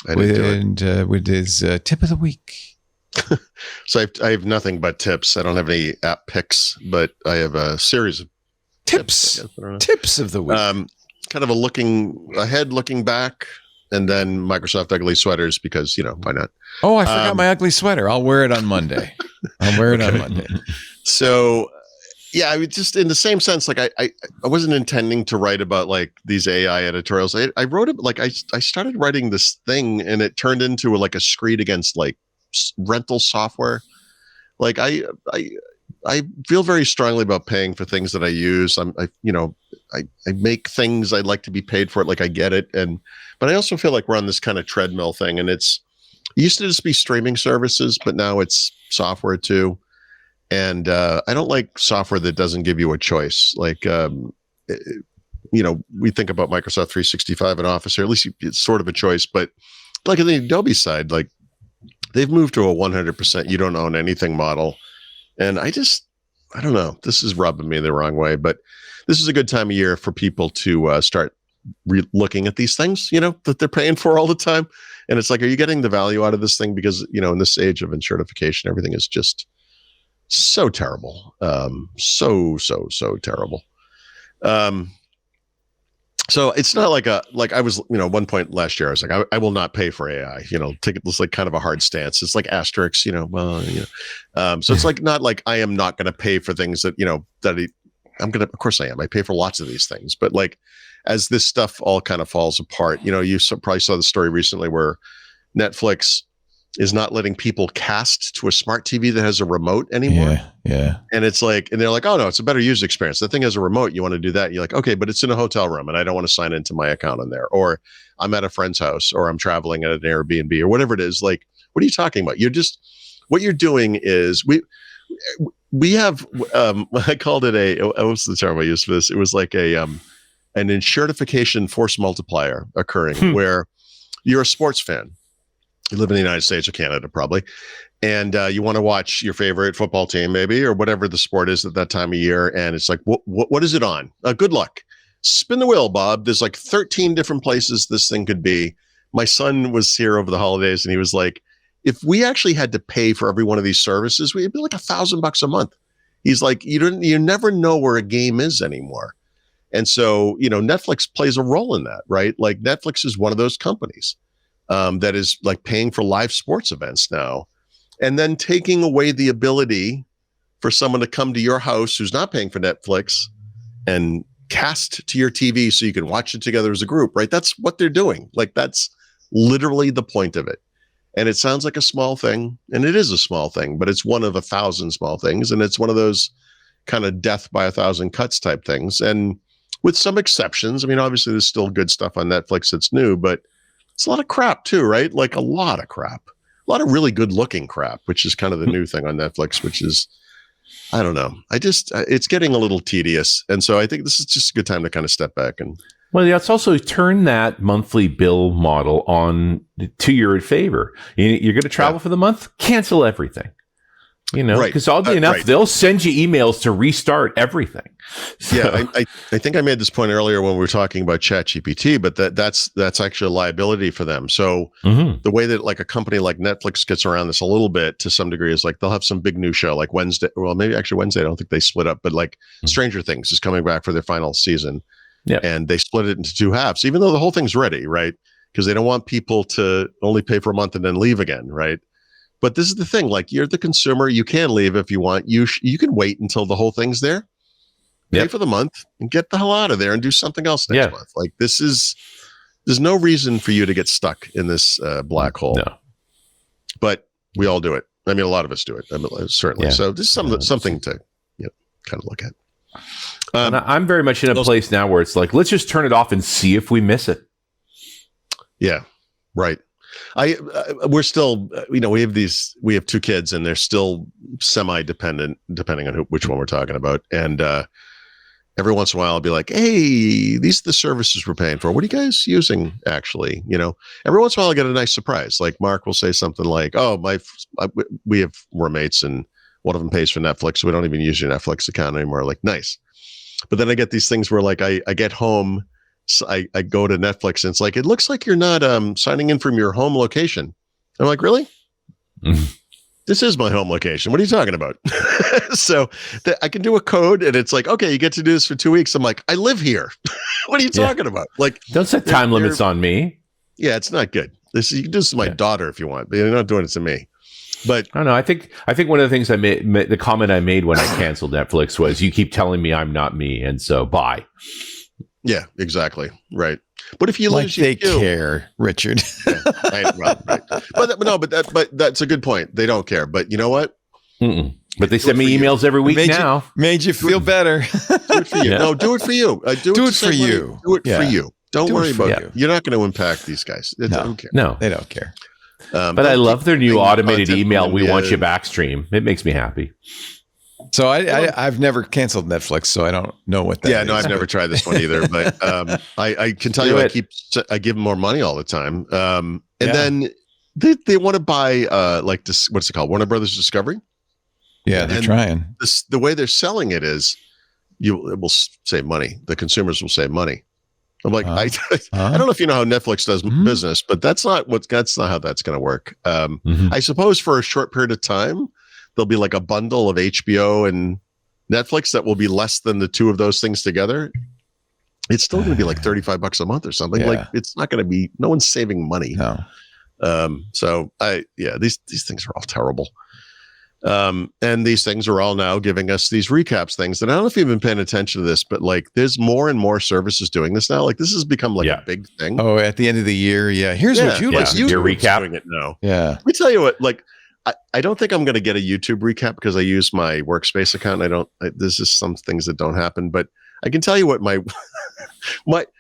with his tip of the week. So I have nothing but tips. I don't have any app picks, but I have a series of Tips. I guess, I don't know. Tips of the week. Kind of a looking ahead, looking back, and then Microsoft ugly sweaters because, why not? Oh, I forgot my ugly sweater. I'll wear it on Monday. On Monday. So, yeah, I would just in the same sense, like I wasn't intending to write about like these AI editorials. I wrote it like I started writing this thing and it turned into like a screed against like rental software. Like I feel very strongly about paying for things that I use. I make things. I'd like to be paid for it. Like I get it. But I also feel like we're on this kind of treadmill thing and it used to just be streaming services, but now it's software too. And I don't like software that doesn't give you a choice. Like, we think about Microsoft 365 and Office here, at least it's sort of a choice. But like on the Adobe side, like they've moved to a 100% you don't own anything model. And I don't know. This is rubbing me the wrong way. But this is a good time of year for people to start looking at these things, that they're paying for all the time. And it's like, are you getting the value out of this thing? Because, in this age of insurtification, everything is just so terrible. So terrible. So it's not like I was, one point last year, I was like, I will not pay for AI, take it was like kind of a hard stance. It's like asterisks, so it's like, not like I am not going to pay for things that, of course I am. I pay for lots of these things, but like, as this stuff all kind of falls apart, you probably saw the story recently where Netflix is not letting people cast to a smart TV that has a remote anymore. Yeah. And it's like, and they're like, oh no, it's a better user experience. The thing has a remote. You want to do that. You're like, okay, but it's in a hotel room and I don't want to sign into my account on there, or I'm at a friend's house, or I'm traveling at an Airbnb or whatever it is. Like, what are you talking about? What you're doing is we have, I called it what's the term I used for this? It was like an insurtification force multiplier occurring where you're a sports fan. You live in the United States or Canada, probably, and you want to watch your favorite football team, maybe, or whatever the sport is at that time of year. And it's like, what is it on? Good luck. Spin the wheel, Bob. There's like 13 different places this thing could be. My son was here over the holidays, and he was like, if we actually had to pay for every one of these services, it'd be like $1,000 a month. He's like, you never know where a game is anymore. And so, Netflix plays a role in that, right? Like Netflix is one of those companies that is like paying for live sports events now, and then taking away the ability for someone to come to your house who's not paying for Netflix and cast to your TV so you can watch it together as a group, right? That's what they're doing. Like that's literally the point of it. And it sounds like a small thing, and it is a small thing, but it's one of 1,000 small things. And it's one of those kind of death by 1,000 cuts type things. And with some exceptions, I mean, obviously there's still good stuff on Netflix that's new, but it's a lot of crap too, right? Like a lot of crap, a lot of really good looking crap, which is kind of the new thing on Netflix, which is, I don't know. It's getting a little tedious. And so I think this is just a good time to kind of step back and. Well, yeah, it's also turn that monthly bill model on to your favor. You're going to travel for the month, cancel everything. Because oddly enough, they'll send you emails to restart everything. So. Yeah, I think I made this point earlier when we were talking about ChatGPT, but that's actually a liability for them. So the way that like a company like Netflix gets around this a little bit to some degree is like they'll have some big new show like Wednesday. Well, maybe actually Wednesday. I don't think they split up, but like Stranger Things is coming back for their final season. Yeah, and they split it into two halves, even though the whole thing's ready, right? Because they don't want people to only pay for a month and then leave again, right? But this is the thing, like you're the consumer, you can leave if you want. You can wait until the whole thing's there, pay for the month, and get the hell out of there and do something else next month. Like there's no reason for you to get stuck in this black hole. No. But we all do it. I mean, a lot of us do it, certainly. Yeah. So this is something to kind of look at. And I'm very much in a place now where it's like, let's just turn it off and see if we miss it. Yeah, right. We're still, we have two kids and they're still semi-dependent, depending on which one we're talking about. And every once in a while I'll be like, hey, these are the services we're paying for. What are you guys using actually? Every once in a while I get a nice surprise. Like Mark will say something like, oh, we have roommates and one of them pays for Netflix. So we don't even use your Netflix account anymore. Like, nice. But then I get these things where like I get home, so I go to Netflix and it's like, it looks like you're not signing in from your home location. I'm like, really? this is my home location. What are you talking about? So I can do a code and it's like, okay, you get to do this for 2 weeks. I'm like, I live here. What are you talking about? Like, don't set time limits on me. Yeah, it's not good. You can do this to my daughter if you want, but you're not doing it to me. But I don't know. I think one of the things I made, the comment I made when I canceled Netflix was, you keep telling me I'm not me, and so bye. Yeah, exactly. Right. But if you like lose, they care, Richard. Right. But that's a good point. They don't care. But you know what? But they send me emails every week now. Made you feel better. Do it for you. Yeah. No, do it for you. Do it for you. Do it for you. Don't worry about you. You're not going to impact these guys. They don't care. No, they don't care. But I love their new automated email. We want you back stream. It makes me happy. So I've never canceled Netflix, so I don't know what that is. Yeah, no, I've never tried this one either. But I can tell you, I give them more money all the time. And then they want to buy like this. What's it called? Warner Brothers Discovery. Yeah, they're trying. The way they're selling it is, it will save money. The consumers will save money. I'm like, I don't know if you know how Netflix does business, but that's not how that's going to work. I suppose for a short period of time, there'll be like a bundle of HBO and Netflix that will be less than the two of those things together. It's still going to be like $35 a month or something. Yeah. Like, it's not going to be, no one's saving money. No. So these things are all terrible. And these things are all now giving us these recaps things. And I don't know if you've been paying attention to this, but like there's more and more services doing this now. Like this has become like a big thing. Oh, at the end of the year. Yeah. Here's what you listen to. Your recap. Doing it now. Yeah. Let me tell you what, like, I don't think I'm going to get a YouTube recap because I use my workspace account. There's just some things that don't happen, but I can tell you what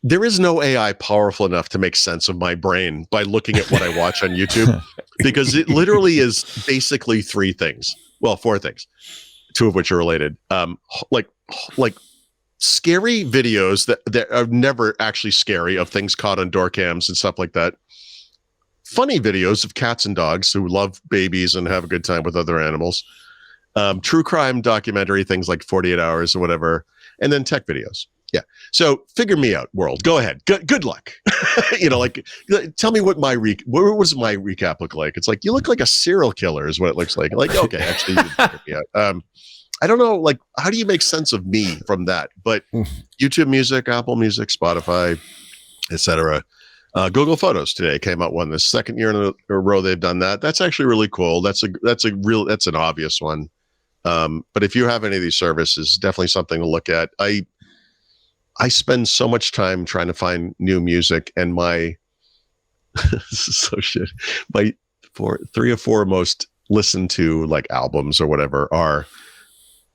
there is no AI powerful enough to make sense of my brain by looking at what I watch on YouTube, because it literally is basically four things, two of which are related. Like scary videos that are never actually scary, of things caught on door cams and stuff like that. Funny videos of cats and dogs who love babies and have a good time with other animals. True crime documentary, things like 48 Hours or whatever. And then tech videos. Yeah. So figure me out, world. Go ahead. Good luck. Like, tell me what what was my recap look like? It's like, you look like a serial killer is what it looks like. Like, okay, actually, you figure me out. I don't know. Like, how do you make sense of me from that? But YouTube Music, Apple Music, Spotify, etc. Google Photos today came out one. The second year in a row they've done that. That's actually really cool. That's an obvious one. But if you have any of these services, definitely something to look at. I spend so much time trying to find new music, and this is so shit. My 3 or 4 most listened to like albums or whatever are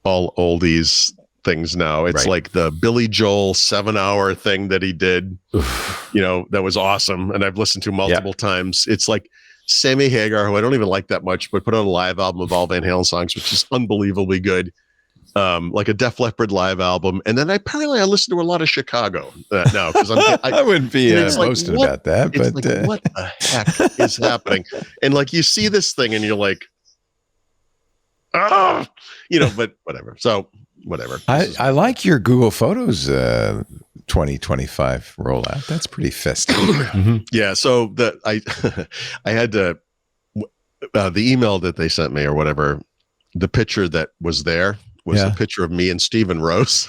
all oldies things now. It's like the Billy Joel 7-hour thing that he did, that was awesome. And I've listened to multiple times. It's like Sammy Hagar, who I don't even like that much, but put on a live album of all Van Halen songs, which is unbelievably good. Like a Def Leppard live album. And then I listen to a lot of Chicago now, because I wouldn't be boasting about that, but like, what the heck is happening? And like, you see this thing and you're like, but whatever. So whatever. I like your Google Photos 2025 rollout. That's pretty festive. Yeah. So I had to, the email that they sent me or whatever, the picture that was there was a picture of me and Stephen Rose.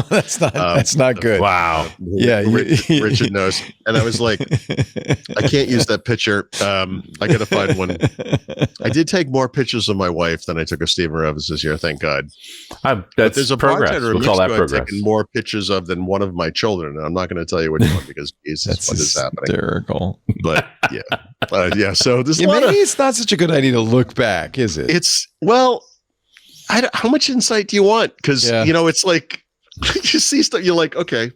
That's not good. Wow. Yeah. Richard knows. And I was like, I can't use that picture. I got to find one. I did take more pictures of my wife than I took of Stephen Rose this year. Thank God. That's there's a progress. bartender in Mexico I've taken more pictures of than one of my children. And I'm not going to tell you which one, because Jesus, what is happening? Hysterical. But yeah. So this maybe it's not such a good idea to look back, is it? How much insight do you want? Because it's like, you see stuff, you're like, okay,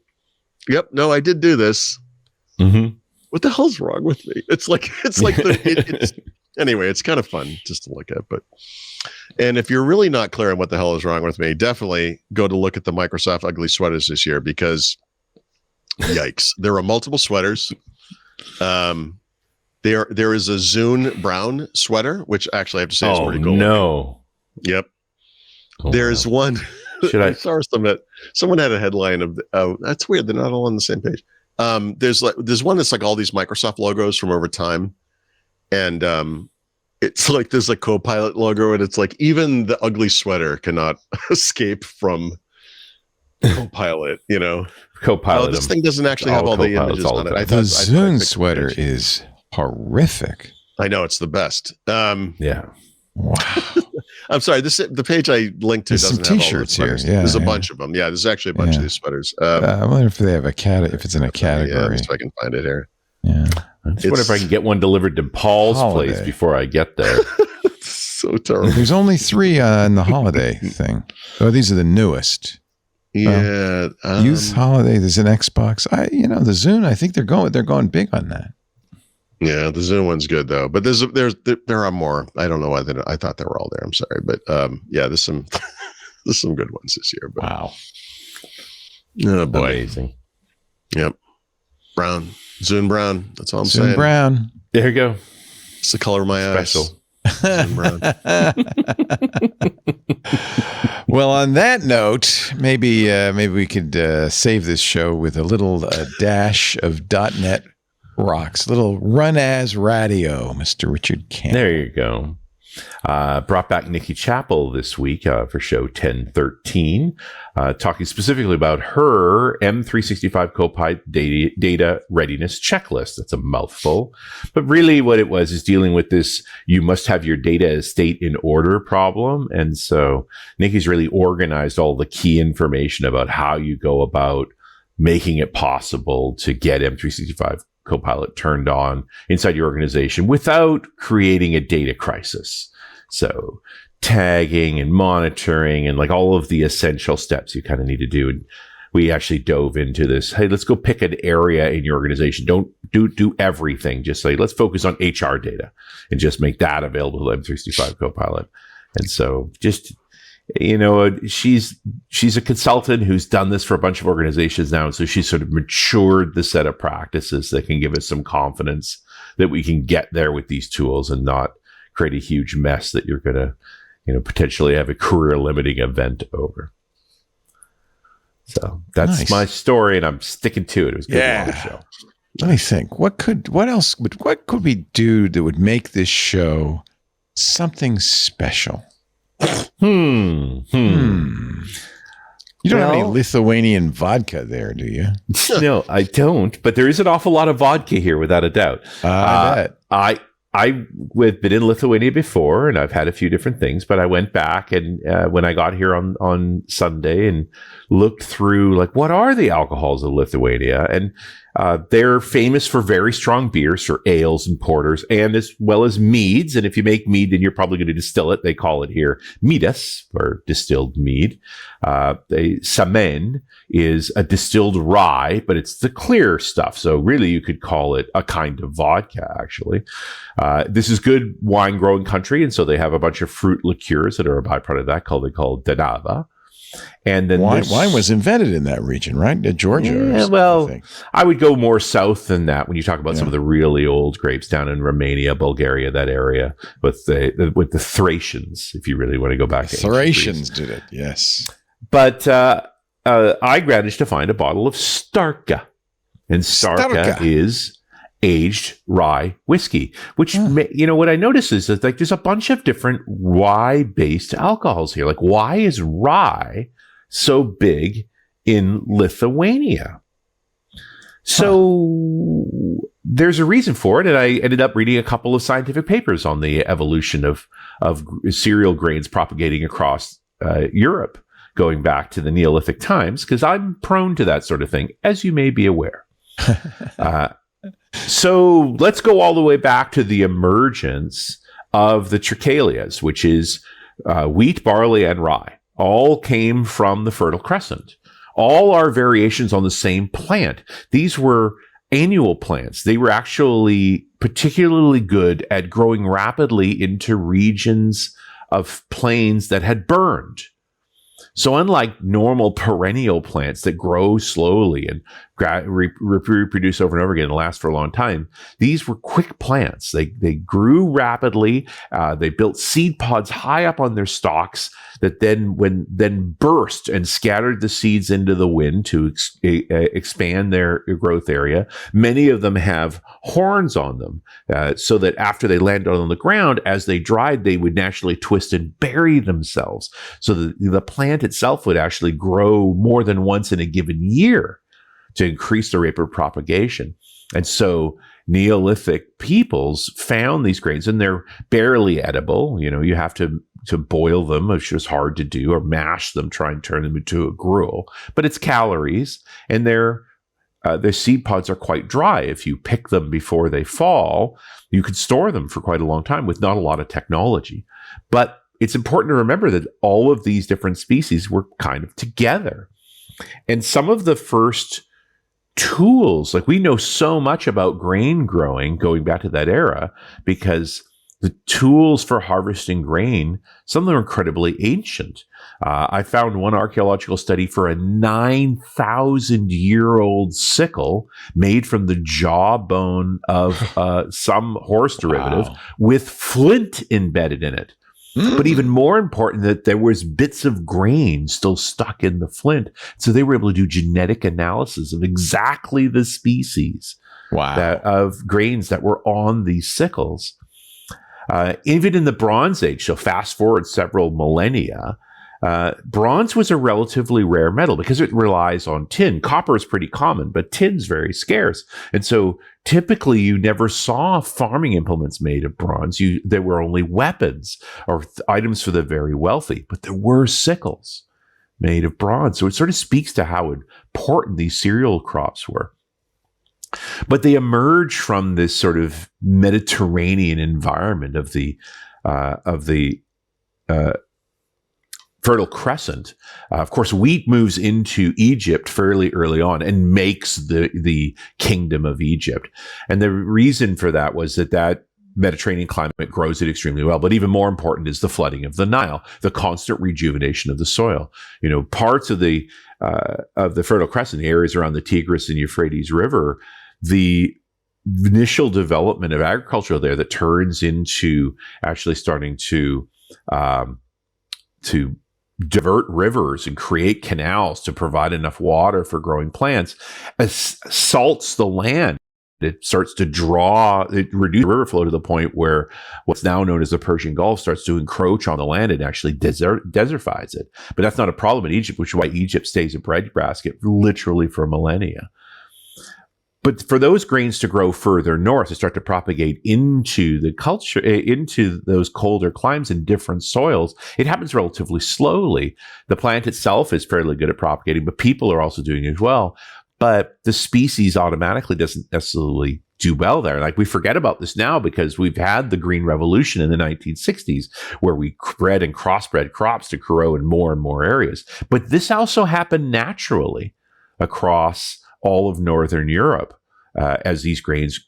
yep, no, I did do this. What the hell's wrong with me? Anyway, it's kind of fun just to look at. And if you're really not clear on what the hell is wrong with me, definitely go to look at the Microsoft ugly sweaters this year, because yikes, there are multiple sweaters. There is a Zune brown sweater, which actually I have to say is pretty cool. No. Yep. There's one. I saw someone had a headline of, that's weird. They're not all on the same page. There's one that's like all these Microsoft logos from over time. And it's like there's a Copilot logo, and it's like even the ugly sweater cannot escape from Copilot. Copilot. This thing doesn't actually have all the images on it. The Zune sweater is horrific. I know, it's the best. Yeah. Wow. I'm sorry. The page I linked to There's doesn't some have all the T-shirts here. sweaters. Yeah, there's a bunch of them. Yeah, there's actually a bunch of these sweaters. I wonder if they have if it's in a category. Yeah, if I can find it here. Yeah. I just wonder if I can get one delivered to Paul's place before I get there. So terrible. There's only 3 in the holiday thing. Oh, these are the newest. Yeah. Youth holiday. There's an Xbox. The Zune. I think they're going big on that. Yeah, the Zune one's good though. But there are more. I don't know why I thought they were all there. I'm sorry, but there's some good ones this year. But, wow. Oh boy. Amazing. Yep. Brown. Zune brown. That's all I'm saying. Zune brown. There you go. It's the color of my Special. eyes. Zune brown. Well, on that note, maybe we could save this show with a little dash of .NET Rocks, little run as radio, Mr. Richard Campbell. There you go. Brought back Nikki Chappell this week for show 1013, talking specifically about her M365 Copilot data readiness checklist. That's a mouthful. But really what it was is dealing with this, you must have your data estate in order problem. And so Nikki's really organized all the key information about how you go about making it possible to get M365 Copilot turned on inside your organization without creating a data crisis. So tagging and monitoring and like all of the essential steps you kind of need to do. And we actually dove into this. Hey, let's go pick an area in your organization. Don't do everything. Just say, let's focus on HR data and just make that available to M365 Copilot. And so just, she's a consultant who's done this for a bunch of organizations now. And so she's sort of matured the set of practices that can give us some confidence that we can get there with these tools and not create a huge mess that you're going to, potentially have a career limiting event over. So that's my story and I'm sticking to it. It was a good long show. Let me think. What could we do that would make this show something special? You don't have any Lithuanian vodka there, do you? No, I don't. But there is an awful lot of vodka here, without a doubt. I bet. I've been in Lithuania before, and I've had a few different things. But I went back and when I got here on Sunday and looked through, like, what are the alcohols of Lithuania? And they're famous for very strong beers, for ales and porters, and as well as meads. And if you make mead, then you're probably going to distill it. They call it here meadus, or distilled mead. Samen is a distilled rye, but it's the clear stuff. So really, you could call it a kind of vodka, actually. This is good wine growing country, and so they have a bunch of fruit liqueurs that are a byproduct of that they call danava. And then wine was invented in that region, right? Georgia. Yeah, well, I would go more south than that when you talk about some of the really old grapes down in Romania, Bulgaria, that area with the Thracians, if you really want to go back. Thracians did it, yes. But I managed to find a bottle of Starka, and Starka is aged rye whiskey, which, what I noticed is that there's a bunch of different rye-based alcohols here. Like, why is rye so big in Lithuania? So there's a reason for it. And I ended up reading a couple of scientific papers on the evolution of cereal grains propagating across Europe, going back to the Neolithic times, because I'm prone to that sort of thing, as you may be aware. So let's go all the way back to the emergence of the Trichalias, which is wheat, barley, and rye. All came from the Fertile Crescent. All are variations on the same plant. These were annual plants. They were actually particularly good at growing rapidly into regions of plains that had burned. So unlike normal perennial plants that grow slowly and reproduce over and over again and last for a long time, these were quick plants. They grew rapidly. They built seed pods high up on their stalks that then burst and scattered the seeds into the wind to expand their growth area. Many of them have horns on them, so that after they landed on the ground, as they dried, they would naturally twist and bury themselves. So the plant itself would actually grow more than once in a given year to increase the rate of propagation. And so Neolithic peoples found these grains, and they're barely edible. You have to boil them, which was hard to do, or mash them, try and turn them into a gruel. But it's calories, and their seed pods are quite dry. If you pick them before they fall, you could store them for quite a long time with not a lot of technology. But it's important to remember that all of these different species were kind of together. And some of the first tools, like we know so much about grain growing going back to that era, because the tools for harvesting grain, some of them are incredibly ancient. I found one archaeological study for a 9,000-year-old sickle made from the jawbone of some horse derivative with flint embedded in it. But even more important, that there was bits of grain still stuck in the flint. So they were able to do genetic analysis of exactly the species of grains that were on these sickles. Even in the Bronze Age, so fast forward several millennia, bronze was a relatively rare metal because it relies on tin. Copper is pretty common, but tin's very scarce. And so typically you never saw farming implements made of bronze. There were only weapons or items for the very wealthy, but there were sickles made of bronze. So it sort of speaks to how important these cereal crops were. But they emerge from this sort of Mediterranean environment of the Fertile Crescent. Of course, wheat moves into Egypt fairly early on and makes the kingdom of Egypt. And the reason for that was that Mediterranean climate grows it extremely well. But even more important is the flooding of the Nile, the constant rejuvenation of the soil. Parts of the Fertile Crescent, the areas around the Tigris and Euphrates River, the initial development of agriculture there that turns into actually starting to divert rivers and create canals to provide enough water for growing plants, salts the land. It starts to reduce river flow to the point where what's now known as the Persian Gulf starts to encroach on the land and actually desertifies it. But that's not a problem in Egypt, which is why Egypt stays a breadbasket literally for millennia. But for those grains to grow further north, to start to propagate into those colder climes and different soils, it happens relatively slowly. The plant itself is fairly good at propagating, but people are also doing it as well. But the species automatically doesn't necessarily do well there. Like, we forget about this now because we've had the Green Revolution in the 1960s, where we bred and crossbred crops to grow in more and more areas. But this also happened naturally across all of Northern Europe as these grains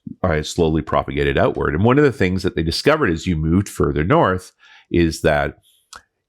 slowly propagated outward. And one of the things that they discovered as you moved further north is that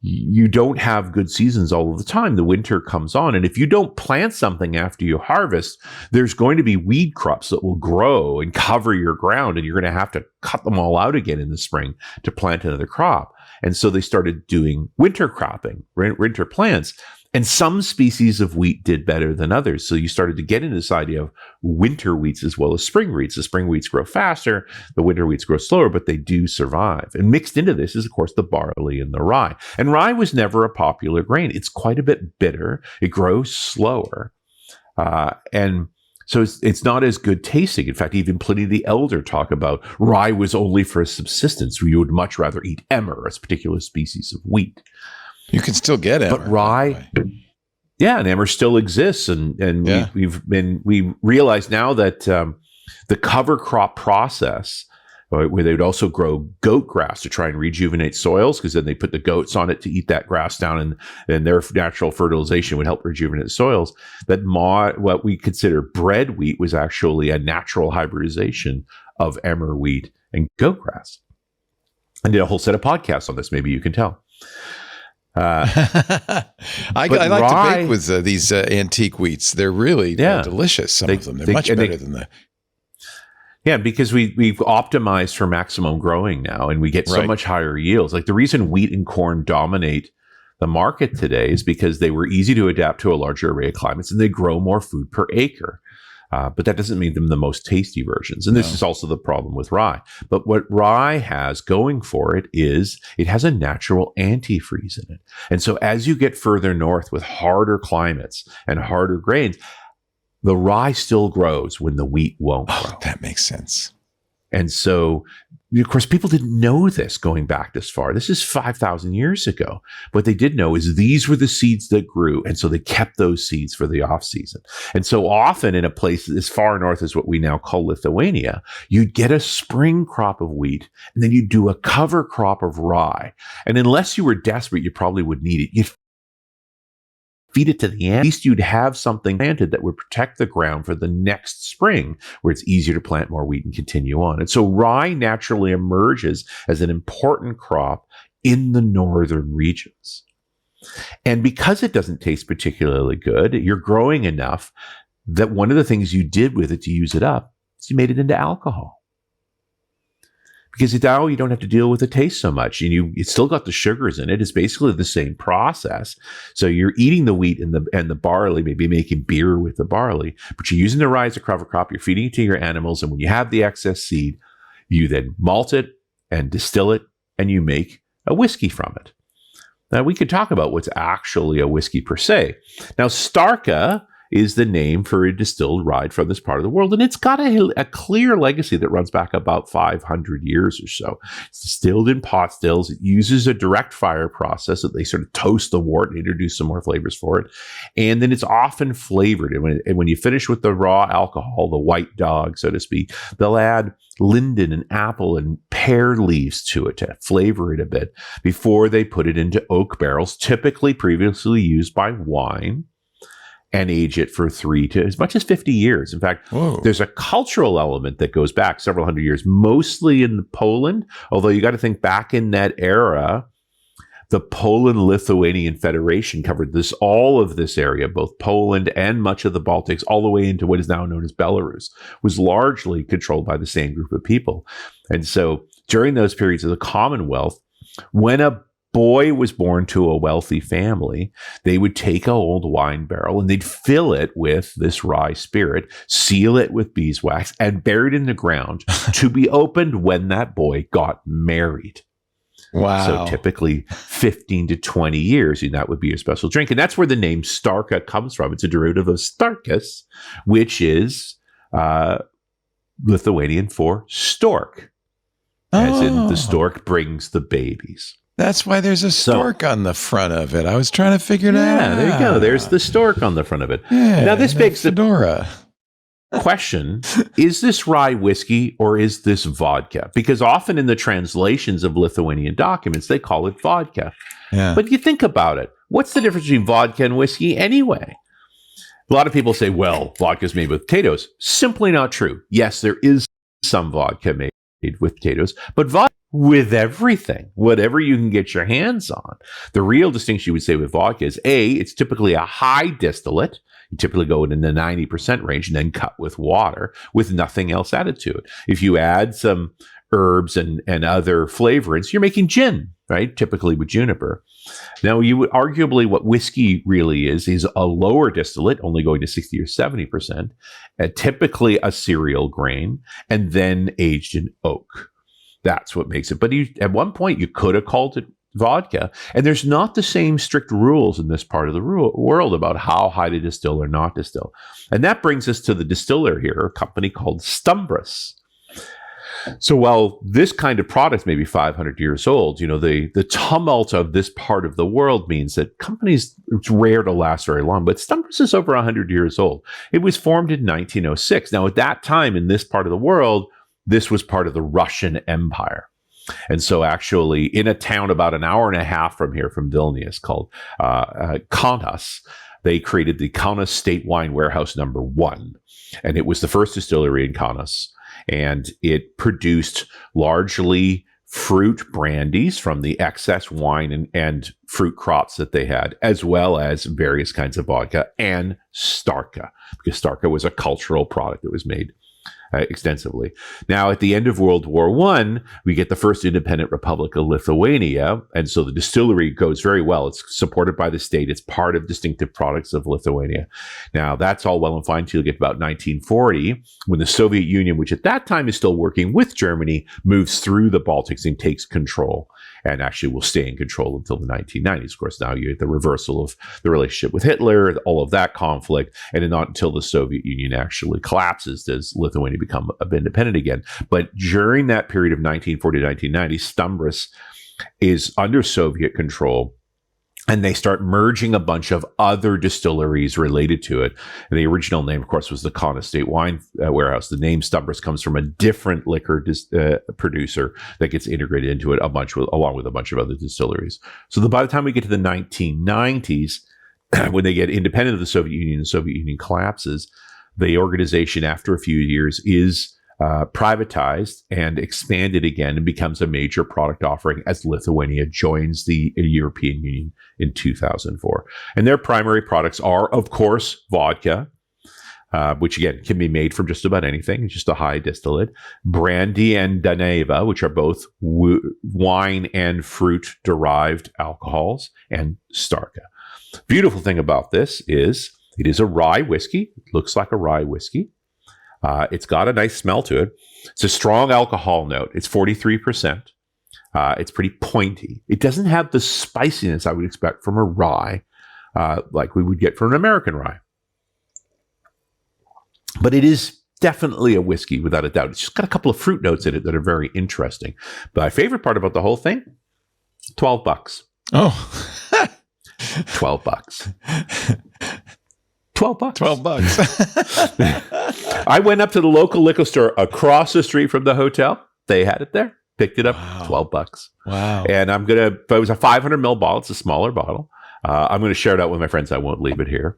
you don't have good seasons all of the time. The winter comes on, and if you don't plant something after you harvest, there's going to be weed crops that will grow and cover your ground, and you're going to have to cut them all out again in the spring to plant another crop. And so they started doing winter cropping, winter plants. And some species of wheat did better than others. So you started to get into this idea of winter wheats as well as spring wheats. The spring wheats grow faster, the winter wheats grow slower, but they do survive. And mixed into this is, of course, the barley and the rye. And rye was never a popular grain. It's quite a bit bitter. It grows slower. And so it's not as good tasting. In fact, even Pliny the Elder talk about rye was only for subsistence. You would much rather eat emmer, a particular species of wheat. You can still get emmer. But rye, and emmer still exists. And we realize now that the cover crop process, where they would also grow goat grass to try and rejuvenate soils, because then they put the goats on it to eat that grass down, and their natural fertilization would help rejuvenate soils. That what we consider bread wheat was actually a natural hybridization of emmer wheat and goat grass. I did a whole set of podcasts on this, maybe you can tell. I like rye, to bake with these antique wheats. They're really delicious. Some of them. They're much better than the... Yeah, because we've optimized for maximum growing now, and we get so much higher yields. Like the reason wheat and corn dominate the market today is because they were easy to adapt to a larger array of climates, and they grow more food per acre. But that doesn't make them the most tasty versions. And this is also the problem with rye. But what rye has going for it is it has a natural antifreeze in it. And so as you get further north with harder climates and harder grains, the rye still grows when the wheat won't grow. That makes sense. And so, of course, people didn't know this going back this far. This is 5,000 years ago. What they did know is these were the seeds that grew. And so they kept those seeds for the off season. And so often in a place as far north as what we now call Lithuania, you'd get a spring crop of wheat, and then you'd do a cover crop of rye. And unless you were desperate, you probably would need it. You'd feed it to the end. At least you'd have something planted that would protect the ground for the next spring, where it's easier to plant more wheat and continue on. And so rye naturally emerges as an important crop in the northern regions. And because it doesn't taste particularly good, you're growing enough that one of the things you did with it to use it up is you made it into alcohol. Because now you don't have to deal with the taste so much, and it's still got the sugars in it. It's basically the same process. So you're eating the wheat and the barley, maybe making beer with the barley, but you're using the rye as a cover crop. You're feeding it to your animals, and when you have the excess seed, you then malt it and distill it, and you make a whiskey from it. Now we could talk about what's actually a whiskey per se. Now Starka is the name for a distilled rye from this part of the world. And it's got a clear legacy that runs back about 500 years or so. It's distilled in pot stills. It uses a direct fire process that they sort of toast the wort and introduce some more flavors for it. And then it's often flavored. And when you finish with the raw alcohol, the white dog, so to speak, they'll add linden and apple and pear leaves to it to flavor it a bit before they put it into oak barrels, typically previously used by wine, and age it for 3 to as much as 50 years. In fact, there's a cultural element that goes back several hundred years, mostly in Poland, although you got to think back in that era, the Poland-Lithuanian Federation covered all of this area, both Poland and much of the Baltics, all the way into what is now known as Belarus, was largely controlled by the same group of people. And so during those periods of the Commonwealth, when a boy was born to a wealthy family, they would take an old wine barrel and they'd fill it with this rye spirit, seal it with beeswax, and bury it in the ground to be opened when that boy got married. Wow. So typically 15 to 20 years, and that would be a special drink. And that's where the name Starka comes from. It's a derivative of Starkas, which is Lithuanian for stork, as in the stork brings the babies. That's why there's a stork on the front of it. I was trying to figure it out. Yeah, there you go. There's the stork on the front of it. Yeah, now, this begs the question, is this rye whiskey or is this vodka? Because often in the translations of Lithuanian documents, they call it vodka. Yeah. But you think about it. What's the difference between vodka and whiskey anyway? A lot of people say, well, vodka is made with potatoes. Simply not true. Yes, there is some vodka made with potatoes, but vodka with everything, whatever you can get your hands on. The real distinction you would say with vodka is it's typically a high distillate. You typically go in the 90% range and then cut with water with nothing else added to it. If you add some herbs and other flavorants, you're making gin, right? Typically with juniper. Now, you would arguably what whiskey really is a lower distillate, only going to 60 or 70%, typically a cereal grain, and then aged in oak. That's what makes it. But at one point, you could have called it vodka. And there's not the same strict rules in this part of the world about how high to distill or not distill. And that brings us to the distiller here, a company called Stumbras. So while this kind of product may be 500 years old, the tumult of this part of the world means that companies, it's rare to last very long, but Stumbras is over 100 years old. It was formed in 1906. Now, at that time in this part of the world, this was part of the Russian Empire. And so actually in a town about an hour and a half from here, from Vilnius, called Kaunas, they created the Kaunas State Wine Warehouse No. 1. And it was the first distillery in Kaunas. And it produced largely fruit brandies from the excess wine and fruit crops that they had, as well as various kinds of vodka and Starka, because Starka was a cultural product that was made extensively. Now, at the end of World War I, we get the first independent republic of Lithuania, and so the distillery goes very well. It's supported by the state. It's part of distinctive products of Lithuania. Now, that's all well and fine until you get about 1940, when the Soviet Union, which at that time is still working with Germany, moves through the Baltics and takes control, and actually will stay in control until the 1990s. Of course, now you get the reversal of the relationship with Hitler, all of that conflict, and not until the Soviet Union actually collapses does Lithuania become independent again. But during that period of 1940 to 1990, Stumbras is under Soviet control, and they start merging a bunch of other distilleries related to it. And the original name, of course, was the Kana State Wine Warehouse. The name Stumbras comes from a different liquor producer that gets integrated into it along with a bunch of other distilleries. So by the time we get to the 1990s, when they get independent of the Soviet Union, the Soviet Union collapses, the organization, after a few years, is privatized and expanded again and becomes a major product offering as Lithuania joins the European Union in 2004. And their primary products are, of course, vodka, which again can be made from just about anything, just a high distillate, brandy and Daneva, which are both wine and fruit derived alcohols, and Starka. Beautiful thing about this is it is a rye whiskey. It looks like a rye whiskey. It's got a nice smell to it. It's a strong alcohol note. It's 43%. It's pretty pointy. It doesn't have the spiciness I would expect from a rye, like we would get from an American rye. But it is definitely a whiskey, without a doubt. It's just got a couple of fruit notes in it that are very interesting. But my favorite part about the whole thing, $12. Oh, $12. $12. I went up to the local liquor store across the street from the hotel. They had it there. Picked it up. Wow. $12. Wow. And I'm going to, if it was a 500 ml bottle, it's a smaller bottle. I'm going to share it out with my friends. I won't leave it here.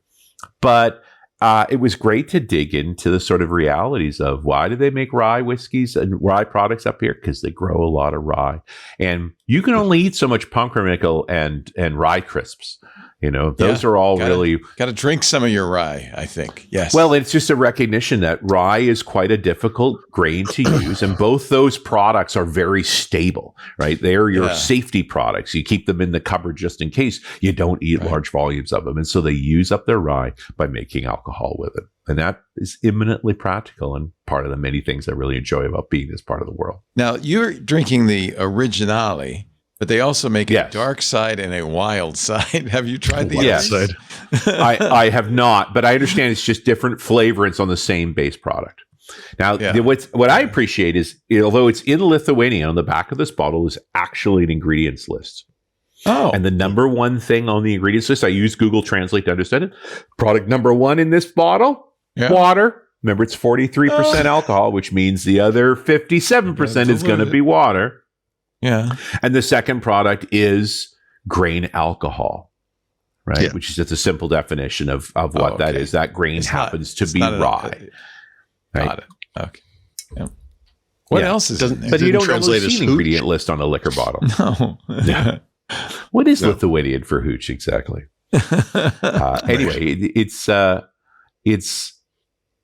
But it was great to dig into the sort of realities of why do they make rye whiskeys and rye products up here? Because they grow a lot of rye. And you can only eat so much pumpernickel and rye crisps. You know, those are all really... Got to drink some of your rye, I think. Yes. Well, it's just a recognition that rye is quite a difficult grain to use. And both those products are very stable, right? They're your safety products. You keep them in the cupboard just in case you don't eat large volumes of them. And so they use up their rye by making alcohol with it. And that is eminently practical and part of the many things I really enjoy about being this part of the world. Now, you're drinking the Originale, but they also make a dark side and a wild side. Have you tried the wild side? I have not, but I understand it's just different flavorants on the same base product. Now, what I appreciate is, although it's in Lithuania, on the back of this bottle is actually an ingredients list. Oh. And the number one thing on the ingredients list, I use Google Translate to understand it. Product number one in this bottle, water. Remember, it's 43% alcohol, which means the other 57% is going to be water. Yeah. And the second product is grain alcohol, right? Yeah. Which is just a simple definition of what that is. That grain happens to be rye. Right? Got it. Okay. Yeah. What else is in there? But you don't normally see an ingredient list on a liquor bottle. No. Yeah. What is Lithuanian for hooch exactly? Anyway, it's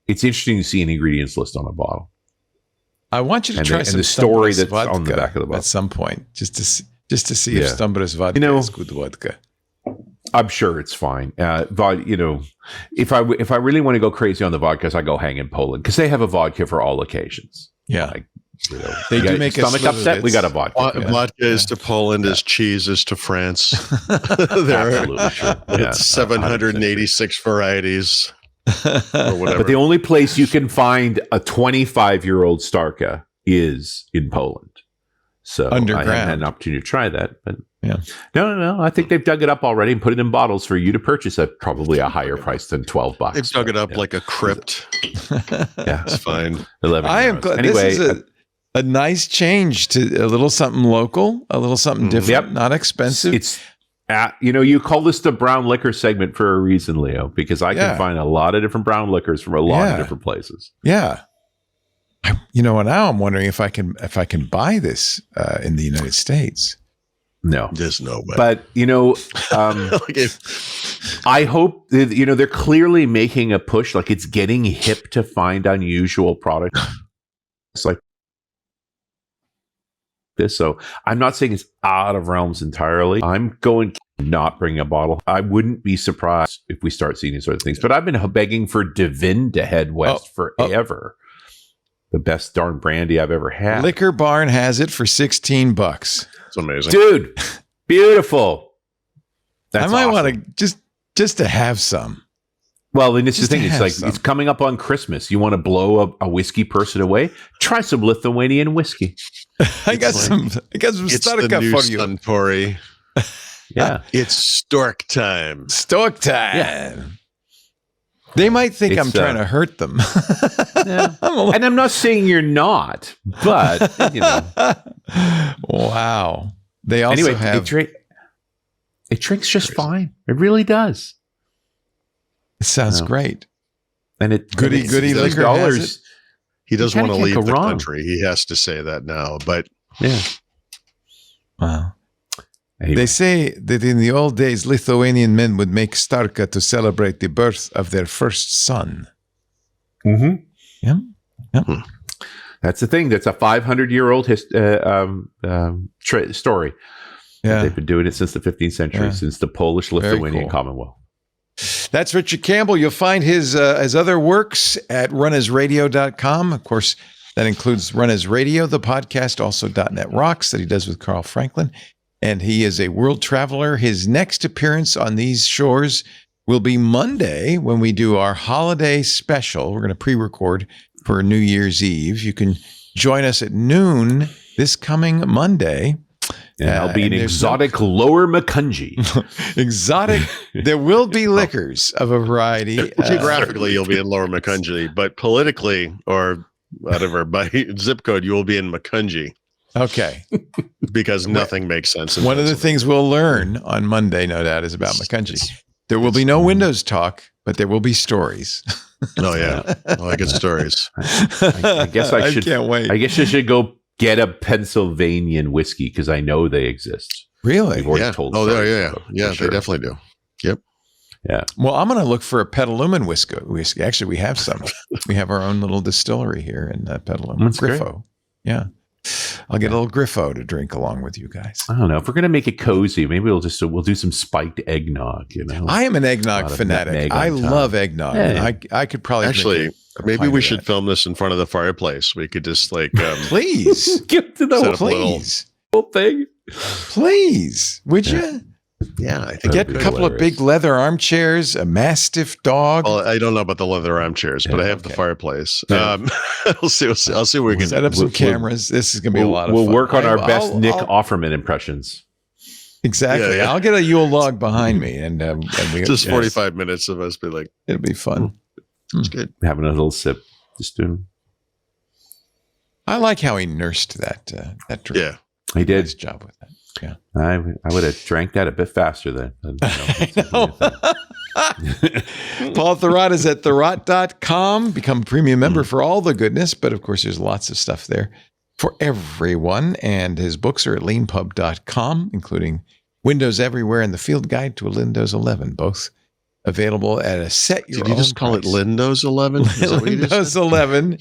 interesting to see an ingredients list on a bottle. I want you to try some the story that's vodka on the back of the bottle at some point, just to see if Stumbras vodka is good vodka. I'm sure it's fine. If I really want to go crazy on the vodkas, I go hang in Poland because they have a vodka for all occasions. Yeah, they do make a stomach upset. We got a vodka. Vodka is to Poland as cheese is to France. Absolutely true. It's 786 varieties. Or whatever. But the only place you can find a 25-year-old Starka is in Poland. So underground. I haven't had an opportunity to try that. But no. I think they've dug it up already and put it in bottles for you to purchase at probably a higher price than $12. They've dug it up like a crypt. It's fine. 11 I am glad. Anyway, this is a nice change to a little something local, a little something different, not expensive. It's you call this the brown liquor segment for a reason, Leo, because I can find a lot of different brown liquors from a lot of different places. Yeah. Now I'm wondering if I can buy this in the United States. No, there's no way. But I hope they're clearly making a push. Like it's getting hip to find unusual products. It's like this. So I'm not saying it's out of realms entirely. I'm going to not bring a bottle. I wouldn't be surprised if we start seeing these sort of things. But I've been begging for Devin to head west forever. The best darn brandy I've ever had. Liquor Barn has it for $16. It's amazing, dude. Beautiful. I might want to just to have some. Well, and it's the thing. It's like it's coming up on Christmas. You want to blow a whiskey person away? Try some Lithuanian whiskey. I got some Starka for you. Suntory. Yeah, it's stork time. Stork time. Yeah. They might think I'm trying to hurt them. Yeah. And I'm not saying you're not, but Wow. They also have it drinks just fine. It really does. It sounds great. And it goody liquor has it. He does want to leave the country. He has to say that now, but yeah. Wow. Anyway. They say that in the old days, Lithuanian men would make Starka to celebrate the birth of their first son. Mm-hmm. Yeah. That's the thing. That's a 500-year-old story. Yeah. They've been doing it since the 15th century, since the Polish-Lithuanian Commonwealth. That's Richard Campbell. You'll find his other works at runasradio.com. Of course, that includes Run As Radio, the podcast, also .NET Rocks that he does with Carl Franklin. And he is a world traveler. His next appearance on these shores will be Monday when we do our holiday special. We're going to pre-record for New Year's Eve. You can join us at noon this coming Monday. And I'll be in exotic Lower Macungie. Exotic. There will be liquors of a variety. Geographically, you'll be in Lower Macungie, but politically or whatever, by zip code, you will be in Macungie. Okay. Because nothing makes sense. One of the things we'll learn on Monday, no doubt, is about Macungie. There will be no Windows talk, but there will be stories. Oh, yeah. I get stories. I guess I can't wait. I guess you should go get a Pennsylvanian whiskey because I know they exist. Really? Told yeah, they definitely do. Yep. Yeah. Well, I'm going to look for a Petroleum whiskey. Actually, we have some. We have our own little distillery here in Petroleum. Griffo. Great. Yeah. I'll get a little Griffo to drink along with you guys. I don't know if we're going to make it cozy. Maybe we'll do some spiked eggnog. I am an eggnog fanatic. I love eggnog. Yeah. I could probably actually. Maybe we should film this in front of the fireplace. We could just please get to the whole thing. Please, would you? Yeah, I think get a couple of big leather armchairs, a Mastiff dog. Well, I don't know about the leather armchairs, but I have the fireplace. Yeah. I'll see what we can set up some cameras. This is going to be a lot of fun. We'll work on our best Nick Offerman impressions. Exactly. Yeah. I'll get a Yule log behind me, and we just 45 minutes of us be like, it'll be fun. It's good. Having a little sip, just doing. I like how he nursed that drink. Yeah, he did. Nice job with that. Yeah, I would have drank that a bit faster then. Paul Thurrott is at thurrott.com. Become a premium member for all the goodness, but of course, there's lots of stuff there for everyone. And his books are at leanpub.com, including Windows Everywhere and the Field Guide to Windows 11, both available at a set your own Did you just call price. It Windows 11? Windows 11.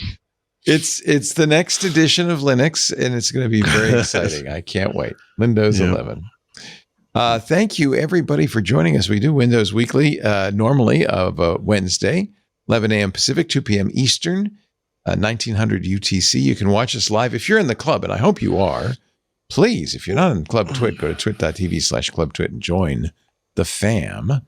It's the next edition of Linux, and it's going to be very exciting. I can't wait. Windows 11. Thank you, everybody, for joining us. We do Windows Weekly normally of Wednesday, 11 a.m. Pacific, 2 p.m. Eastern, 1900 UTC. You can watch us live if you're in the club, and I hope you are. Please, if you're not in Club Twit, go to twit.tv/clubtwit and join the fam.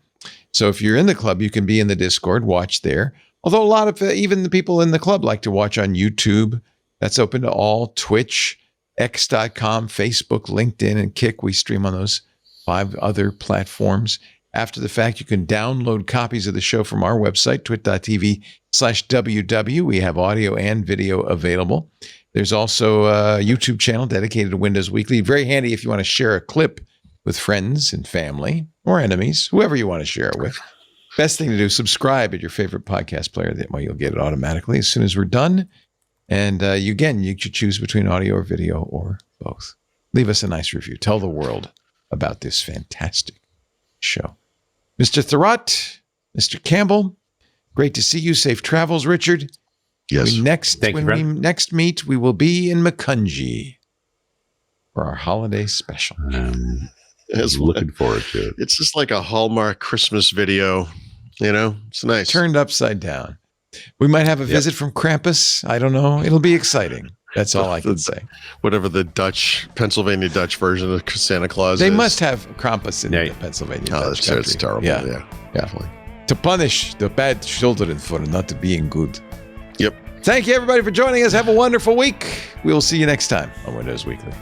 So if you're in the club, you can be in the Discord, watch there. Although a lot of even the people in the club like to watch on YouTube. That's open to all. Twitch, x.com, Facebook, LinkedIn, and Kick. We stream on those 5 other platforms. After the fact, you can download copies of the show from our website, twit.tv/WW. We have audio and video available. There's also a YouTube channel dedicated to Windows Weekly. Very handy if you want to share a clip with friends and family or enemies, whoever you want to share it with. Best thing to do, subscribe at your favorite podcast player. That way you'll get it automatically as soon as we're done. And again, you could choose between audio or video or both. Leave us a nice review. Tell the world about this fantastic show. Mr. Thurrott, Mr. Campbell, great to see you. Safe travels, Richard. Yes. Thank you, we next meet, we will be in Macungie for our holiday special. Looking forward to it. It's just like a Hallmark Christmas video. It's nice. Turned upside down. We might have a visit from Krampus. I don't know. It'll be exciting. That's all I can say. Whatever the Pennsylvania Dutch version of Santa Claus They is. must have Krampus in the Pennsylvania Dutch country. It's terrible. Yeah, definitely. To punish the bad children for not being good. Yep. Thank you, everybody, for joining us. Have a wonderful week. We will see you next time on Windows Weekly.